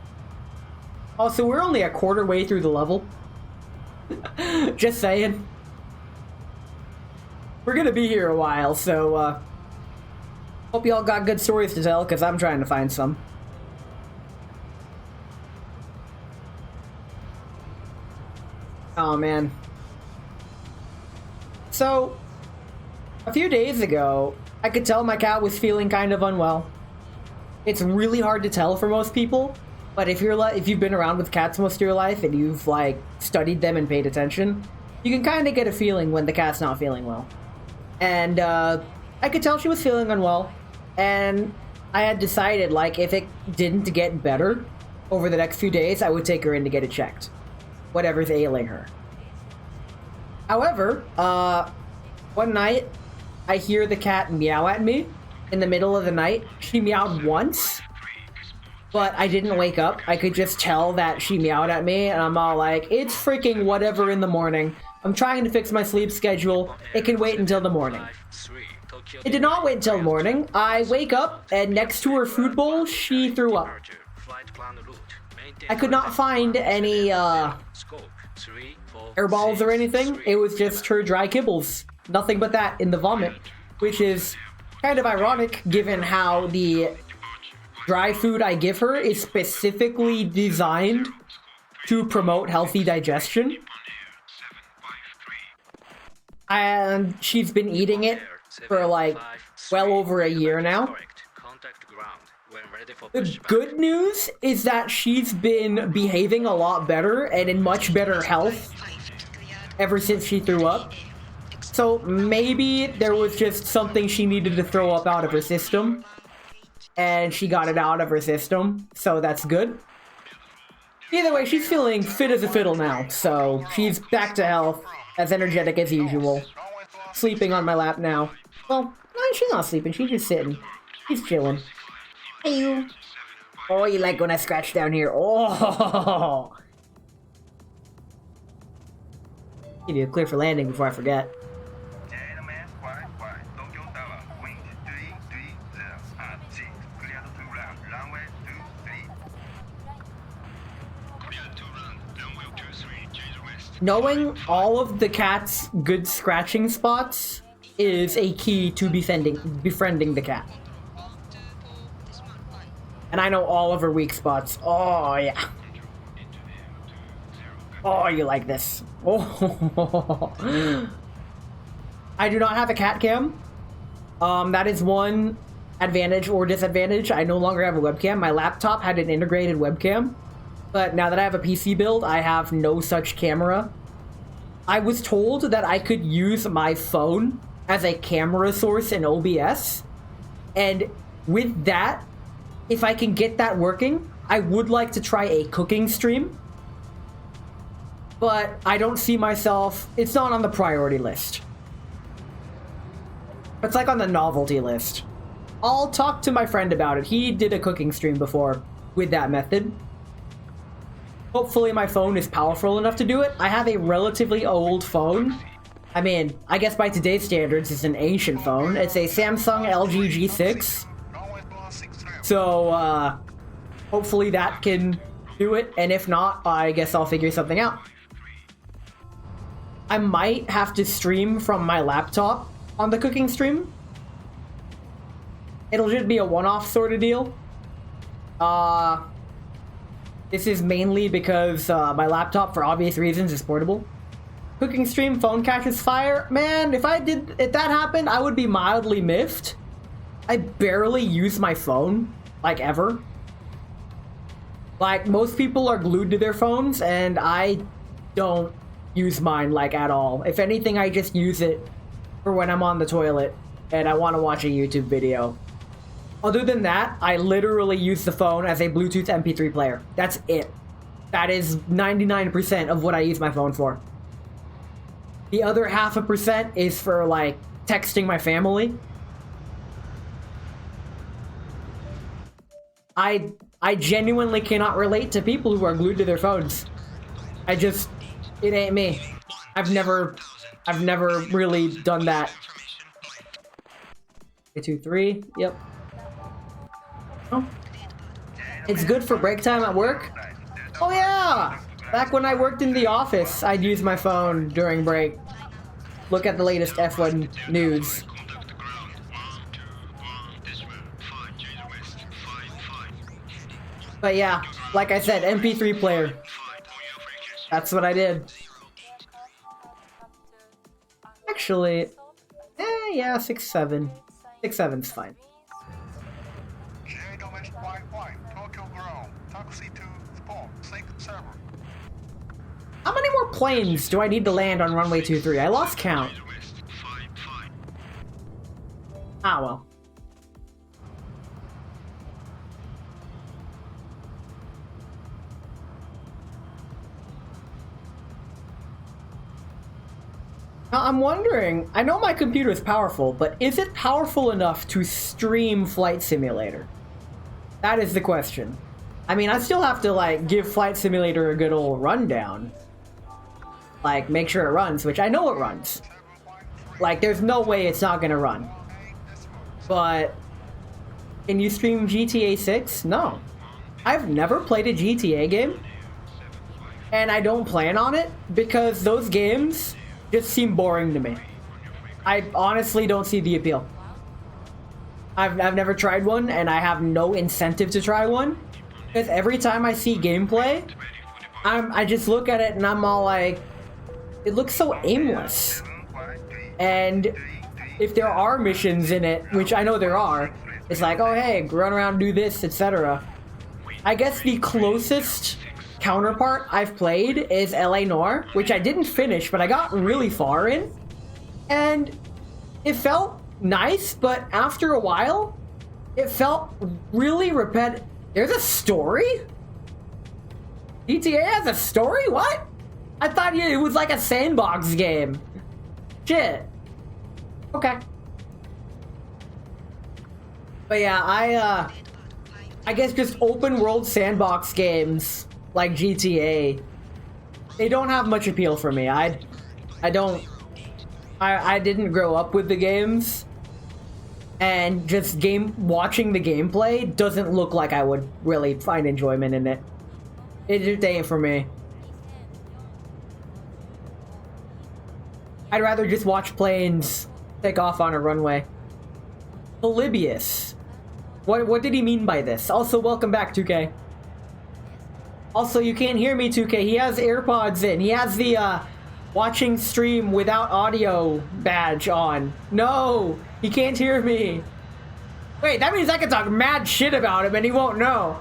Also, we're only a quarter way through the level. Just saying. We're gonna be here a while, so, hope y'all got good stories to tell, because I'm trying to find some. Oh, man. So, a few days ago, I could tell my cat was feeling kind of unwell. It's really hard to tell for most people, but if you've been around with cats most of your life and you've, like, studied them and paid attention, you can kind of get a feeling when the cat's not feeling well. And I could tell she was feeling unwell, and I had decided, like, if it didn't get better over the next few days, I would take her in to get it checked. Whatever's ailing her. However, one night, I hear the cat meow at me in the middle of the night. She meowed once, but I didn't wake up. I could just tell that she meowed at me, and I'm all like, it's freaking whatever in the morning. I'm trying to fix my sleep schedule. It can wait until the morning. It did not wait until the morning. I wake up, and next to her food bowl, she threw up. I could not find any, air balls or anything. It was just her dry kibbles. Nothing but that in the vomit. Which is kind of ironic, given how the dry food I give her is specifically designed to promote healthy digestion. And she's been eating it for like well over a year now. The good news is that she's been behaving a lot better and in much better health ever since she threw up. So maybe there was just something she needed to throw up out of her system, and she got it out of her system, so that's good. Either way, she's feeling fit as a fiddle now, so she's back to health, as energetic as usual. Sleeping on my lap now. Well, no, she's not sleeping, she's just sitting. She's chilling. Hey, you. Oh, you like when I scratch down here? Oh! Give you a clear for landing before I forget. Knowing all of the cat's good scratching spots is a key to befriending the cat. And I know all of her weak spots. Oh, yeah. Oh, you like this. Oh. I do not have a cat cam. That is one advantage or disadvantage. I no longer have a webcam. My laptop had an integrated webcam. But now that I have a PC build, I have no such camera. I was told that I could use my phone as a camera source in OBS. And with that, if I can get that working, I would like to try a cooking stream. But I don't see myself... It's not on the priority list. It's like on the novelty list. I'll talk to my friend about it. He did a cooking stream before with that method. Hopefully my phone is powerful enough to do it. I have a relatively old phone. I mean, I guess by today's standards, it's an ancient phone. It's a Samsung LG G6. So, hopefully that can do it. And if not, I guess I'll figure something out. I might have to stream from my laptop on the cooking stream. It'll just be a one-off sort of deal. This is mainly because my laptop, for obvious reasons, is portable. Cooking stream, phone catches fire. Man, if that happened, I would be mildly miffed. I barely use my phone, like, ever. Like, most people are glued to their phones, and I don't use mine, like, at all. If anything, I just use it for when I'm on the toilet and I want to watch a YouTube video. Other than that, I literally use the phone as a Bluetooth MP3 player. That's it. That is 99% of what I use my phone for. The other 0.5% is for, like, texting my family. I genuinely cannot relate to people who are glued to their phones. It ain't me. I've never really done that. 2, 3, yep. Oh. It's good for break time at work? Oh yeah! Back when I worked in the office, I'd use my phone during break. Look at the latest F1 news. But yeah, like I said, MP3 player. That's what I did. Actually, yeah, 6.7. 6.7's fine. How many more planes do I need to land on runway 23? I lost count. Ah, well. Now, I'm wondering, I know my computer is powerful, but is it powerful enough to stream Flight Simulator? That is the question. I mean, I still have to, like, give Flight Simulator a good old rundown. like make sure it runs, which I know it runs. Like there's no way it's not gonna run. But can you stream GTA 6? No. I've never played a GTA game, and I don't plan on it because those games just seem boring to me. I honestly don't see the appeal. I've never tried one, and I have no incentive to try one, because every time I see gameplay, I just look at it and I'm all like, it looks so aimless. And if there are missions in it, which I know there are, it's like, oh hey, run around, do this, etc. I guess the closest counterpart I've played is LA Noire, which I didn't finish, but I got really far in. And it felt nice, but after a while, it felt really repetitive. There's a story? GTA has a story? What? I thought it was like a sandbox game. Shit. Okay. But yeah, I guess just open world sandbox games like GTA, they don't have much appeal for me. I didn't grow up with the games, and just watching the gameplay doesn't look like I would really find enjoyment in it. It just ain't for me. I'd rather just watch planes take off on a runway. Polybius. What did he mean by this? Also, welcome back, 2K. Also, you can't hear me, 2K. He has AirPods in. He has the watching stream without audio badge on. No, he can't hear me. Wait, that means I can talk mad shit about him and he won't know.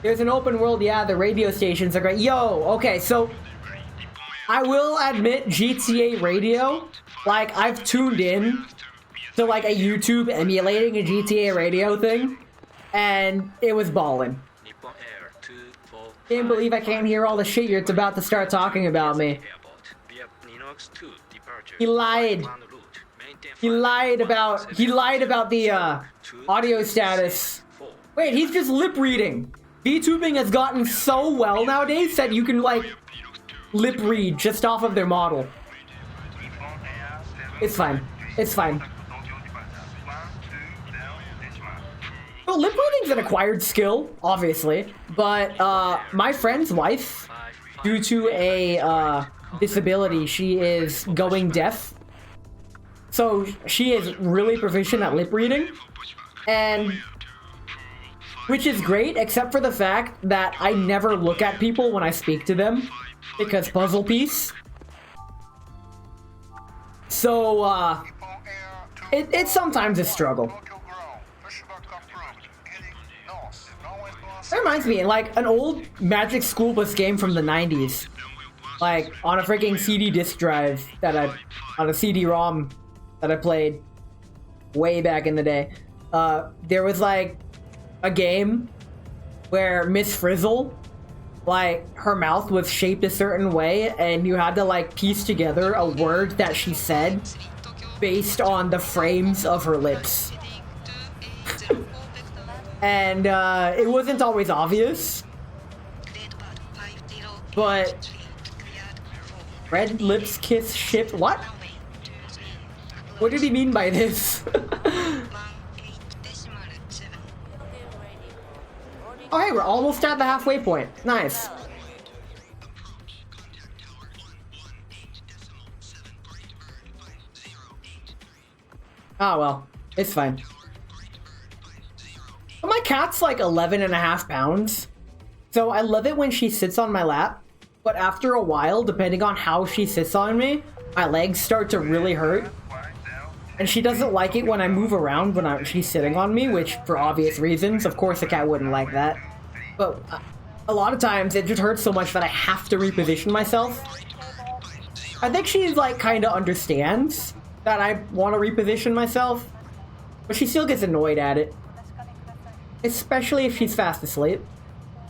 There's an open world, yeah, the radio stations are great. Yo, okay, so I will admit GTA radio, like I've tuned in to like a YouTube emulating a GTA radio thing, and it was ballin'. Nippon Air 245 Can't believe I can't hear all the shit you're about to start talking about me. Airport via Ninox 2 departure. He lied. One route. Maintain He lied about the audio status. Wait, he's just lip reading. VTubing has gotten so well nowadays that you can like lip read just off of their model. It's fine. It's fine. Well, lip reading's an acquired skill, obviously, but my friend's wife, due to a disability, she is going deaf. So she is really proficient at lip reading, and which is great, except for the fact that I never look at people when I speak to them, because puzzle piece. So, it's sometimes a struggle. That reminds me, like, an old Magic School Bus game from the 90s. Like, on a freaking CD disc drive on a CD-ROM that I played way back in the day. There was, like, a game where Miss Frizzle, like, her mouth was shaped a certain way, and you had to, like, piece together a word that she said based on the frames of her lips. And it wasn't always obvious, but red lips kiss ship. What? What did he mean by this? Oh hey, we're almost at the halfway point. Nice. Ah well, it's fine. But my cat's like 11.5 pounds, so I love it when she sits on my lap, but after a while, depending on how she sits on me, my legs start to really hurt. And she doesn't like it when I move around when she's sitting on me, which, for obvious reasons, of course a cat wouldn't like that. But a lot of times, it just hurts so much that I have to reposition myself. I think she, like, kinda understands that I want to reposition myself, but she still gets annoyed at it. Especially if she's fast asleep.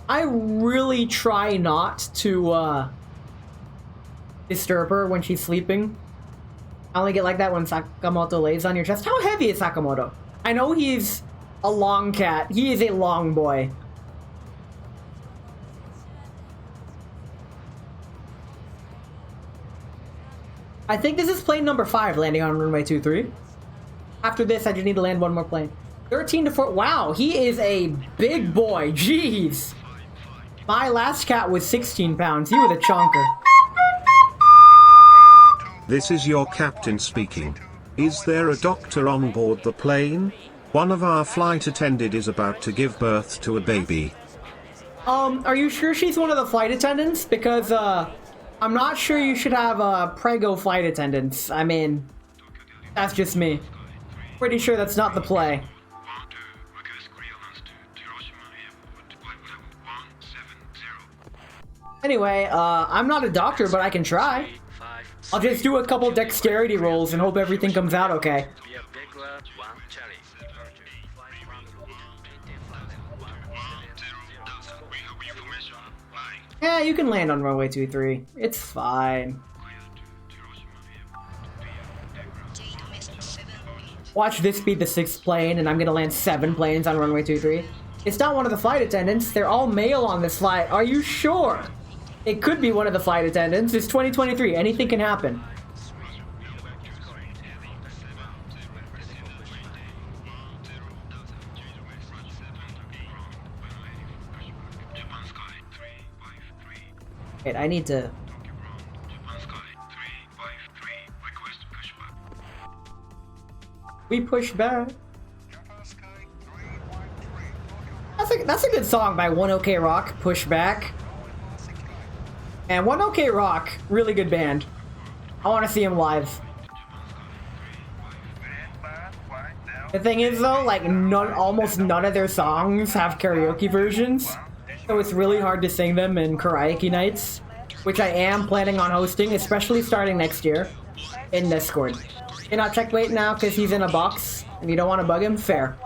I really try not to, disturb her when she's sleeping. I only get like that when Sakamoto lays on your chest. How heavy is Sakamoto? I know he's a long cat. He is a long boy. I think this is plane number 5 landing on runway 23. After this, I just need to land one more plane. 13 to 4. Wow, he is a big boy. Jeez. My last cat was 16 pounds. He was a chonker. This is your captain speaking. Is there a doctor on board the plane? One of our flight attendants is about to give birth to a baby. Are you sure she's one of the flight attendants? Because, I'm not sure you should have, prego flight attendants. I mean, that's just me. Pretty sure that's not the play. Anyway, I'm not a doctor, but I can try. I'll just do a couple dexterity rolls and hope everything comes out okay. Yeah, you can land on runway 23. It's fine. Watch this be the 6th plane, and I'm gonna land 7 planes on runway 23. It's not one of the flight attendants. They're all male on this flight. Are you sure? It could be one of the flight attendants. It's 2023. Anything can happen. Wait, I need to... We push back. That's a good song by One OK Rock, Push Back. And One OK Rock, really good band. I want to see him live. The thing is though, like almost none of their songs have karaoke versions. So it's really hard to sing them in karaoke nights, which I am planning on hosting, especially starting next year, in Discord. You're not checkmate now because he's in a box and you don't want to bug him? Fair.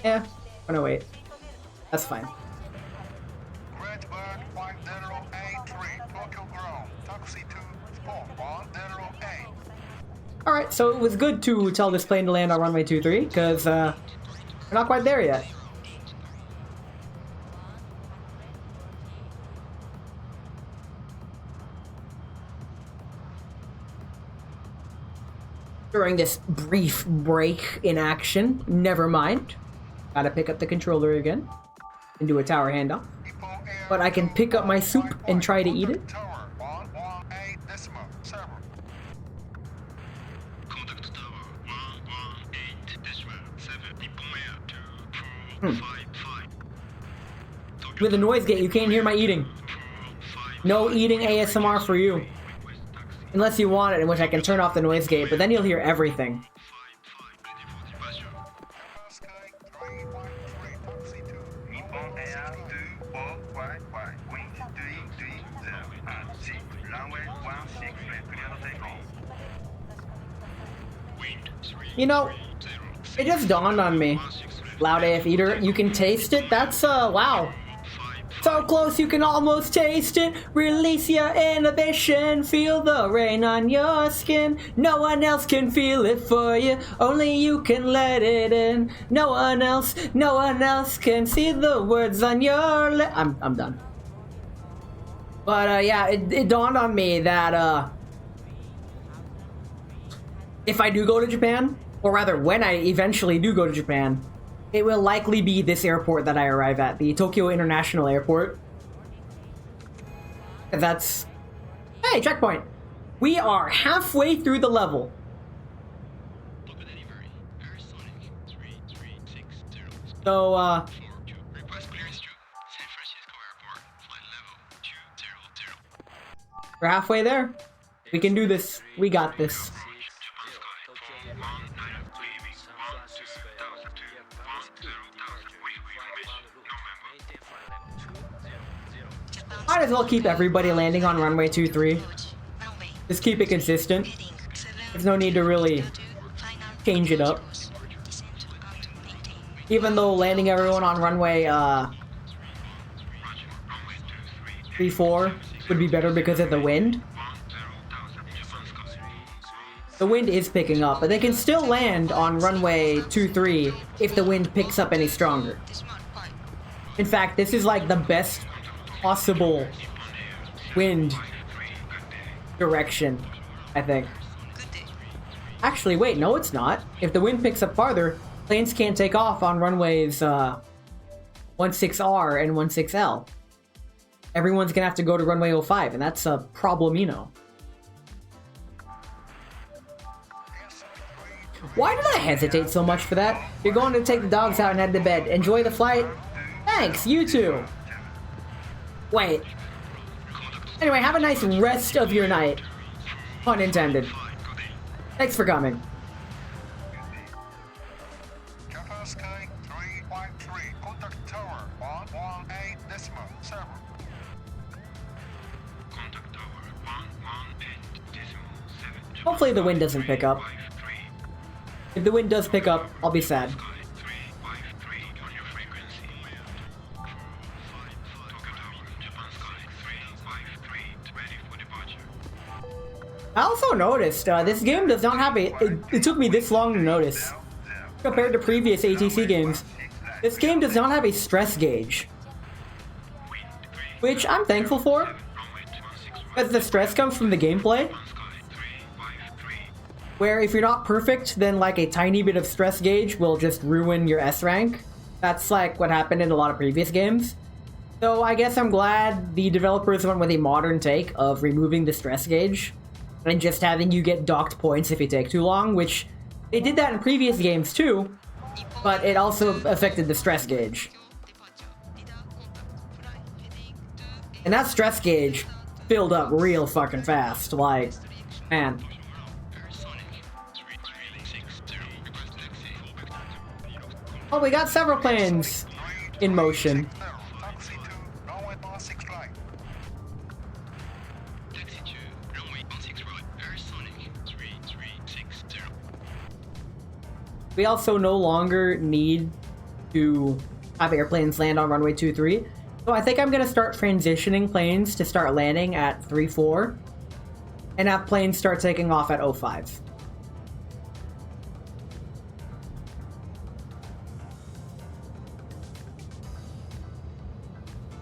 Yeah, I'm gonna wait. That's fine. Alright, so it was good to tell this plane to land on runway 23, because we're not quite there yet. During this brief break in action, never mind. Gotta pick up the controller again and do a tower handoff. But I can pick up my soup and try to eat it. With the noise gate, you can't hear my eating. No eating ASMR for you. Unless you want it, in which I can turn off the noise gate, but then you'll hear everything. You know, it just dawned on me. Loud AF Eater, you can taste it? That's, wow. So close you can almost taste it. Release your inhibition. Feel the rain on your skin. No one else can feel it for you. Only you can let it in. No one else can see the words on your lip. I'm done. But, yeah, it dawned on me that, if I do go to Japan, or rather when I eventually do go to Japan, it will likely be this airport that I arrive at, the Tokyo International Airport. That's... Hey, checkpoint! We are halfway through the level. So, we're halfway there. We can do this. We got this. Might as well keep everybody landing on runway 23. Just keep it consistent. There's no need to really change it up. Even though landing everyone on runway 3-4 would be better because of the wind. the wind is picking up, but they can still land on runway 23 if the wind picks up any stronger. In fact, this is like the best possible wind direction, I think. Actually, wait, no it's not. If the wind picks up farther, planes can't take off on runways 16R and 16L. Everyone's gonna have to go to runway 05, and that's a problemino. Why did I hesitate so much for that? You're going to take the dogs out and head to bed. Enjoy the flight? Thanks, you too. Wait. Anyway, have a nice rest of your night. Pun intended. Thanks for coming. Kappa Sky 353, contact tower 118.7. Contact tower 118.7. Hopefully the wind doesn't pick up. If the wind does pick up, I'll be sad. Sky 353 on your frequency. Tokyo Tower, Japan Sky 353, ready for departure. I also noticed, this game does not have a... It took me this long to notice. Compared to previous ATC games, this game does not have a stress gauge. Which I'm thankful for, because the stress comes from the gameplay. Where if you're not perfect, then like a tiny bit of stress gauge will just ruin your S rank. That's like what happened in a lot of previous games. So I guess I'm glad the developers went with a modern take of removing the stress gauge and just having you get docked points if you take too long, which they did that in previous games too, but it also affected the stress gauge. And that stress gauge filled up real fucking fast, like, man. Oh, we got several planes in motion. Taxi to runway 16 right. Taxi to runway 16 right, Aersonic 3360. We also no longer need to have airplanes land on runway 23. So I think I'm gonna start transitioning planes to start landing at 3-4 and have planes start taking off at 05.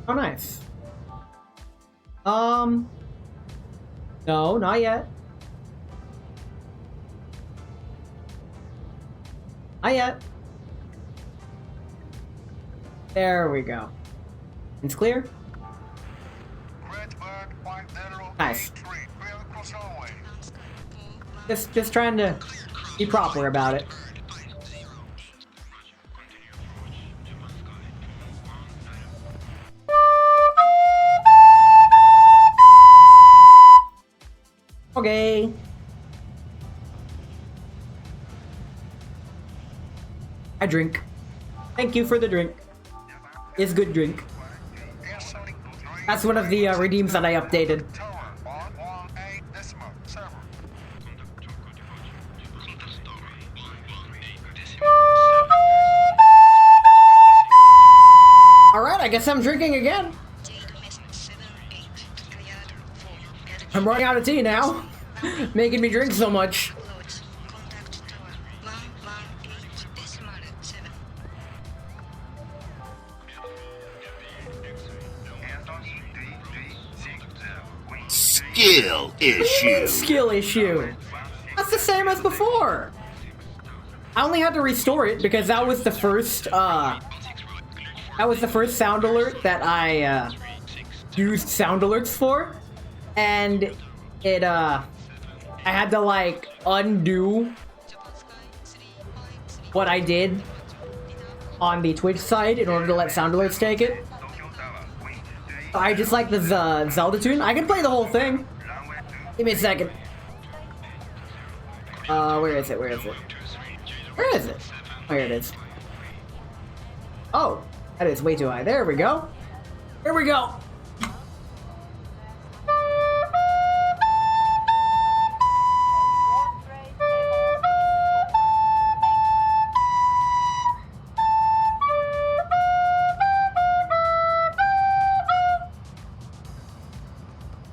Oh, nice. No, not yet. Not yet. There we go. It's clear? Nice. Just trying to be proper about it. Okay. I drink. Thank you for the drink. It's good drink. That's one of the redeems that I updated. Alright, I guess I'm drinking again. I'm running out of tea now. Making me drink so much. Contact tower 118.7. Skill issue. Skill issue. That's the same as before. I only had to restore it because that was the first sound alert that I used sound alerts for, and it I had to like undo what I did on the Twitch side in order to let sound alerts take it. I just like the Zelda tune. I can play the whole thing. Give me a second. Where is it? Where is it? Where is it? Oh, here it is. Oh, that is way too high. There we go. Here we go.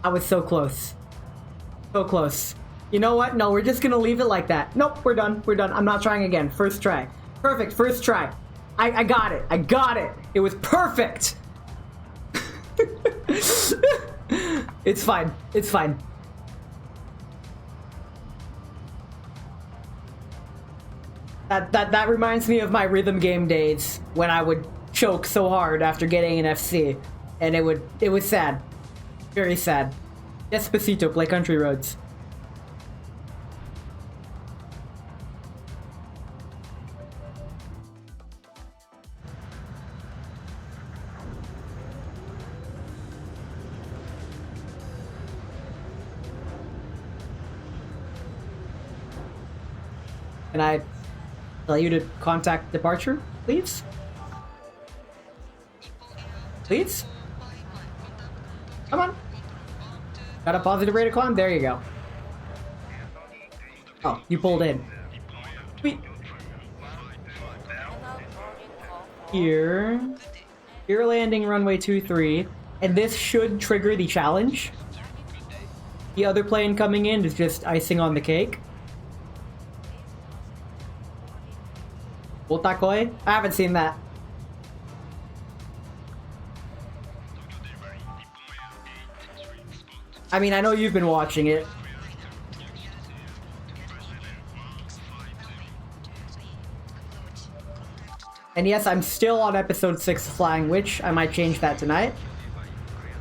I was so close. So close. You know what? No, we're just gonna leave it like that. Nope, we're done. We're done. I'm not trying again. First try. Perfect, first try. I got it. I got it. It was perfect. It's fine. It's fine. That reminds me of my rhythm game days when I would choke so hard after getting an FC, and it was sad, very sad. Despacito, play Country Roads. Can I tell you to contact departure, please? Please? Come on. Got a positive rate of climb? There you go. Oh, you pulled in. Sweet. Here. Here landing runway 23. And this should trigger the challenge. The other plane coming in is just icing on the cake. Otakoi? I haven't seen that. I mean, I know you've been watching it. And yes, I'm still on episode 6 of Flying Witch. I might change that tonight.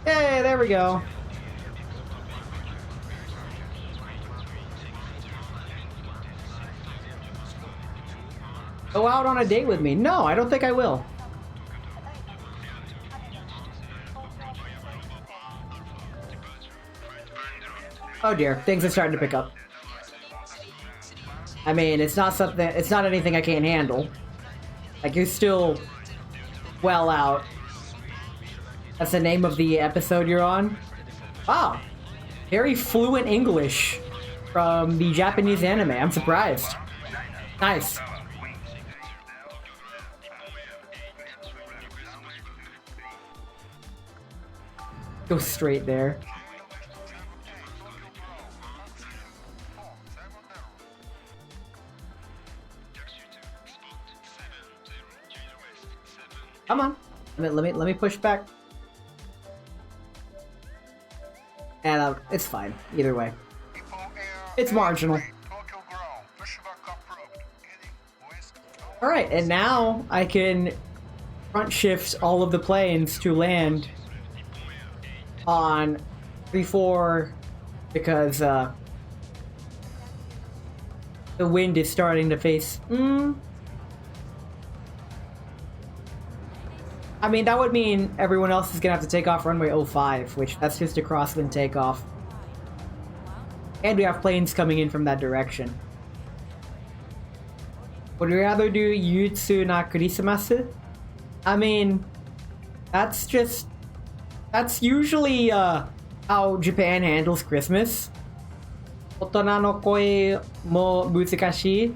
Hey, there we go. Go out on a date with me. No, I don't think I will. Oh dear, things are starting to pick up. I mean, it's not anything I can't handle. Like, you're still well out. That's the name of the episode you're on? Wow. Very fluent English from the Japanese anime. I'm surprised. Nice. Go straight there. Come on. Let me push back. And it's fine. Either way. It's marginal. Alright, and now I can front shift all of the planes to land on 3-4 because the wind is starting to face. I mean, that would mean everyone else is gonna have to take off runway 05, which that's just a crosswind takeoff. And we have planes coming in from that direction. Would you rather do Yutsu na Kurisimasu? I mean, that's usually how Japan handles Christmas. Otona no koi mo muzukashii.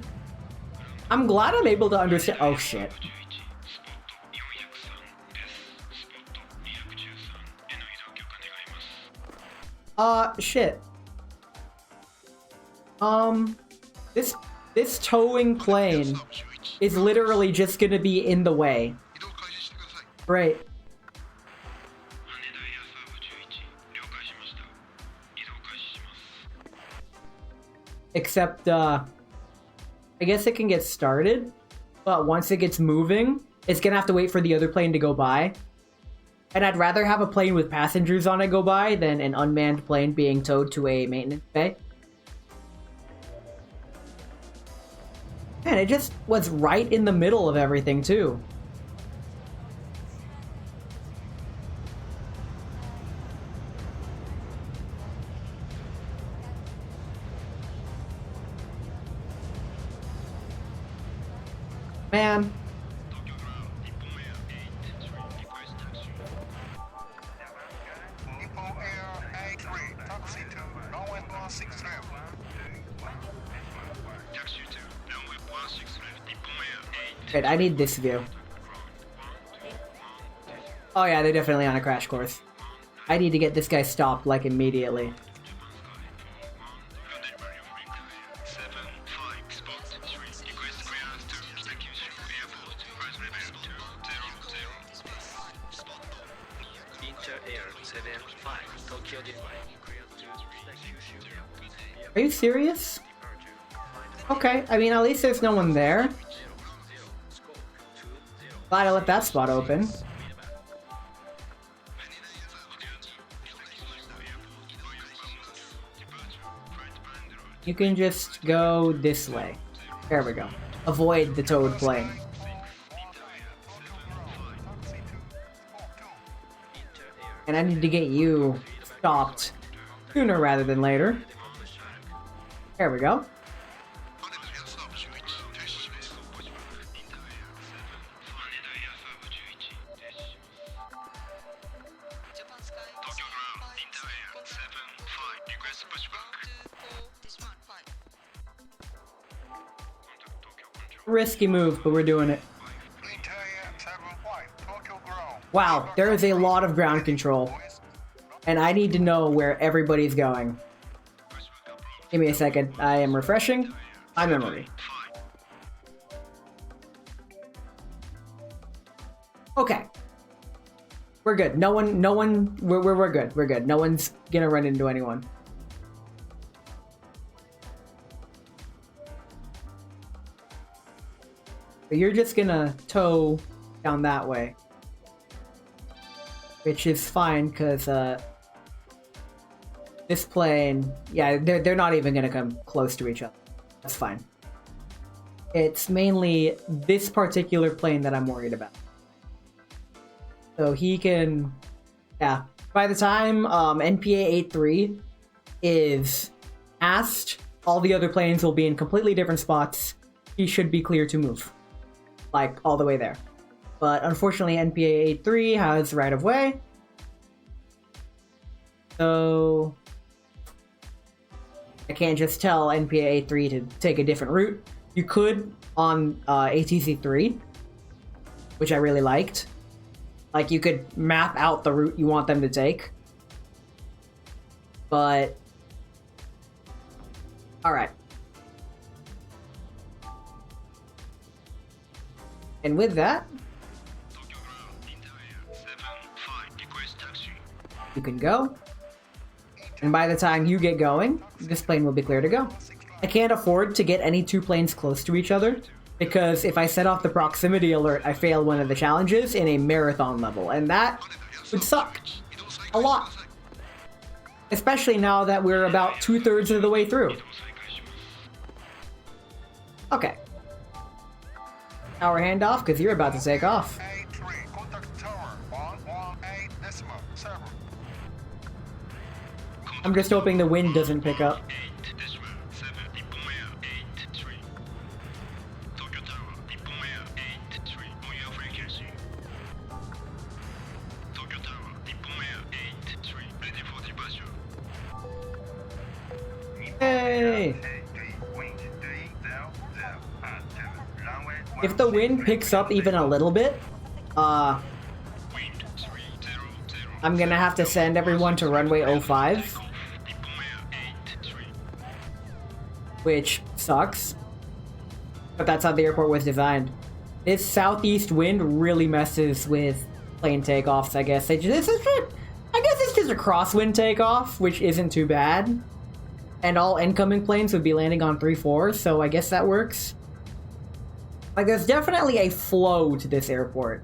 I'm glad I'm able to understand. Oh shit. Shit. This towing plane is literally just gonna be in the way. Great. Except, I guess it can get started, but once it gets moving, it's gonna have to wait for the other plane to go by. And I'd rather have a plane with passengers on it go by than an unmanned plane being towed to a maintenance bay. Man, it just was right in the middle of everything, too. Man. Wait, I need this view. Oh yeah, they're definitely on a crash course. I need to get this guy stopped, like, immediately. Inter Air 75 Tokyo Delivery cleared to Kyushu Airport. Are you serious? Okay, I mean, at least there's no one there. Glad I left that spot open. You can just go this way. There we go. Avoid the toad plane. And I need to get you stopped sooner rather than later. There we go. Japan Sky 75 request pushback 124 Smart 5. Risky move, but we're doing it. Wow, there is a lot of ground control. And I need to know where everybody's going. Give me a second. I am refreshing my memory. Okay. We're good. We're good. We're good. No one's gonna run into anyone. But you're just gonna tow down that way. Which is fine, because, this plane... Yeah, they're not even gonna come close to each other. That's fine. It's mainly this particular plane that I'm worried about. So he can... Yeah. By the time, NPA 8-3 is asked, all the other planes will be in completely different spots. He should be clear to move. Like, all the way there. But unfortunately, NPA 8-3 has right of way. So I can't just tell NPA 8-3 to take a different route. You could on ATC 3, which I really liked. Like, you could map out the route you want them to take. But alright. And with that, you can go. And by the time you get going, this plane will be clear to go. I can't afford to get any two planes close to each other, because if I set off the proximity alert, I fail one of the challenges in a marathon level, and that would suck. A lot. Especially now that we're about 2/3 of the way through. Okay. Our handoff, because you're about to take off. I'm just hoping the wind doesn't pick up. Hey! If the wind picks up even a little bit, I'm gonna have to send everyone to runway 05. Which sucks. But that's how the airport was designed. This southeast wind really messes with plane takeoffs, I guess. I guess it's just a crosswind takeoff, which isn't too bad. And all incoming planes would be landing on 3-4, so I guess that works. Like, there's definitely a flow to this airport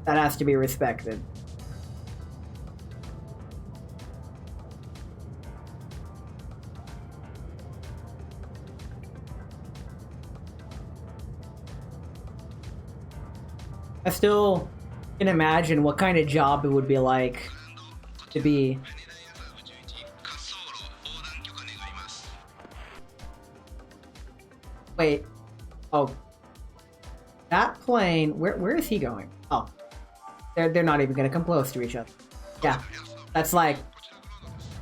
that has to be respected. I still can imagine what kind of job it would be like to be. Wait. Oh. That plane, where is he going? Oh. They're not even gonna come close to each other. Yeah. That's like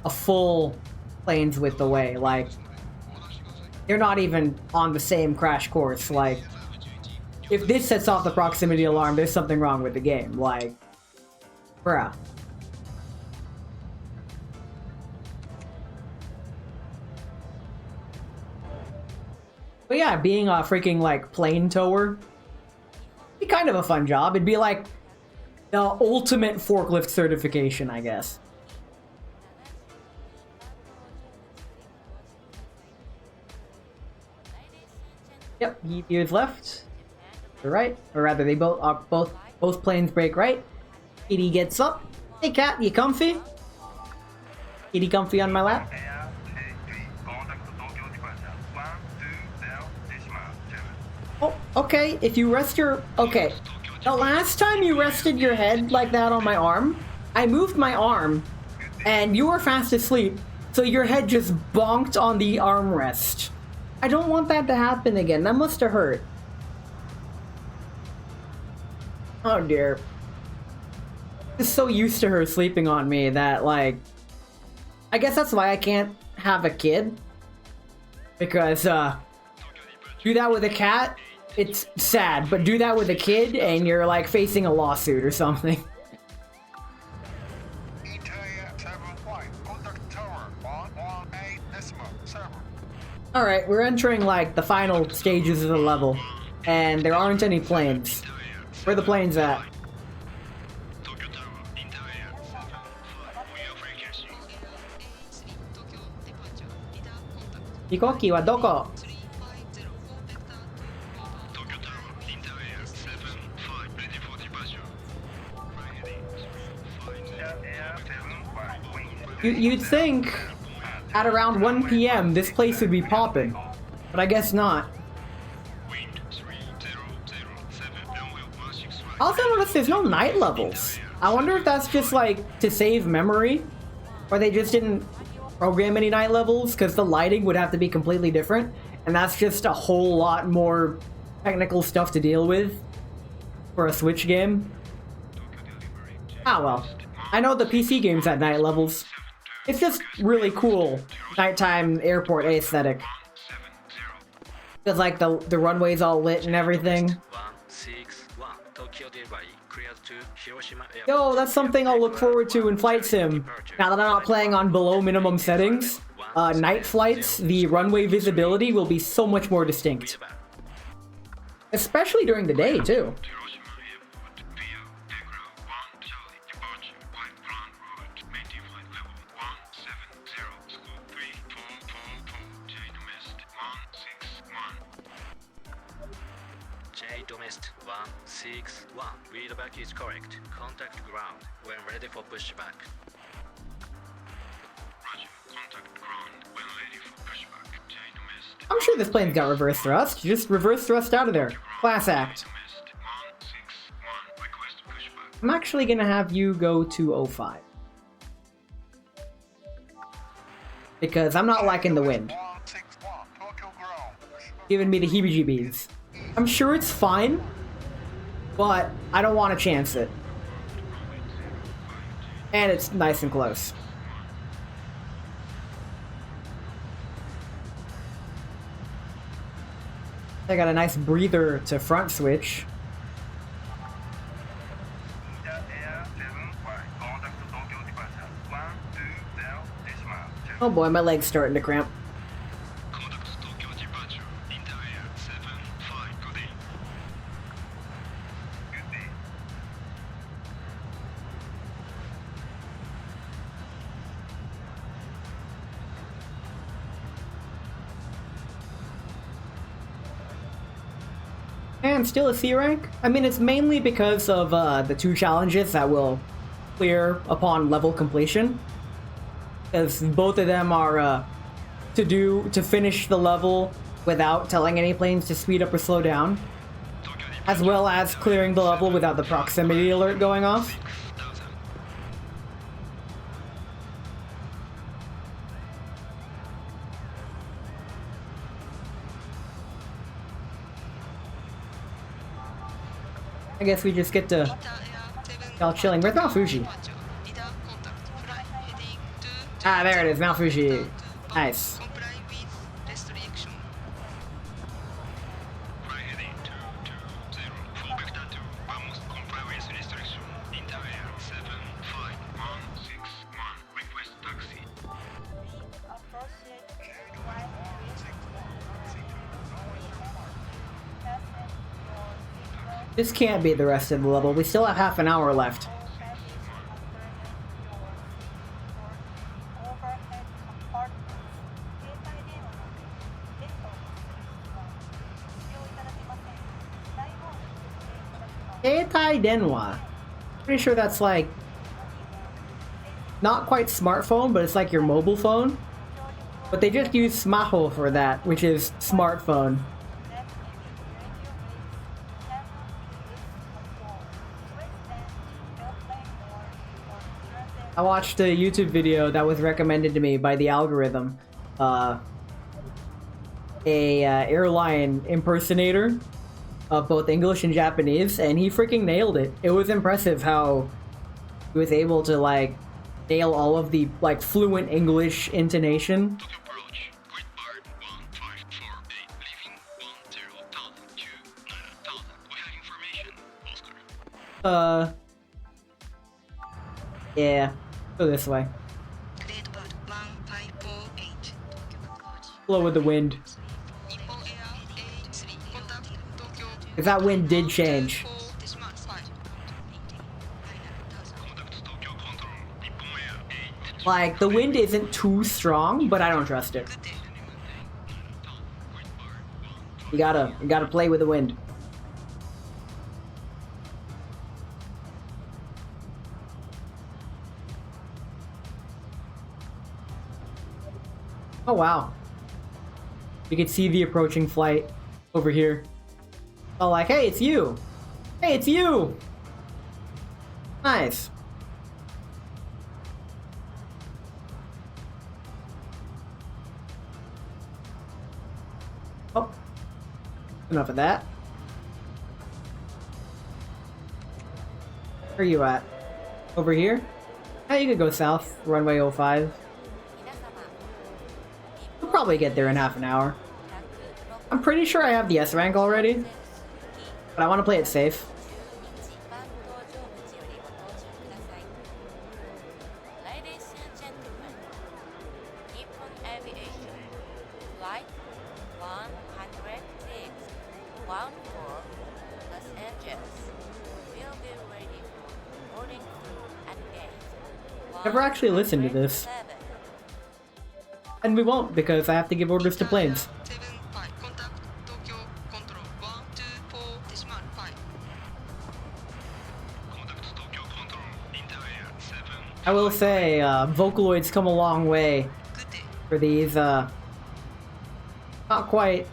a full plane's width away. Like, they're not even on the same crash course. Like, if this sets off the proximity alarm, there's something wrong with the game. Like, bruh. But yeah, being a freaking, like, plane tower, be kind of a fun job. It'd be like The ultimate forklift certification, I guess. Yep, he veers left. To right, or rather, they both planes brake right. Kitty gets up. Hey, cat, you comfy? Kitty comfy on my lap? Oh, okay. If you rest your... Okay. The last time you rested your head like that on my arm, I moved my arm, and you were fast asleep, so your head just bonked on the armrest. I don't want that to happen again. That must have hurt. Oh dear. I'm just so used to her sleeping on me that, like... I guess that's why I can't have a kid. Because, do that with a cat, it's sad. But do that with a kid, and you're, like, facing a lawsuit or something. Alright, we're entering, like, the final stages of the level. And there aren't any planes. Where are the planes at? Hikoki wa doko? You'd think at around 1 p.m. this place would be popping, but I guess not. I also noticed there's no night levels. I wonder if that's just like to save memory, or they just didn't program any night levels because the lighting would have to be completely different, and that's just a whole lot more technical stuff to deal with for a Switch game. Ah well, I know the PC games had night levels. It's just really cool nighttime airport aesthetic. Because like the runway's all lit and everything. Yo, that's something I'll look forward to in Flight Sim. Now that I'm not playing on below minimum settings, night flights, the runway visibility will be so much more distinct. Especially during the day, too. Domest 161. Readback is correct. Contact ground when ready for pushback. Roger. Contact ground when ready for pushback. J Domest. I'm sure this plane's got reverse thrust. Just reverse thrust out of there. Class act. Domest 161. Request pushback. I'm actually gonna have you go to 05. Because I'm not liking the wind. 161. Tokyo ground. Giving me the heebie-jeebies. I'm sure it's fine, but I don't want to chance it. And it's nice and close. I got a nice breather to front switch. Oh boy, my leg's starting to cramp. Contact Tokyo departure. Inter Air 75. Good day. Good day. And still a C rank? I mean, it's mainly because of the 2 challenges that will clear upon level completion. Because both of them are to finish the level without telling any planes to speed up or slow down. As well as clearing the level without the proximity alert going off. I guess we just get to y'all chilling. Where's Mount Fuji? Ah, there it is, Mount Fuji. Nice. Fly heading 220. Full vector 2. One must comply with restriction. Inter Air 75161. Request taxi. This can't be the rest of the level. We still have half an hour left. Keitai Denwa. Pretty sure that's like not quite smartphone, but it's like your mobile phone. But they just use smaho for that, which is smartphone. I watched a YouTube video that was recommended to me by the algorithm. Airline impersonator of both English and Japanese, and he freaking nailed it. It was impressive how he was able to like nail all of the like fluent English intonation. Approach. Great Bird 1548. Leaving 10,000 to 9,000. We have information. Oscar. Yeah. Go this way. Red Bird 1548. Flow with the wind. Nippon Air A3 contact Tokyo. Because that wind did change. Decimal 5. Contact Tokyo Control. Nippon Air 8. Like, the wind isn't too strong, but I don't trust it. Good day. You gotta play with the wind. Oh wow. You can see the approaching flight over here. Oh, like, hey, it's you! Hey, it's you! Nice. Oh. Enough of that. Where are you at? Over here? Yeah, you could go south, runway 05. We'll probably get there in half an hour. I'm pretty sure I have the S rank already, but I want to play it safe. Ladies and gentlemen, Nippon Aviation Flight 106 bound for Los Angeles will be ready for boarding at gate Never actually listened to this. 107. And we won't, because I have to give orders to planes. 75. Contact Tokyo Control 124 decimal 5. Contact Tokyo Control. Inter-Air 7. I will say, Vocaloids come a long way Good day. for these, not quite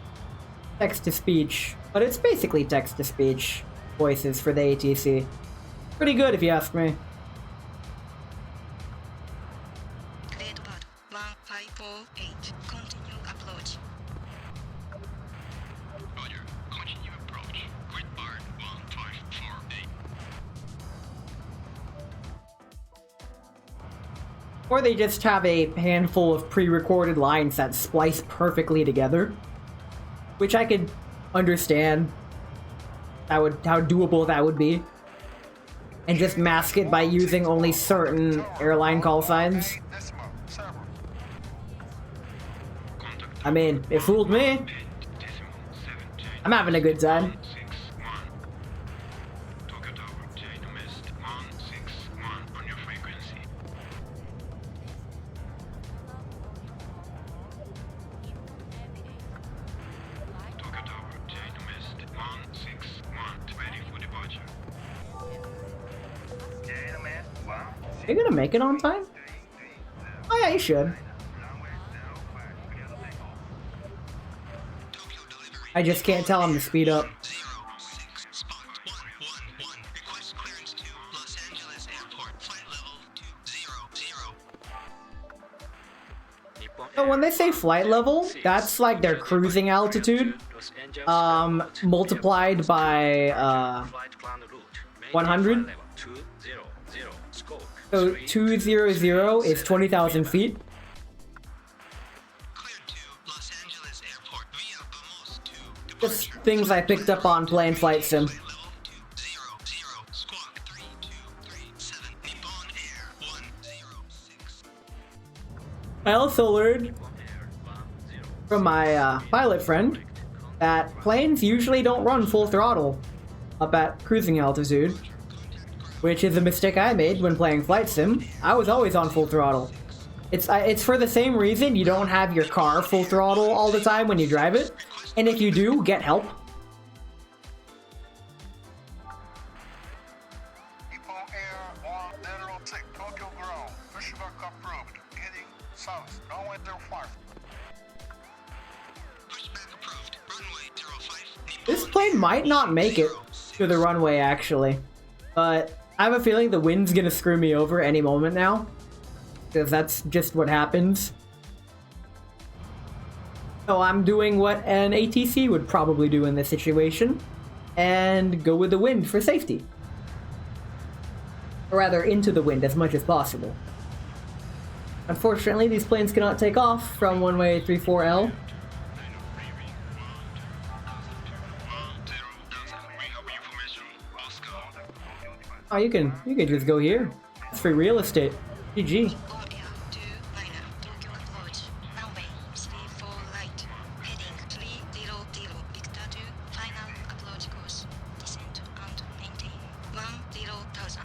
text-to-speech, but it's basically text-to-speech voices for the ATC. Pretty good, if you ask me. Red Bird 1548. Continue approach. Roger. Continue approach. Great Bird 1548. Or they just have a handful of pre-recorded lines that splice perfectly together. Which I could understand how doable that would be. And just mask it by using only certain airline call signs. I mean, it fooled me. I'm having a good time. 61. Tokyo Tower, J Domest 161 on your frequency. Tokyo Tower, J Domest 161, ready for departure. Are you gonna make it on time? Oh yeah, you should. I just can't tell him to speed up. 06, spot 111. Request clearance to Los Angeles Airport. Flight level 200. So when they say flight level, that's like their cruising altitude, multiplied by 100. So 200 is 20,000 feet. Cleared to Los Angeles Airport via Vamos to Just things I picked up on playing Flight Sim. level 200. Squawk 3237. Nippon Air 106. I also learned from my pilot friend that planes usually don't run full throttle. up at cruising altitude, which is a mistake I made when playing Flight Sim. I was always on full throttle. It's for the same reason you don't have your car full throttle all the time when you drive it, and if you do, get help. Nippon Air 106 Tokyo ground. Pushback approved. Heading south. Runway 05. Pushback approved. Runway 05. This plane might not make it to the runway, actually. But I have a feeling the wind's gonna screw me over any moment now. Because that's just what happens. So I'm doing what an ATC would probably do in this situation. And go with the wind for safety. Or rather, into the wind as much as possible. Unfortunately, these planes cannot take off from runway 34L. Oh, you can just go here. It's free real estate. GG. All Air 29 Tokyo approach. Runway 34 right. Heading 300 Victor to final approach course. Descent and maintain 10,000.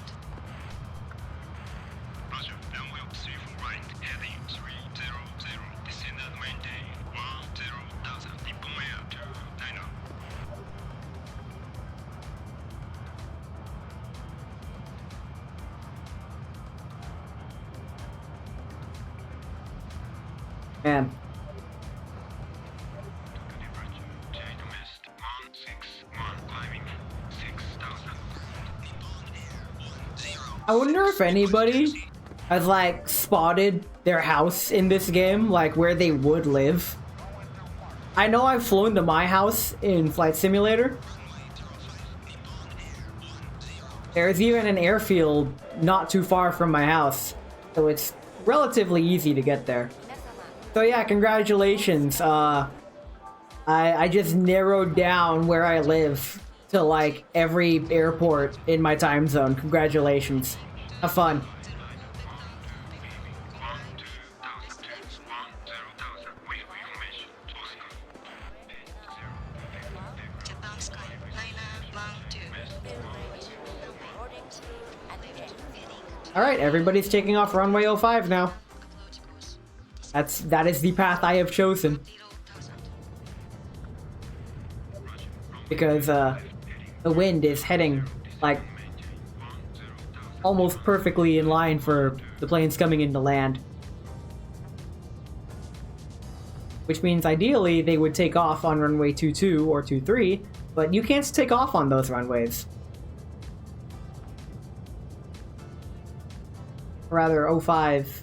Roger. Runway 34 right. Heading 300. Descend and maintain 10,000. Nippon Air 29. Man. China West 161. Climbing 6,000. I wonder if anybody has like spotted their house in this game, like where they would live. I know I've flown to my house in Flight Simulator. There's even an airfield not too far from my house, so it's relatively easy to get there. So yeah, congratulations. I just narrowed down where I live to like every airport in my time zone. Congratulations. Have fun. 10,000. Wait for information. Oscar. Japan Sky Liner 12. Boarding at the gate. Alright, everybody's taking off runway 05 now. Approach course. That is the path I have chosen. 0,000. Because the wind is heading like almost perfectly in line for the planes coming into land. Which means ideally they would take off on runway 22 or 23, but you can't take off on those runways. Or rather 05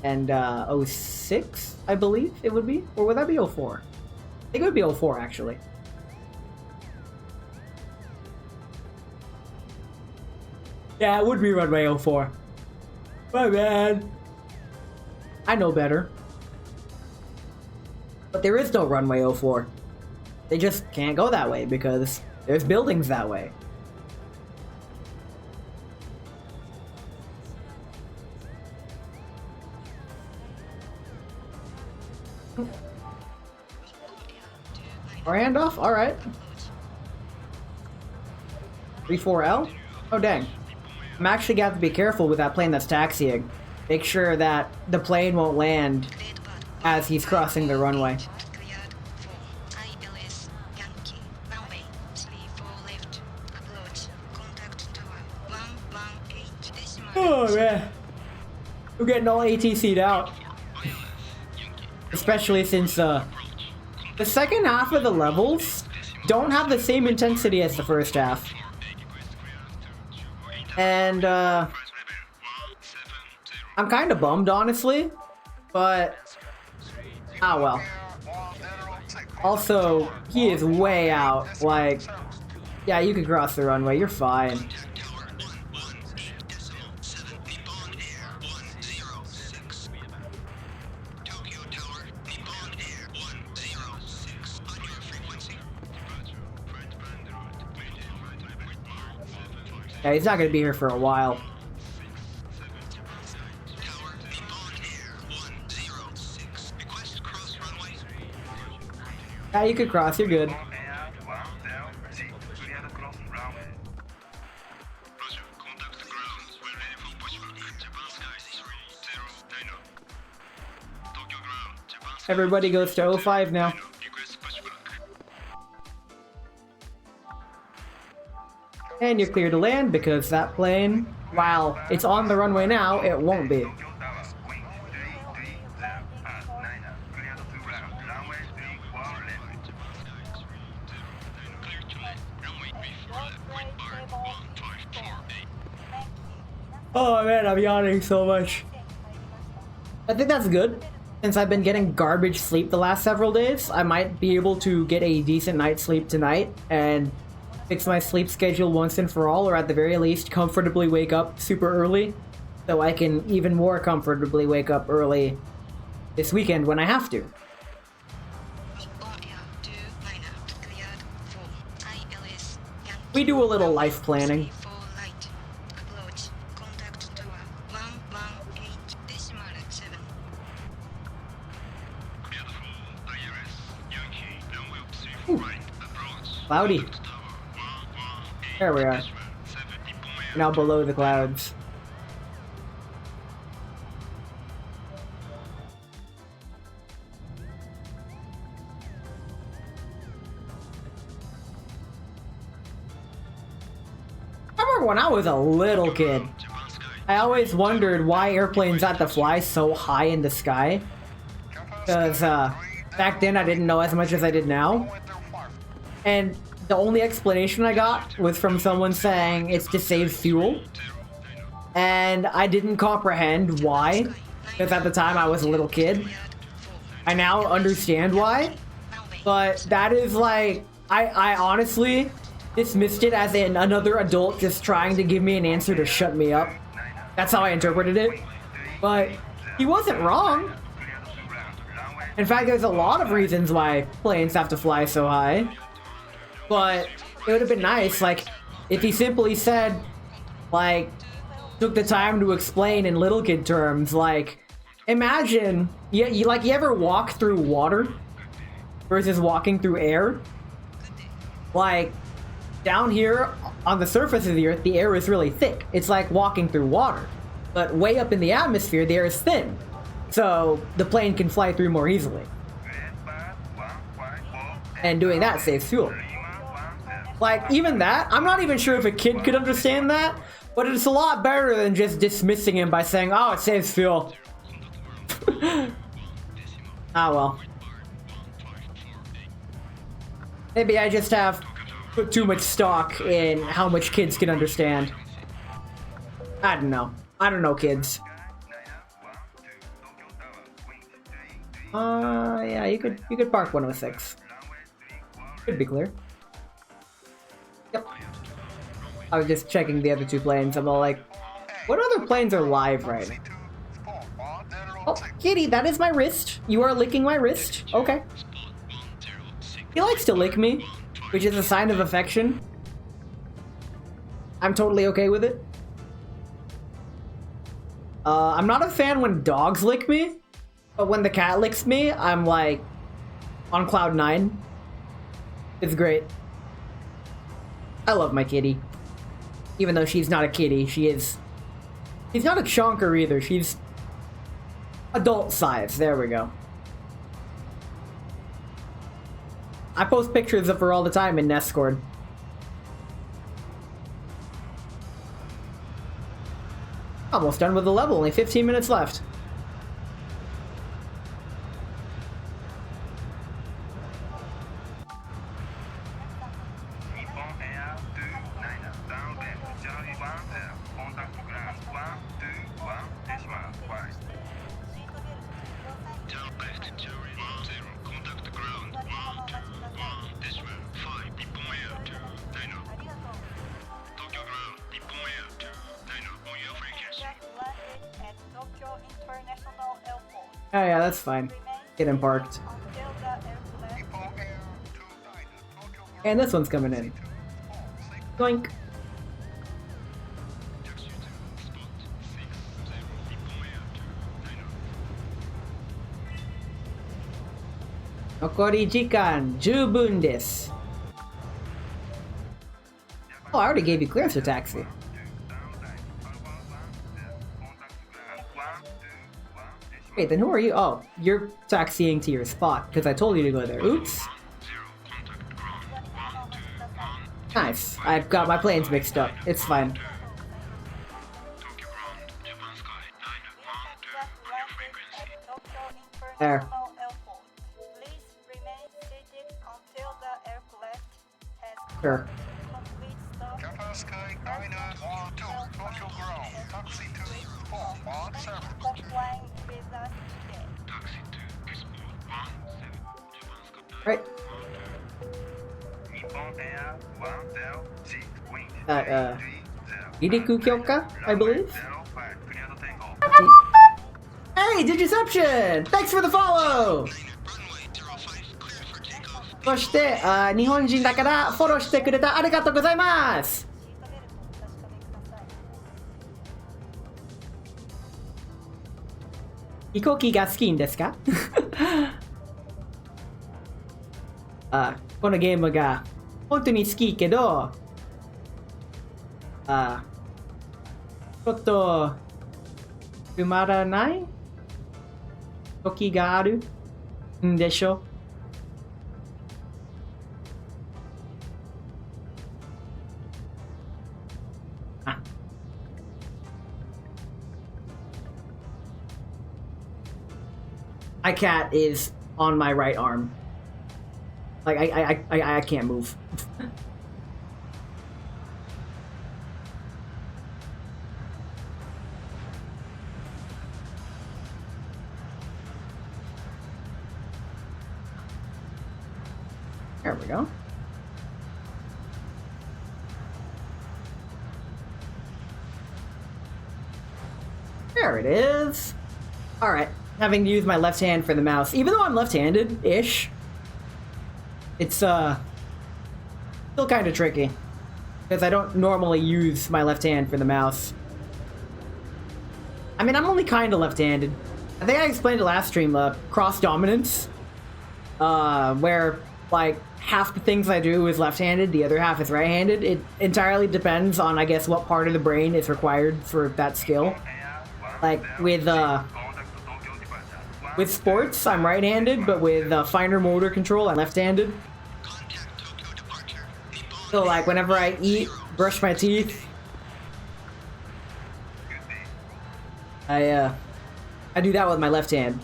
and 06, I believe it would be? Or would that be 04? I think it would be 04 actually. Yeah, it would be runway 04. My bad. I know better. But there is no runway 04. They just can't go that way because there's buildings that way. Or handoff? Alright. 34L? Oh dang. I'm actually gonna have to be careful with that plane that's taxiing. Make sure that the plane won't land as he's crossing the runway. Cleared for ILS Yankee. Runway 34 left. Approach. Contact tower 118 decimal. Oh man. We're getting all ATC'd out. Especially since the second half of the levels don't have the same intensity as the first half. And I'm kind of bummed, honestly, but ah well. Also, he is way out. Like, yeah, you can cross the runway. You're fine. Yeah, he's not gonna be here for a while. Yeah, you could cross, you're good. Everybody goes to 05 now. Request pushback. And you're clear to land because that plane, while it's on the runway now, it won't be. Oh man, I'm yawning so much. I think that's good. Since I've been getting garbage sleep the last several days, I might be able to get a decent night's sleep tonight and fix my sleep schedule once and for all, or at the very least comfortably wake up super early so I can even more comfortably wake up early this weekend when I have to. We do a little life planning. Cloudy. There we are. Now below the clouds. I remember when I was a little kid, I always wondered why airplanes had to fly so high in the sky. Because back then I didn't know as much as I did now. And the only explanation I got was from someone saying it's to save fuel. And I didn't comprehend why, because at the time I was a little kid. I now understand why, but that is like, I honestly dismissed it as another adult just trying to give me an answer to shut me up. That's how I interpreted it. But he wasn't wrong. In fact, there's a lot of reasons why planes have to fly so high. But it would have been nice, like, if he simply said, like, took the time to explain in little kid terms, like, imagine, you ever walk through water versus walking through air? Like, down here on the surface of the earth, the air is really thick. It's like walking through water. But way up in the atmosphere, the air is thin. So the plane can fly through more easily. And doing that saves fuel. Like, even that, I'm not even sure if a kid could understand that, but it's a lot better than just dismissing him by saying, oh, it saves fuel. Ah, well. Maybe I just have put too much stock in how much kids can understand. I don't know. I don't know, kids. Yeah, you could park 106. Should be clear. Yep. I was just checking the other two planes. I'm all like, what other planes are live right now? Oh, kitty, that is my wrist. You are licking my wrist. Okay. He likes to lick me, which is a sign of affection. I'm totally okay with it. I'm not a fan when dogs lick me, but when the cat licks me, I'm like on cloud 9. It's great. I love my kitty. Even though she's not a kitty, she's not a chonker either. She's adult size. There we go. I post pictures of her all the time in Discord. Almost done with the level, only 15 minutes left. Oh yeah, that's fine. Get him parked. And this one's coming in. Doink. Nokori jikan jubun desu. Oh, I already gave you clearance for taxi. Wait, then who are you? Oh, you're taxiing to your spot, because I told you to go there. Oops. Nice. I've got my planes mixed up. It's fine. There. Sure. Japan Sky 912 Tokyo Ground. Taxi to 417. Right. Iriku Kyoka, I believe? Hey, Digiception! Thanks for the follow! そして、日本人だからフォローしてくれたありがとうございます。飛行機が好きんですか？このゲームが本当に好きけど、ちょっとつまらない時があるんでしょ？My cat is on my right arm. Like I can't move. There we go. There it is. All right. Having to use my left hand for the mouse, even though I'm left-handed-ish, it's still kind of tricky because I don't normally use my left hand for the mouse. I mean, I'm only kind of left-handed. I think I explained it last stream, cross dominance, where like half the things I do is left-handed, the other half is right-handed. It entirely depends on, I guess, what part of the brain is required for that skill. Like with sports, I'm right-handed, but with finer motor control, I'm left-handed. So, like, whenever I eat, brush my teeth, I do that with my left hand.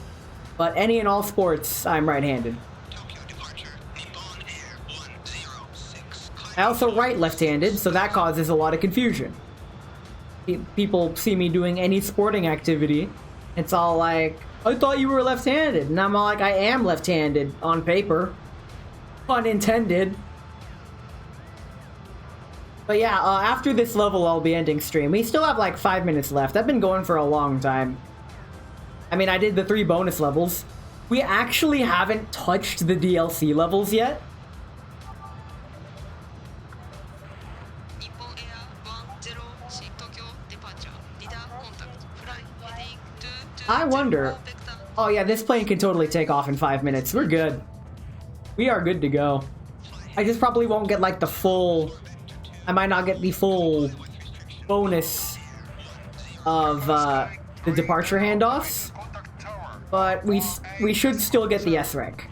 But any and all sports, I'm right-handed. I also write left-handed, so that causes a lot of confusion. People see me doing any sporting activity, it's all like, I thought you were left-handed, and I'm all like, I am left-handed on paper. Pun intended. But yeah, after this level, I'll be ending stream. We still have like 5 minutes left. I've been going for a long time. I mean, I did the 3 bonus levels. We actually haven't touched the DLC levels yet. I wonder... Oh yeah, this plane can totally take off in 5 minutes. We're good. We are good to go. I just probably won't get like the full... I might not get the full bonus of the departure handoffs. But we should still get the S rank.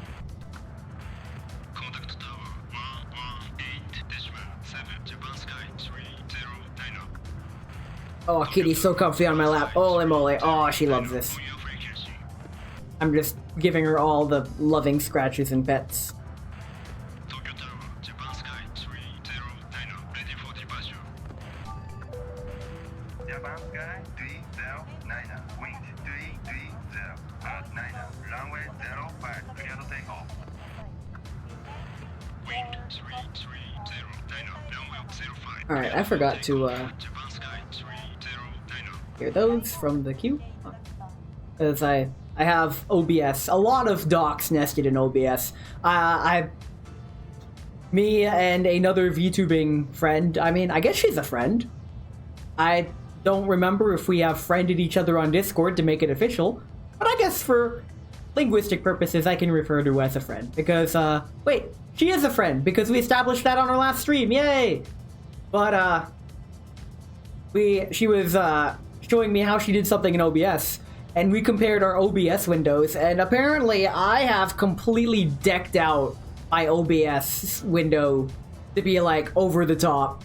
Oh, Kitty's so comfy on my lap. Holy moly. Oh, she loves this. I'm just giving her all the loving scratches and pets. Alright, I forgot to hear those from the queue. Because I have OBS. A lot of docs nested in OBS. Me and another VTubing friend, I mean, I guess she's a friend. I don't remember if we have friended each other on Discord to make it official, but I guess for linguistic purposes, I can refer to her as a friend. Because, wait, she is a friend, because we established that on our last stream, yay! But, she was, showing me how she did something in OBS, and we compared our OBS windows, and apparently I have completely decked out my OBS window to be like over the top.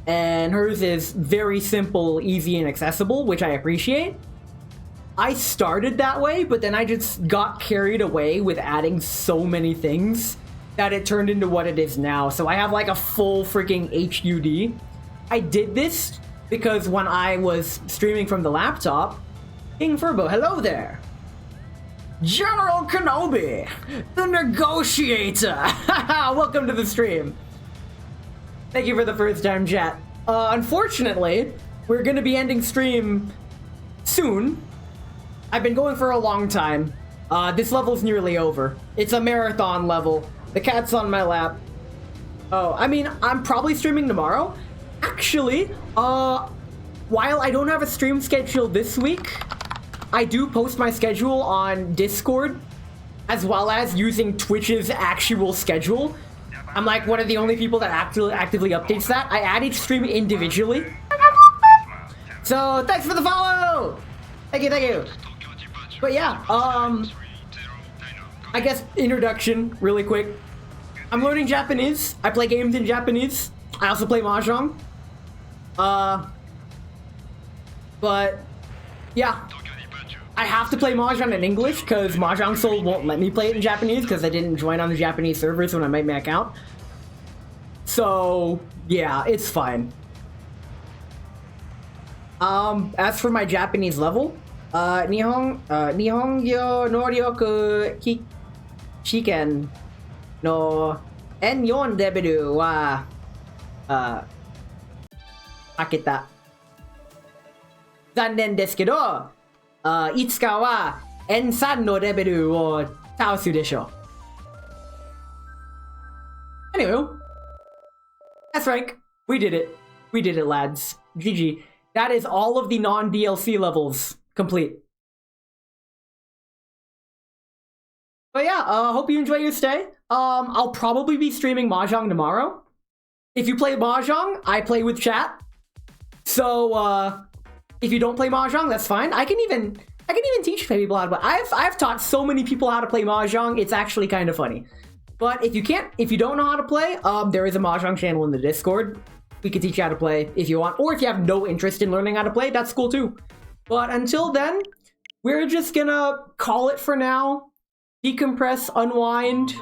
And hers is very simple, easy, and accessible, which I appreciate. I started that way, but then I just got carried away with adding so many things that it turned into what it is now. So I have like a full freaking HUD. I did this because when I was streaming from the laptop, King Furbo, hello there! General Kenobi, the negotiator! Welcome to the stream. Thank you for the first time, chat. Unfortunately, we're gonna be ending stream soon. I've been going for a long time. This level's nearly over. It's a marathon level. The cat's on my lap. Oh, I mean, I'm probably streaming tomorrow. Actually, while I don't have a stream schedule this week, I do post my schedule on Discord, as well as using Twitch's actual schedule. I'm like one of the only people that actively updates that. I add each stream individually. So, thanks for the follow! Thank you, thank you. But yeah, I guess introduction, really quick. I'm learning Japanese. I play games in Japanese. I also play Mahjong. But, yeah. I have to play Mahjong in English because Mahjong Soul won't let me play it in Japanese because I didn't join on the Japanese servers when I made my account. So, yeah, it's fine. As for my Japanese level, Nihongyo no ryoku shiken no N4 レベルは開けた。残念ですけど、いつかは N3 のレベルを倒すでしょう。Anyway, that's rank. We did it. We did it, lads. GG. That is all of the non-DLC levels complete. But yeah, hope you enjoy your stay. I'll probably be streaming Mahjong tomorrow. If you play Mahjong, I play with chat. So, if you don't play Mahjong, that's fine. I can even teach people how to play. I've taught so many people how to play Mahjong, it's actually kind of funny. But if you don't know how to play, there is a Mahjong channel in the Discord. We can teach you how to play if you want. Or if you have no interest in learning how to play, that's cool too. But until then, we're just gonna call it for now. Decompress, unwind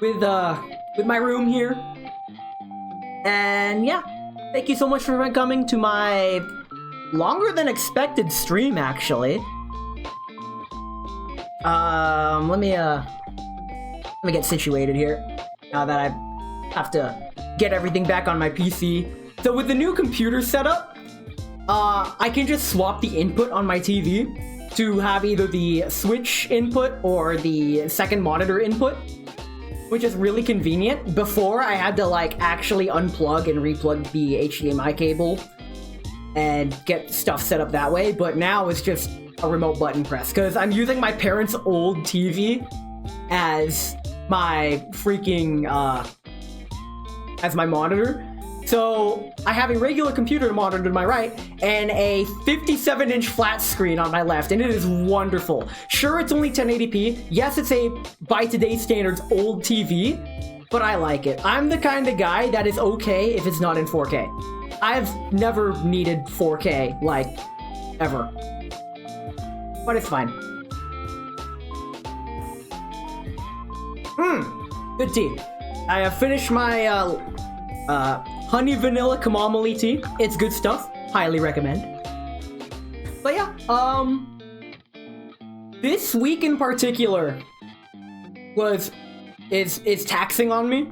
with my room here. And yeah, thank you so much for coming to my longer than expected stream, actually. Let me get situated here now that I have to get everything back on my PC. So with the new computer setup, I can just swap the input on my TV to have either the Switch input or the second monitor input, which is really convenient. Before, I had to like actually unplug and replug the HDMI cable and get stuff set up that way, but now it's just a remote button press because I'm using my parents' old TV as my freaking as my monitor. So I have a regular computer monitor to my right and a 57-inch flat screen on my left, and it is wonderful. Sure, it's only 1080p. Yes, it's a, by today's standards, old TV, but I like it. I'm the kind of guy that is okay if it's not in 4K. I've never needed 4K, like, ever. But it's fine. Good tea. I have finished my, honey vanilla chamomile tea. It's good stuff. Highly recommend. But yeah, this week in particular is taxing on me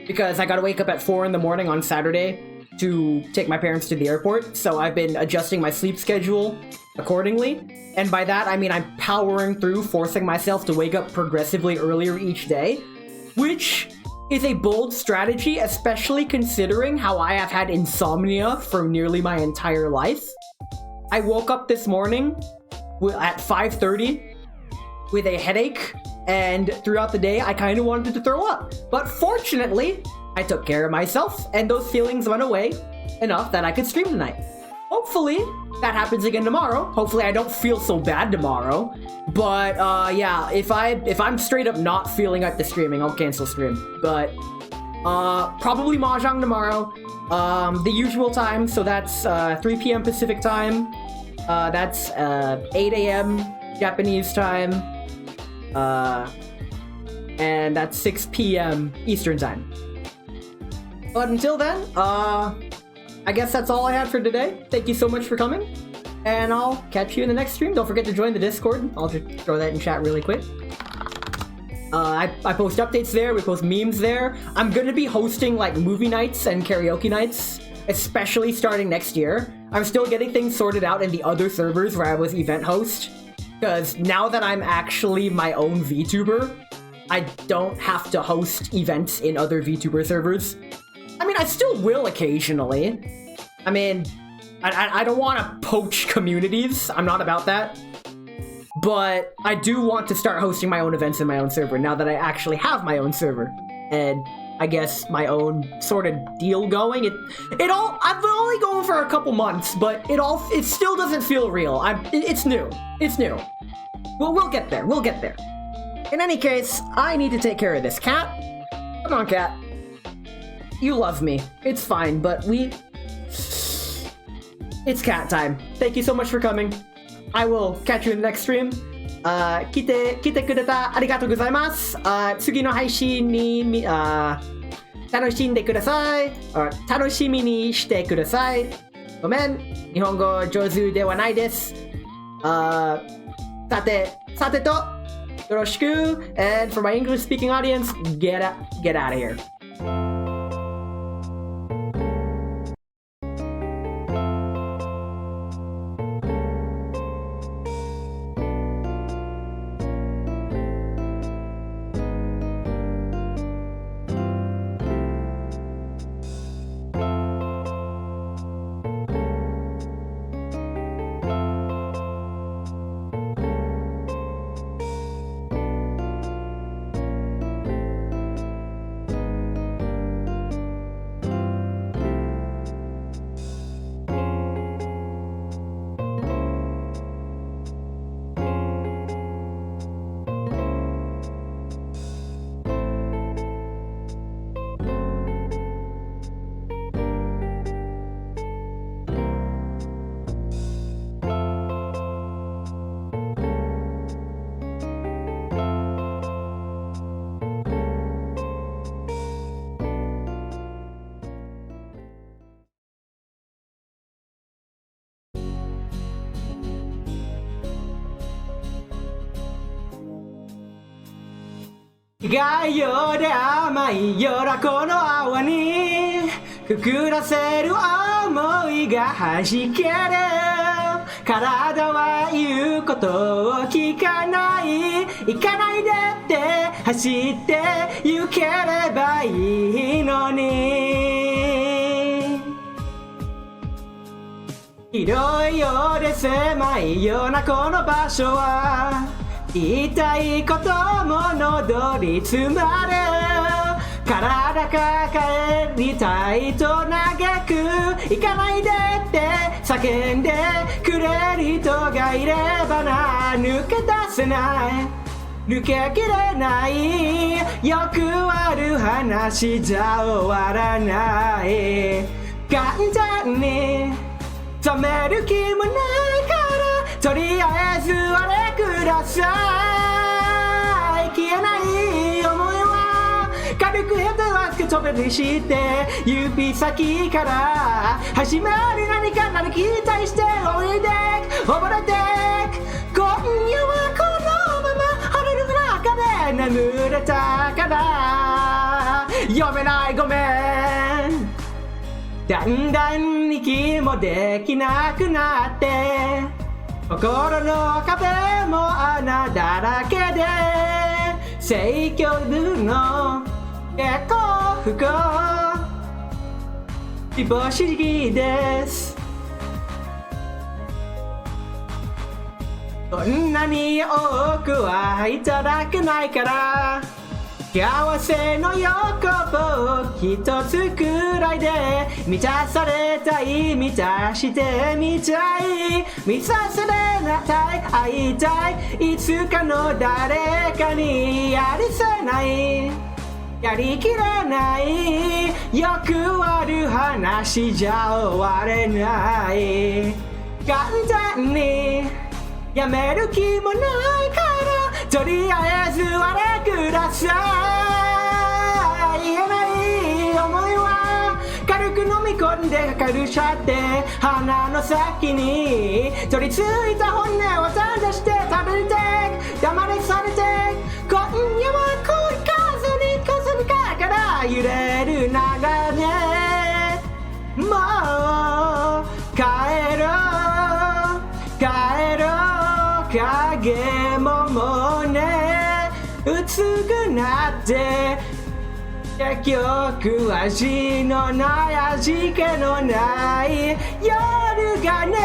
because I gotta wake up at 4 in the morning on Saturday to take my parents to the airport. So I've been adjusting my sleep schedule accordingly. And by that, I mean I'm powering through, forcing myself to wake up progressively earlier each day, which is a bold strategy, especially considering how I have had insomnia for nearly my entire life. I woke up this morning at 5:30 with a headache, and throughout the day I kind of wanted to throw up. But fortunately, I took care of myself, and those feelings went away enough that I could stream tonight. Hopefully, that happens again tomorrow. Hopefully I don't feel so bad tomorrow. But yeah, if I'm straight up not feeling like the streaming, I'll cancel stream. But probably Mahjong tomorrow. The usual time, so that's 3 p.m. Pacific time. That's 8 a.m. Japanese time. And that's 6 p.m. Eastern time. But until then, I guess that's all I had for today. Thank you so much for coming, and I'll catch you in the next stream. Don't forget to join the Discord. I'll just throw that in chat really quick. I post updates there, we post memes there. I'm gonna be hosting like movie nights and karaoke nights, especially starting next year. I'm still getting things sorted out in the other servers where I was event host, because now that I'm actually my own VTuber, I don't have to host events in other VTuber servers. I mean, I still will occasionally. I mean, I don't want to poach communities. I'm not about that. But I do want to start hosting my own events in my own server now that I actually have my own server. And I guess my own sort of deal going. I've been only going for a couple months, but it still doesn't feel real. It's new. It's new. Well, we'll get there. We'll get there. In any case, I need to take care of this cat. Come on, cat. You love me. It's fine, but it's cat time. Thank you so much for coming. I will catch you in the next stream. 来てくれたありがとうございます。次の配信に楽しんでください。楽しみにしてください。ごめん、日本語上手ではないです。さてと、よろしく。And for my English speaking audience, get out of here.概要で甘い夜この泡にくくらせる想いが弾ける体は言うことを聞かない行かないでって走って行ければいいのに広いようで狭いようなこの場所は言いたいことも喉に詰まる体抱えりたいと嘆く行かないでって叫んでくれる人がいればな抜け出せない抜けきれないよくある話じゃ終わらない簡単に止める気もないからとりあえずあれください消えない想いは軽く手は突き止めにして指先から始まり何か何期待しておいで溺れて今夜はこのまま晴れる中で眠れたから読めないごめんだんだん息もできなくなって心の壁も穴だらけで盛況部の結構不幸自暴自棄ですこんなに多くはいただけないから幸せの欲望一つくらいで満たされたい満たしてみたい満たされなたい会いたいいつかの誰かにやりせないやりきれないよくある話じゃ終われない簡単にやめる気もないからとりあえず笑ください言えない思いは軽く飲み込んでかかるしゃって鼻の先に取り付いた本音を探して食べて黙れされて今夜は恋風にかから揺れる長ねもう帰ろう影ももうね薄くなって結局味のない味気のない夜が眠る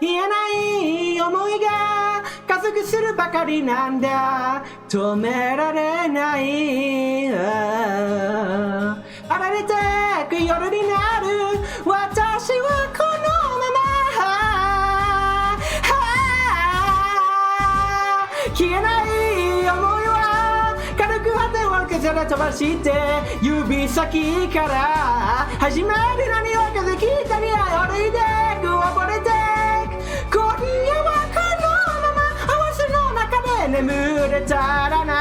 言えない思いが加速するばかりなんだ止められない荒れてく夜になる私はこのまま消えない思いは軽く果てを風で飛ばして指先から始まる何を風切ったり歩いてく溺れて今夜はこのまま泡水の中で眠れたらな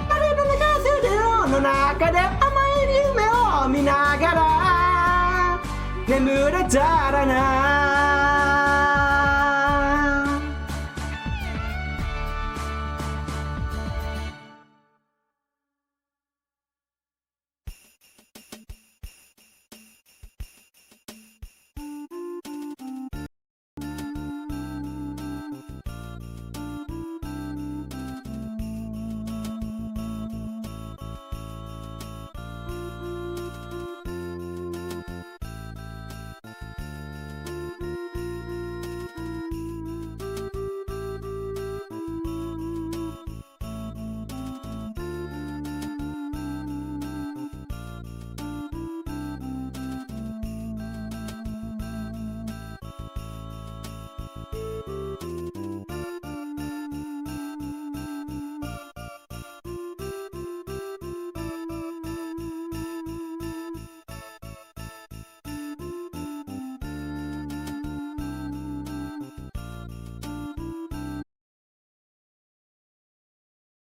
あれの中ステロの中で甘い夢を見ながら眠れたらな